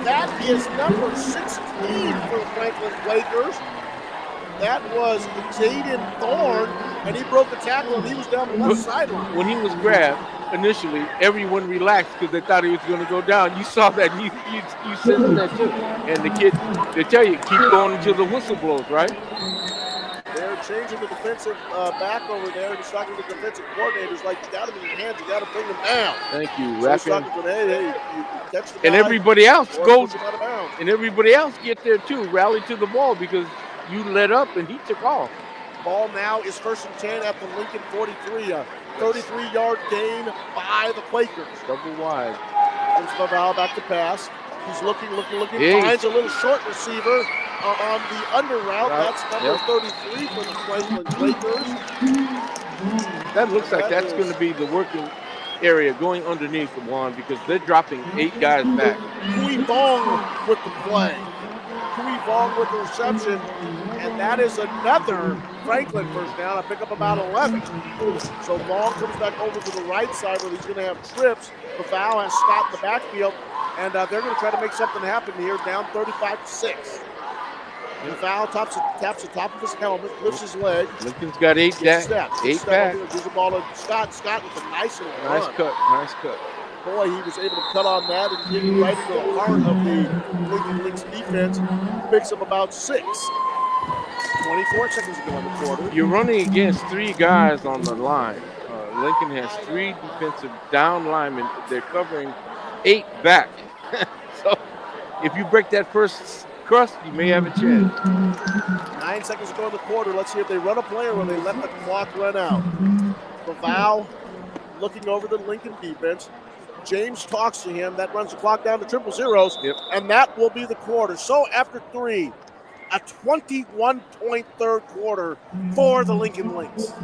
That is number 16 for the Franklin Quakers. That was Jaden Thorne, and he broke the tackle, and he was down the left sideline. When he was grabbed, initially, everyone relaxed because they thought he was going to go down. You saw that, you sensed that too. And the kid, they tell you, keep going until the whistle blows, right? They're changing the defensive back over there. He's talking to the defensive coordinators like, you got him in your hands, you got to bring him down. Thank you. So he's talking to them, hey, you catch the guy, and everybody else goes, push him out of bounds. and everybody else get there too, rally to the ball because you let up and he took off. Ball now is 1st and 10 at the Lincoln 43. A 33-yard gain by the Quakers. Double wide. There's Laval back to pass. He's looking, Hey. finds a little short receiver on the under route. Right. That's number 33 for the Franklin Quakers. That looks like that's going to be the working area going underneath the one because they're dropping 8 guys back. Kui Vong with the play. Kui Vong with the reception, and that is another Franklin first down. I pick up about 11. So Vong comes back over to the right side where he's going to have trips. The foul has stopped the backfield, and they're going to try to make something happen here, down 35-6. And foul taps the top of his helmet, lifts his leg. Lincoln's got 8 back. 8 back. Gives the ball to Scott. Scott with a nice little Nice run. cut. Boy, he was able to cut on that and get right into the heart of the Lincoln Lynx defense. Picks up about 6. 24 seconds to go in the quarter. You're running against 3 guys on the line. Lincoln has 3 defensive down linemen. They're covering 8 back. So if you break that first crust, you may have a chance. 9 seconds to go in the quarter. Let's see if they run a play or will they let the clock run out. Laval looking over the Lincoln defense. James talks to him. That runs the clock down to 000. Yep. And that will be the quarter. So after 3, a 21-point third quarter for the Lincoln Lynx.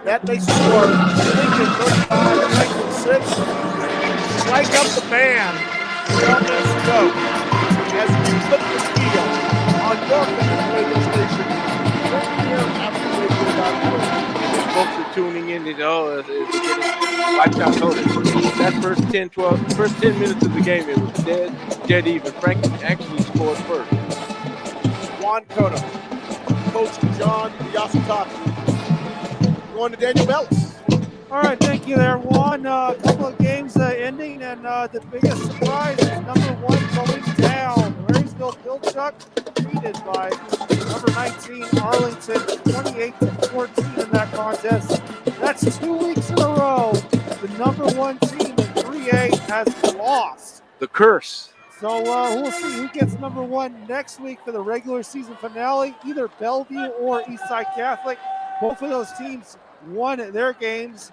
That makes the score Lincoln 35, Franklin 6. Strike up the band. 12 minutes to go. As we flip the field on your radio station, Rainier Avenue Radio App. Folks are tuning in. They're getting lifetime notice. That first 10 minutes of the game, it was dead even. Franklin actually scored first. Juan Cotto, Coach John Yasutaki. Going to Daniel Bellis. All right, thank you there, Juan. A couple of games ending, and the biggest surprise is number 1 going down. Marysville Pilchuck defeated by number 19 Arlington 28-14 in that contest. That's 2 weeks in a row. The number 1 team in 3A has lost. The curse. So we'll see who gets number 1 next week for the regular season finale, either Bellevue or Eastside Catholic. Both of those teams won their games.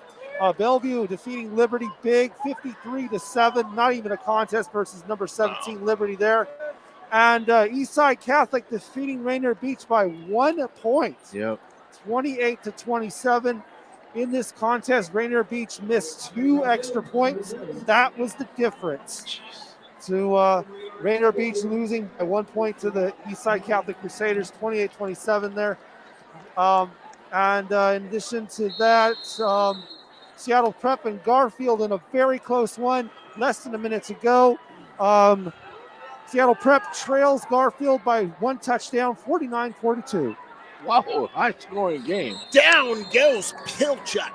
Bellevue defeating Liberty big, 53-7, not even a contest versus number 17 Liberty there. And Eastside Catholic defeating Rainier Beach by 1 point. Yep. 28-27. In this contest, Rainier Beach missed 2 extra points. That was the difference. To Rainier Beach losing by 1 point to the Eastside Catholic Crusaders, 28-27 there. And in addition to that, Seattle Prep and Garfield in a very close one, less than a minute to go. Seattle Prep trails Garfield by 1 touchdown, 49-42. Wow, high scoring game. Down goes Pilchuck.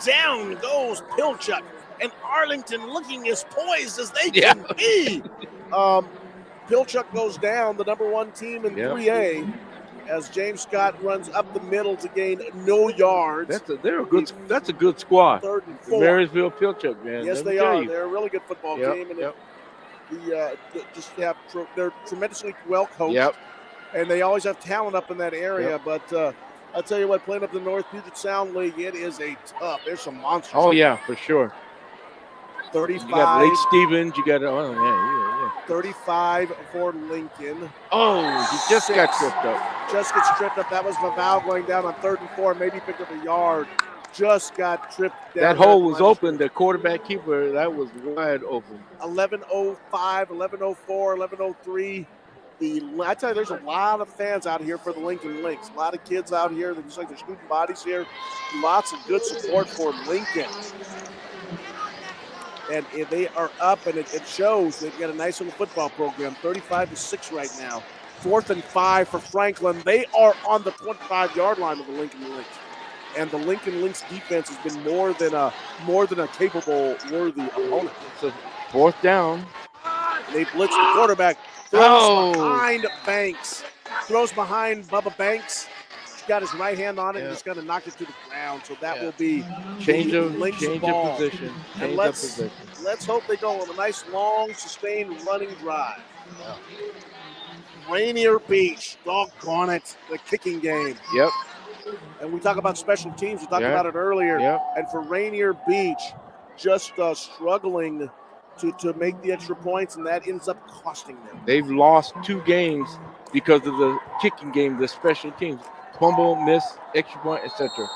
Down goes Pilchuck. And Arlington looking as poised as they can be. Pilchuck goes down, the number 1 team in 3A. as James Scott runs up the middle to gain no yards. That's a good squad. 3rd and 4. Marysville Pilchuck, man. Yes, Let me they tell are. you. They're a really good football team, and Yep. they're tremendously well coached. Yep. And they always have talent up in that area. Yep. But I'll tell you what, playing up the North Puget Sound League, it is there's some monsters. Oh yeah, for sure. 35. You got Lake Stevens. You got yeah. 35 for Lincoln. Oh, he just got tripped up. Just gets tripped up. That was Vaval going down on 3rd and 4. Maybe picked up a yard. Just got tripped down. That hole was open. The quarterback keeper, that was wide open. 11:05, 11:04, 11:03. I tell you, there's a lot of fans out here for the Lincoln Lynx. A lot of kids out here. They just like their student bodies here. Lots of good support for Lincoln. And they are up, and it shows. They've got a nice little football program. 35-6 right now. 4th and 5 for Franklin. They are on the 25-yard line of the Lincoln Lynx. And the Lincoln Lynx defense has been more than a capable, worthy opponent. It's a 4th down. They blitz the quarterback. Throws behind Banks. Throws behind Bubba Banks. He's got his right hand on it and just going to knock it to the ground. So that will be change of ball. position. And let's hope they go on a nice, long, sustained running drive. Yeah. Rainier Beach, doggone it, the kicking game. Yep. And we talk about special teams. We talked about it earlier. Yep. And for Rainier Beach, just struggling to make the extra points, and that ends up costing them. They've lost 2 games because of the kicking game, the special teams. Fumble, miss, extra point, etc.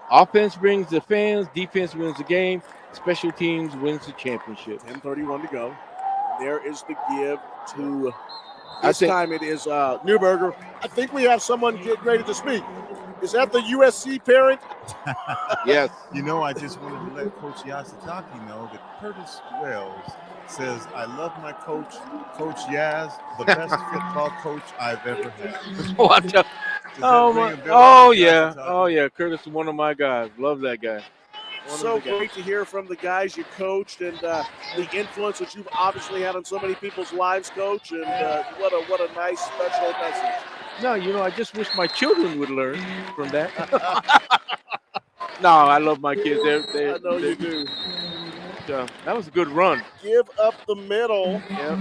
Offense brings the fans, defense wins the game, special teams wins the championship. 10:31 to go. There is the give to this time it is Newberger. I think we have someone get ready to speak. Is that the USC parent? Yes. I just wanted to let Coach Yasutaki know that Curtis Wells says, I love my coach, Coach Yaz, the best football coach I've ever had. Oh yeah. Curtis is one of my guys. Love that guy. So great to hear from the guys you coached and the influence that you've obviously had on so many people's lives, Coach. And what a nice special message. No, I just wish my children would learn from that. No, I love my kids. I know you do. That was a good run. Give up the middle. Yep.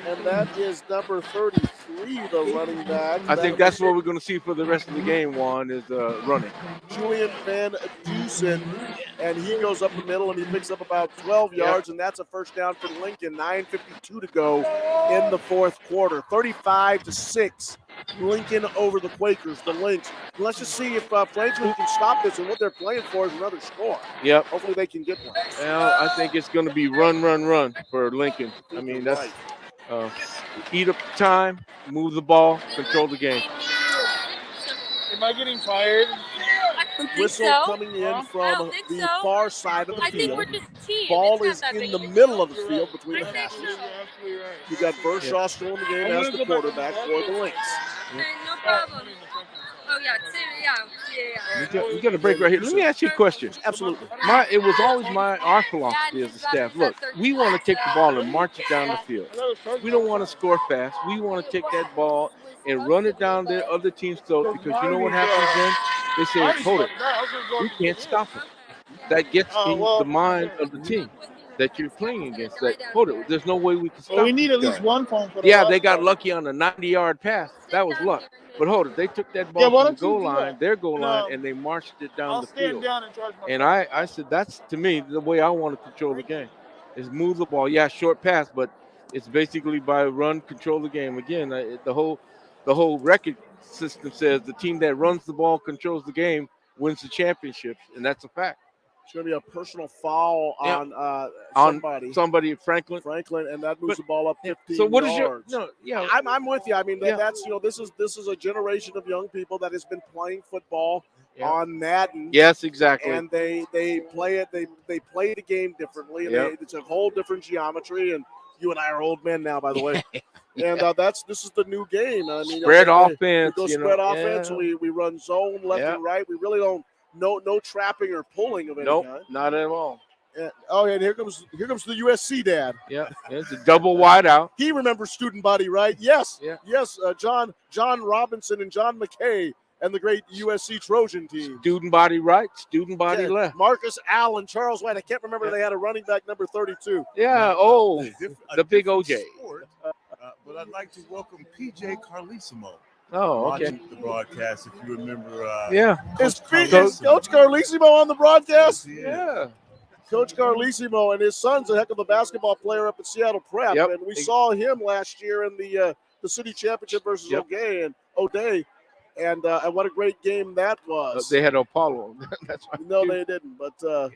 And that is number 33, the running back. I think that's what we're going to see for the rest of the game, Juan, is running. Julian Van Dusen, and he goes up the middle, and he picks up about 12 yards, and that's a first down for Lincoln. 9:52 to go in the 4th quarter. 35-6. Lincoln over the Quakers, the Lynx. Let's just see if Franklin can stop this, and what they're playing for is another score. Yep. Hopefully they can get one. Well, I think it's going to be run for Lincoln. I mean, that's eat up the time, move the ball, control the game. Am I getting fired? Whistle coming in from the far side of the field. Think we're just a team. Ball is in the middle of the field between the hashes. You got Vershaw still in the game as the quarterback for the Lynx. No problem. Oh yeah. We got a break right here. Let me ask you a question. Absolutely. It was always our philosophy as a staff. Look, we want to take the ball and march it down the field. We don't want to score fast. We want to take that ball and run it down the other team's throat, because you know what happens then? They say, hold it. We can't stop it. That gets in the mind of the team that you're playing against. That, hold it. There's no way we can stop it. We need at least one phone for the Yeah, they got lucky on a 90-yard pass. That was luck. But hold it. They took that ball from the goal line, their goal line, and they marched it down the field. And I said, that's, to me, the way I want to control the game, is move the ball. Yeah, short pass, but it's basically by run, control the game. Again, the whole record system says the team that runs the ball, controls the game, wins the championships, and that's a fact. It's going to be a personal foul on somebody, Franklin, and that moves the ball up 15 So what yards. is your? I'm with you. I mean, that's this is a generation of young people that has been playing football on Madden. Yes, exactly. And they play it. They play the game differently. And it's a whole different geometry. And you and I are old men now, by the way. And this is the new game. I mean, spread offense. We go spread offense. We run zone left and right. We really don't. No trapping or pulling of any kind. Not at all. And here comes the USC dad. Yeah, it's a double wide out. He remembers student body, right? Yes. Yeah. Yes. John Robinson and John McKay and the great USC Trojan team. Student body right, student body left. Marcus Allen, Charles White. I can't remember. They had a running back number 32. Yeah. The big OJ. Sport, but I'd like to welcome PJ Carlissimo. Oh, okay. Watching the broadcast, if you remember. Yeah. Is Coach Carlissimo on the broadcast? Yeah. Coach Carlissimo and his son's a heck of a basketball player up at Seattle Prep, and we saw him last year in the city championship versus O'Day, and what a great game that was. They had Apollo. That's right. No, they didn't. But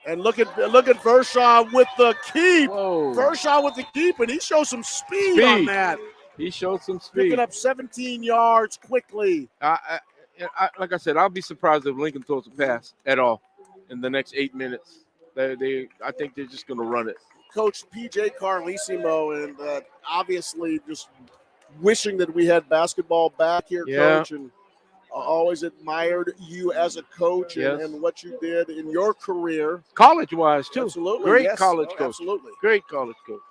and look at Vershaw with the keep. Whoa. Vershaw with the keep, and he shows some speed on that. He showed some speed. Picking up 17 yards quickly. Like I said, I'll be surprised if Lincoln throws a pass at all in the next 8 minutes. I think they're just going to run it. Coach P.J. Carlissimo, and obviously just wishing that we had basketball back here, Coach, and always admired you as a coach and what you did in your career. College-wise, too. Absolutely. Great college coach. Absolutely. Great college coach.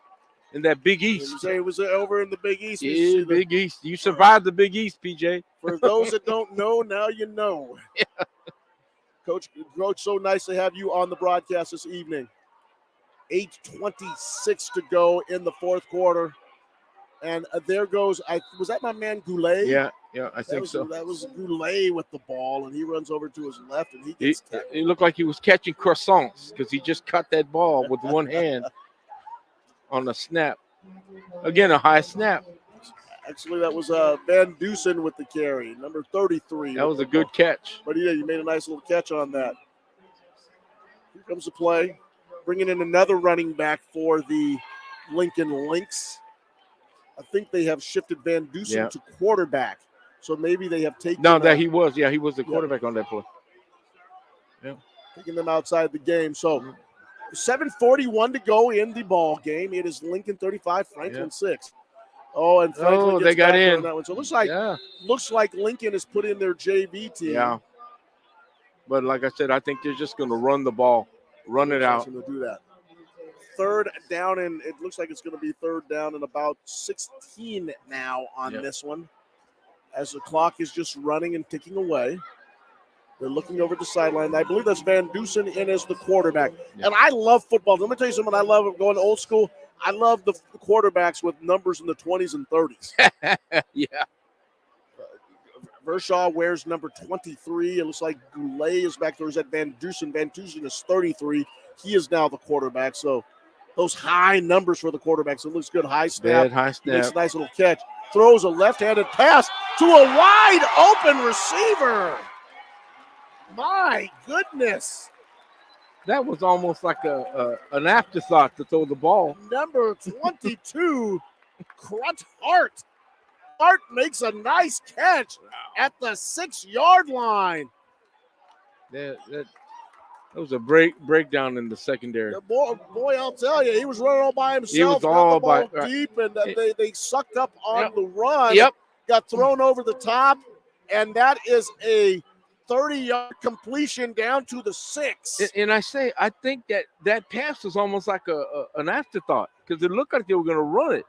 In that Big East. You say it was over in the Big East. Yeah, Big East. You survived the Big East, PJ. For those that don't know, now you know. Yeah. Coach, so nice to have you on the broadcast this evening. 8:26 to go in the fourth quarter. And there goes, was that my man Goulet? Yeah, I think so. That was Goulet with the ball, and he runs over to his left, and he gets It looked like he was catching croissants because he just cut that ball with one hand on a snap. Again, a high snap. Actually, that was Van Dusen with the carry, number 33. That was a good catch. But yeah, you made a nice little catch on that. Here comes the play. Bringing in another running back for the Lincoln Lynx. I think they have shifted Van Dusen to quarterback. So maybe they have taken he was the quarterback on that play. Yeah. Taking them outside the game. So 7:41 to go in the ball game. It is Lincoln 35, Franklin 6. Oh, and Franklin gets they got back in on that one. So it looks like Lincoln has put in their JV team. Yeah. But like I said, I think they're just going to run the ball, run it out. Going to do that. Third down, and it looks like it's going to be third down and about 16 now on this one, as the clock is just running and ticking away. They're looking over the sideline. I believe that's Van Dusen in as the quarterback. Yeah. And I love football. Let me tell you something I love going old school. I love the quarterbacks with numbers in the 20s and 30s. Yeah. Vershaw wears number 23. It looks like Goulet is back there. Is that Van Dusen? Van Dusen is 33. He is now the quarterback. So those high numbers for the quarterbacks. It looks good. High snap. High snap. Makes a nice little catch. Throws a left-handed pass to a wide open receiver. My goodness. That was almost like an afterthought to throw the ball. Number 22, Hart. Hart makes a nice catch at the 6-yard line. That was a breakdown in the secondary. Boy, I'll tell you, he was running all by himself. He was all got the ball deep, and they sucked up on the run. Yep. Got thrown over the top, and that is a 30-yard completion down to the 6. And I think that pass was almost like an afterthought because it looked like they were going to run it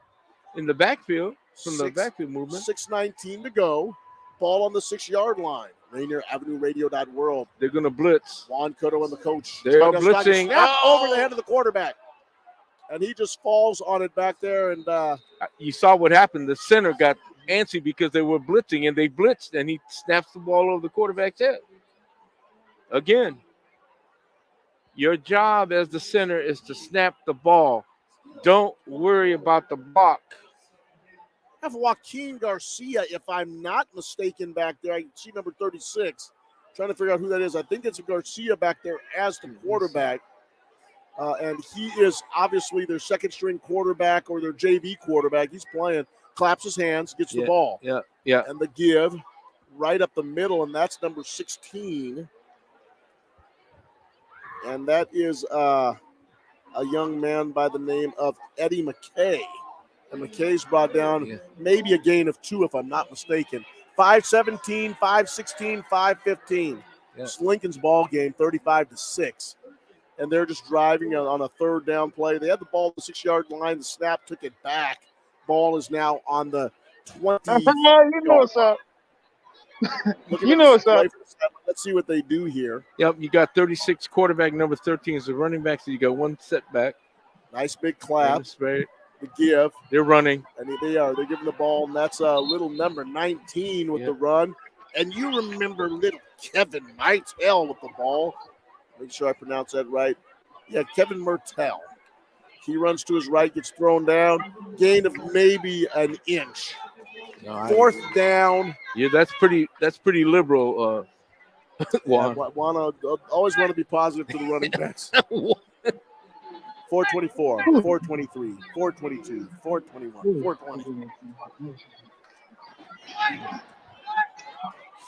in the backfield from the backfield movement. 6:19 to go. Ball on the 6-yard line. Rainier Avenue Radio.world. They're going to blitz. Juan Cotto and the coach. They're blitzing. Snap over the head of the quarterback. And he just falls on it back there. And you saw what happened. The center got antsy because they were blitzing, and they blitzed, and he snaps the ball over the quarterback's head. Again, your job as the center is to snap the ball. Don't worry about the block. I have Joaquin Garcia, if I'm not mistaken, back there. I see number 36. Trying to figure out who that is. I think it's Garcia back there as the quarterback. And he is obviously their second-string quarterback or their JV quarterback. He's playing. Claps his hands, gets the ball. Yeah. And the give right up the middle, and that's number 16. And that is a young man by the name of Eddie McKay. And McKay's brought down maybe a gain of 2, if I'm not mistaken. 5-17, 5-16, 5-15. It's Lincoln's ball game, 35-6. and they're just driving on a third down play. They had the ball at the 6-yard line. The snap took it back. Ball is now on the 20. You know what's up. You know what's up. Let's see what they do here. Yep, you got 36, quarterback number 13 is the running back, so you got one setback. Nice big clap. The give. They're running. And they're giving the ball, and that's little number 19 with the run. And you remember little Kevin Myrtle with the ball. Make sure I pronounce that right. Yeah, Kevin Myrtle. He runs to his right, gets thrown down. Gain of maybe an inch. Fourth down. Yeah, that's pretty liberal. Always want to be positive to the running backs. 424, 423, 422, 421, 420.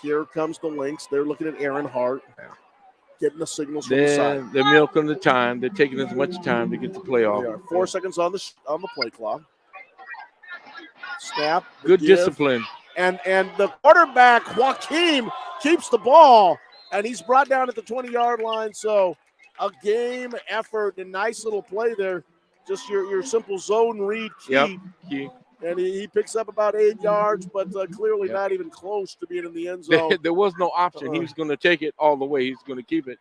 Here comes the Lynx. They're looking at Aaron Hart. Getting the signals from the side. They're milking the time. They're taking as much time to get the play off. They are 4 seconds on the play clock. Snap. Good discipline. And the quarterback, Joaquin, keeps the ball, and he's brought down at the 20-yard line. So a game effort, a nice little play there. Just your simple zone read key. Yep. Key. And he picks up about 8 yards, but clearly not even close to being in the end zone. There was no option. He was going to take it all the way. He's going to keep it.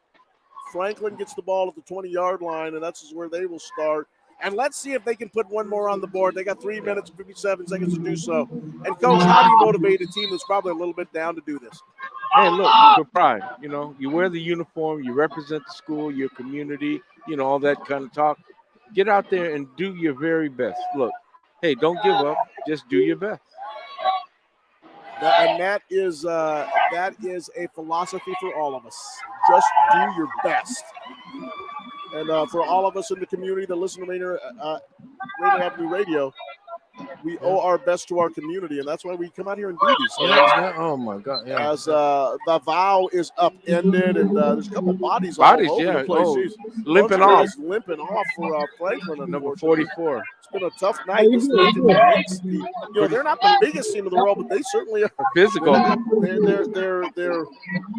Franklin gets the ball at the 20-yard line, and that's where they will start. And let's see if they can put one more on the board. They got 3 minutes and 57 seconds to do so. And, Coach, how do you motivate a team that's probably a little bit down to do this? Hey, look, for pride. You know, you wear the uniform, you represent the school, your community, all that kind of talk. Get out there and do your very best. Look, hey, don't give up. Just do your best. And that is a philosophy for all of us. Just do your best. And for all of us in the community that listen to Rainier Avenue Radio, we owe our best to our community, and that's why we come out here and do these things. Oh my God! Yeah. As the vow is upended, and there's a couple bodies all over the place. Limping off. Limping off for Franklin. Number 44. It's been a tough night. They're not the biggest team in the world, but they certainly are physical. They're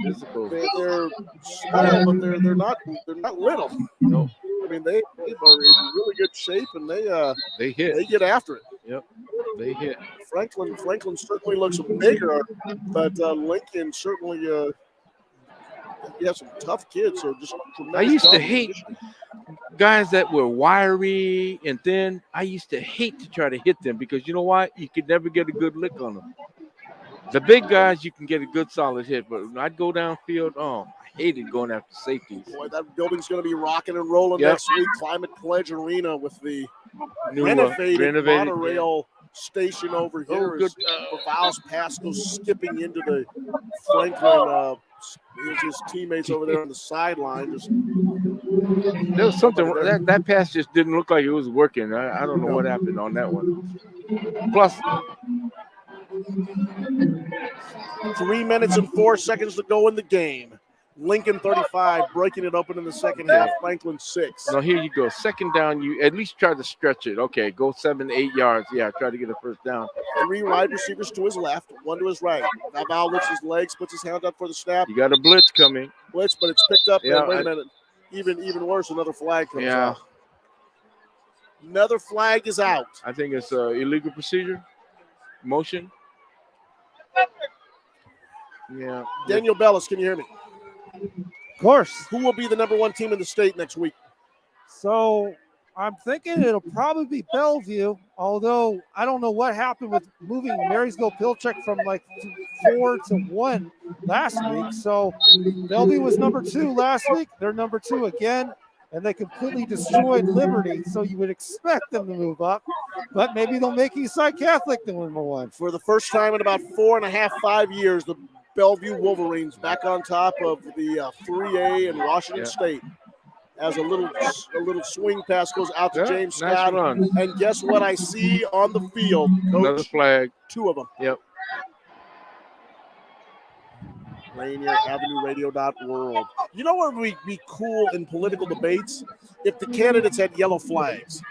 physical. They're small, but they're not little. No. I mean, they are in really good shape, and they hit. They get after it. Yep, they hit. Franklin certainly looks bigger, but Lincoln certainly you have some tough kids. So just I used to hate guys that were wiry and thin. I used to hate to try to hit them because you know what? You could never get a good lick on them. The big guys, you can get a good solid hit, but when I'd go downfield, I hated going after safeties. Boy, that building's going to be rocking and rolling next week. Climate Pledge Arena with the new renovated monorail station over here. As Val's pass goes skipping into the Franklin. His teammates over there on the sideline. There was something that pass just didn't look like it was working. I don't know what happened on that one. Plus, 3 minutes and 4 seconds to go in the game. Lincoln 35, breaking it open in the second half. Franklin 6. Now here you go. Second down, you at least try to stretch it. Okay, go 7-8 yards. Yeah, try to get a first down. 3 wide receivers to his left, 1 to his right. Val lifts his legs, puts his hand up for the snap. You got a blitz coming. Blitz, but it's picked up. Yeah, wait a minute. Even worse, another flag comes out. Another flag is out. I think it's illegal procedure. Motion. Yeah. Daniel Bellis, can you hear me? Of course. Who will be the number 1 team in the state next week? So I'm thinking it'll probably be Bellevue, although I don't know what happened with moving Marysville-Pilchuck from like 4 to 1 last week. So Bellevue was number 2 last week. They're number 2 again, and they completely destroyed Liberty. So you would expect them to move up, but maybe they'll make Eastside Catholic the number 1. For the first time in about 4.5 years, the Bellevue Wolverines back on top of the 3A in Washington State. As a little swing pass goes out to James Scott. Nice and guess what I see on the field, Coach? Another flag. 2 of them. Yep. Rainier Avenue Radio.world. You know what would be cool in political debates? If the candidates had yellow flags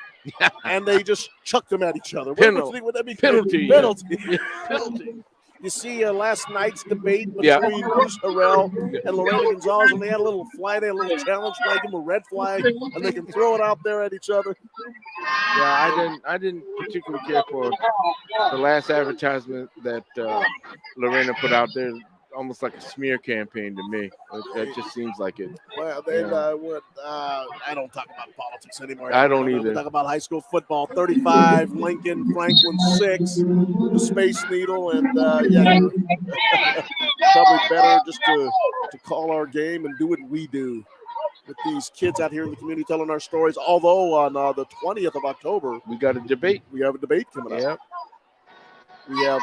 and they just chucked them at each other. Would that be penalty? Penalty. Yeah. Penalty. You see last night's debate Yeah. between Bruce Harrell and Lorena Gonzalez, and they had a little flag, they had a little challenge flag, give them a red flag, and they can throw it out there at each other. Yeah, I didn't particularly care for the last advertisement that Lorena put out there. Almost like a smear campaign to me. That just seems like it. Well, then I don't talk about politics anymore. I don't either. We talk about high school football. 35, Lincoln, Franklin 6, the Space Needle, and probably better just to call our game and do what we do with these kids out here in the community telling our stories. Although on the 20th of October, we got a debate. We have a debate coming up. Yep. We have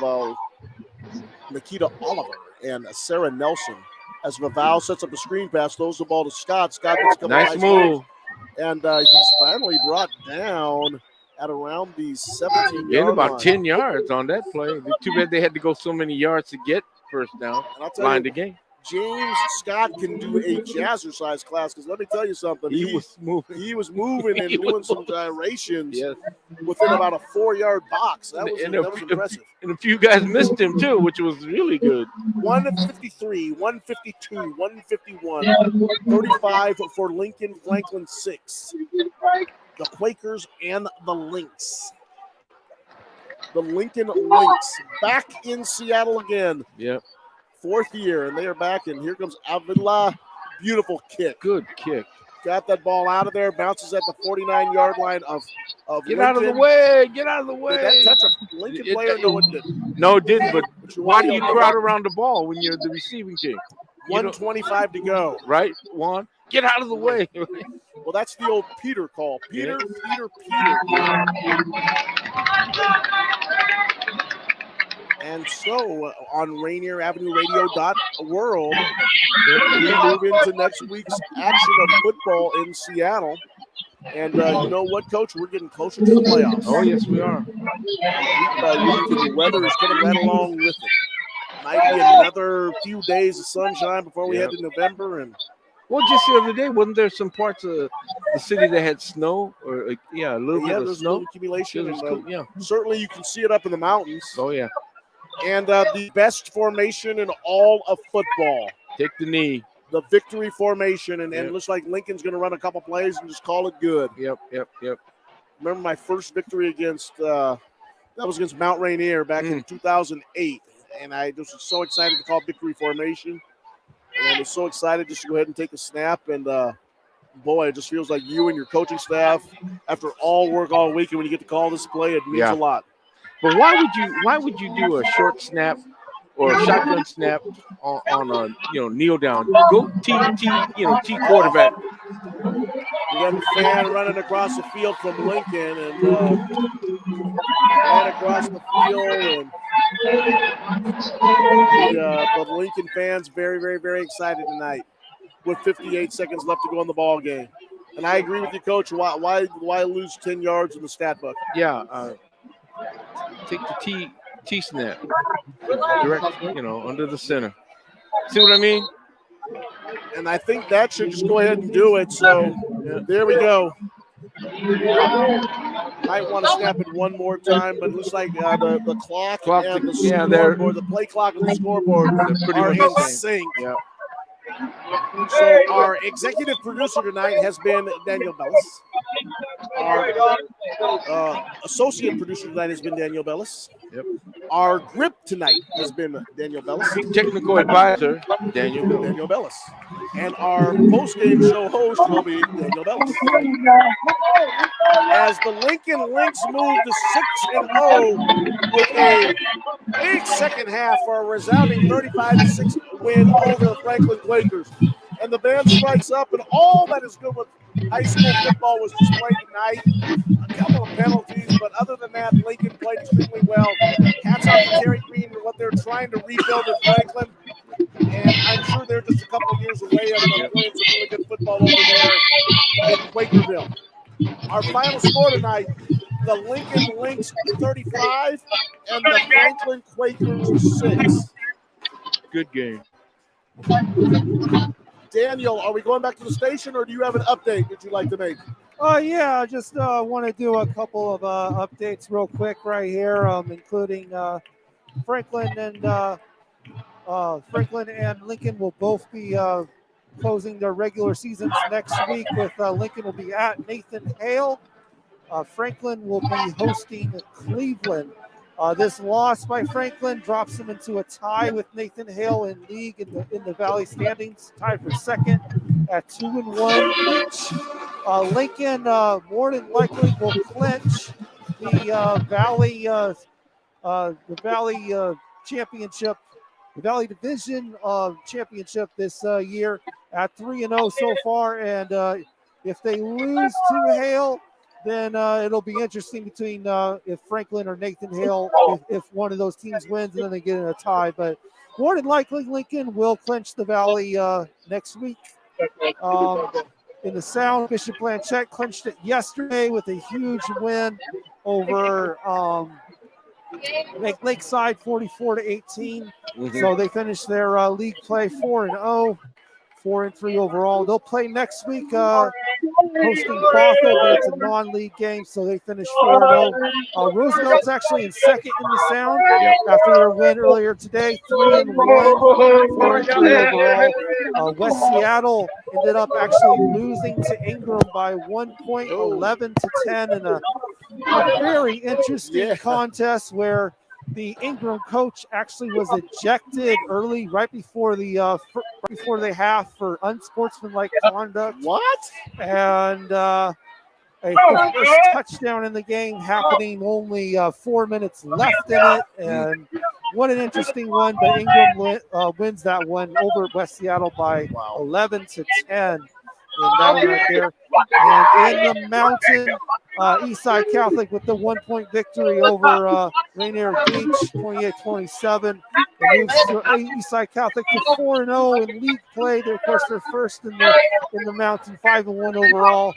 Nikita Oliver and Sarah Nelson. As Vaval sets up the screen pass, throws the ball to Scott. Scott gets a couple nice move. And he's finally brought down at around the 17 Gained about line. 10 yards on that play. Too bad they had to go so many yards to get first down. And I'll tell Line you, the game. James Scott can do a jazzercise class because let me tell you something. He was moving. He was moving and He doing was some gyrations Yes. within about a 4-yard box. That was And impressive. And a few guys missed him too, which was really good. 153, 152, 151, 35 for Lincoln, Franklin 6. The Quakers and the Lynx. The Lincoln Lynx back in Seattle again. Yep. 4th year, and they are back, and here comes Avila. Beautiful kick. Good kick. Got that ball out of there, bounces at the 49-yard line of Get Lincoln. out of the way. Get out of the way. Did that touch a Lincoln player? No, it didn't. No, it didn't, but why do you crowd around the ball when you're the receiving team? 1:25 to go. Right, Juan? Get out of the way. Well, that's the old Peter call. Peter. And so on Rainier Avenue Radio World, we move into next week's action of football in Seattle. And you know what, Coach? We're getting closer to the playoffs. Oh, yes, we are. The weather is coming right along with it. Might be another few days of sunshine before we head to November. And well, just the other day, wasn't there some parts of the city that had snow? Or a little bit of there's snow. a little accumulation. It was And, cool, certainly you can see it up in the mountains. Oh, yeah. And the best formation in all of football. Take the knee. The victory formation. And it looks like Lincoln's going to run a couple plays and just call it good. Yep. Remember my first victory against that was against Mount Rainier back in 2008. And I just was so excited to call victory formation. And I was so excited just to go ahead and take a snap. And, boy, it just feels like you and your coaching staff, after all work all week, and when you get to call this play, it means a lot. But why would you do a short snap or a shotgun snap on a kneel down? Go T quarterback. We got the fan running across the field from Lincoln and ran across the field, and the Lincoln fans very, very, very excited tonight with 58 seconds left to go in the ball game. And I agree with you, Coach. Why lose 10 yards in the stat book? Yeah. Take the T snap direct, under the center. See what I mean? And I think that should just go ahead and do it. So there we go. Might want to snap it one more time, but it looks like the clock and the scoreboard, the play clock and the scoreboard are in sync. Yeah. So our executive producer tonight has been Daniel Bellis. Our associate producer tonight has been Daniel Bellis. Yep. Our grip tonight has been Daniel Bellis. Technical advisor, Daniel Bellis. And our post-game show host will be Daniel Bellis. As the Lincoln Lynx move to 6-0 with a big second half for a resounding 35-6 win over the Franklin Quakers. And the band strikes up, and all that is good with high school football was displayed tonight. A couple of penalties, but other than that, Lincoln played extremely well. Hats off to Terry Green and what they're trying to rebuild at Franklin. And I'm sure they're just a couple of years away of playing some really good football over there in Quakerville. Our final score tonight, the Lincoln Lynx 35 and the Franklin Quakers 6. Good game. Daniel, are we going back to the station, or do you have an update that you'd like to make? Yeah, I just want to do a couple of updates real quick right here, including Franklin and Lincoln will both be closing their regular seasons next week. With Lincoln will be at Nathan Hale. Franklin will be hosting Cleveland. This loss by Franklin drops them into a tie with Nathan Hale in league in the Valley standings, tied for second at 2-1 each. Lincoln more than likely will clinch the Valley championship, the Valley Division championship this year at 3-0 so far. And if they lose to Hale, then it'll be interesting between if Franklin or Nathan Hale, if one of those teams wins, and then they get in a tie. But more than likely, Lincoln will clinch the Valley next week. In the Sound, Bishop Blanchette clinched it yesterday with a huge win over Lakeside, 44-18. So they finished their league play 4-0, 4-3 overall. They'll play next week hosting Bothell, but it's a non-league game, so they finished 4-0. Roosevelt's actually in second in the Sound after their win earlier today, 3-1, 4-3 overall. West Seattle ended up actually losing to Ingram by 1 point, 11-10, in a very interesting contest where the Ingram coach actually was ejected early, right before the half for unsportsmanlike conduct. What? And a first touchdown in the game happening only 4 minutes left in it. And what an interesting one. But Ingram wins that one over West Seattle by 11-10 in that one right there. And in the Mountain, Eastside Catholic with the 1 point victory over Rainier Beach, 28-27. It moves to Eastside Catholic to 4-0 in league play. They're, of course, they're first in the Mountain, 5-1 overall.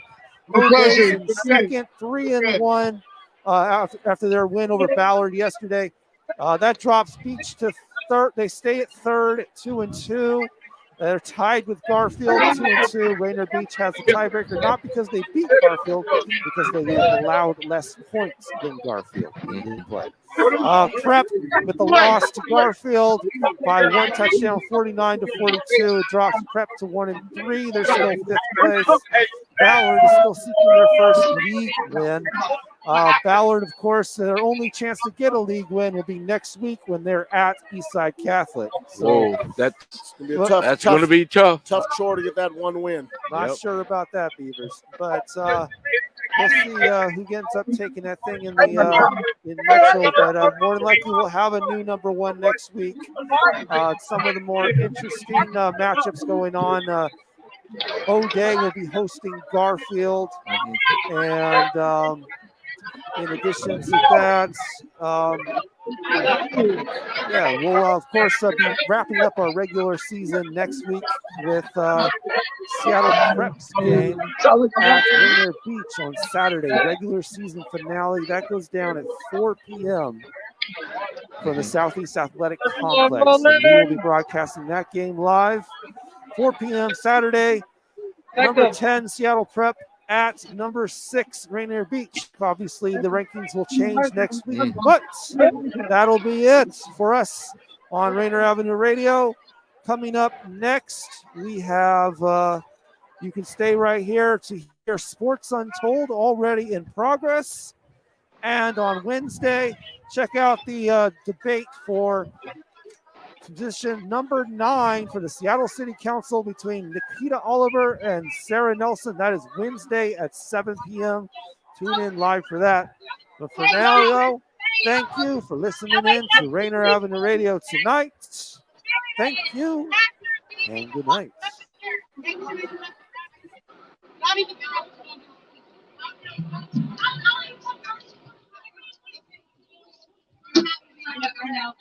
Mogays in second, 3-1 after their win over Ballard yesterday. That drops Beach to third. They stay at third, 2-2. They're tied with Garfield, 2-2. Rainier Beach has the tiebreaker, not because they beat Garfield, because they allowed less points than Garfield in play. Prep with the loss to Garfield by 1 touchdown, 49-42. It drops Prep to 1-3. They're still fifth place. Ballard is still seeking their first league win. Ballard, of course, their only chance to get a league win will be next week when they're at Eastside Catholic. So that's going to be tough. Tough chore to get that one win. Not sure about that, Beavers, but we'll see who ends up taking that thing in Metro. But more than likely, we'll have a new number one next week. Some of the more interesting matchups going on. O'Day will be hosting Garfield, and in addition to that, we'll of course be wrapping up our regular season next week with Seattle Prep's game at Rainier Beach on Saturday. Regular season finale that goes down at 4 p.m. for the Southeast Athletic Complex. And we will be broadcasting that game live, 4 p.m. Saturday. Number 10 Seattle Prep at number 6 Rainier Beach. Obviously, the rankings will change next week, but that'll be it for us on Rainier Avenue Radio. Coming up next, we have, you can stay right here to hear Sports Untold, already in progress. And on Wednesday, check out the debate for position number 9 for the Seattle City Council between Nikita Oliver and Sarah Nelson. That is Wednesday at 7 p.m. Tune in live for that. But for now, though, thank you for listening in to Rainier Avenue Radio tonight. Thank you, and good night. I know.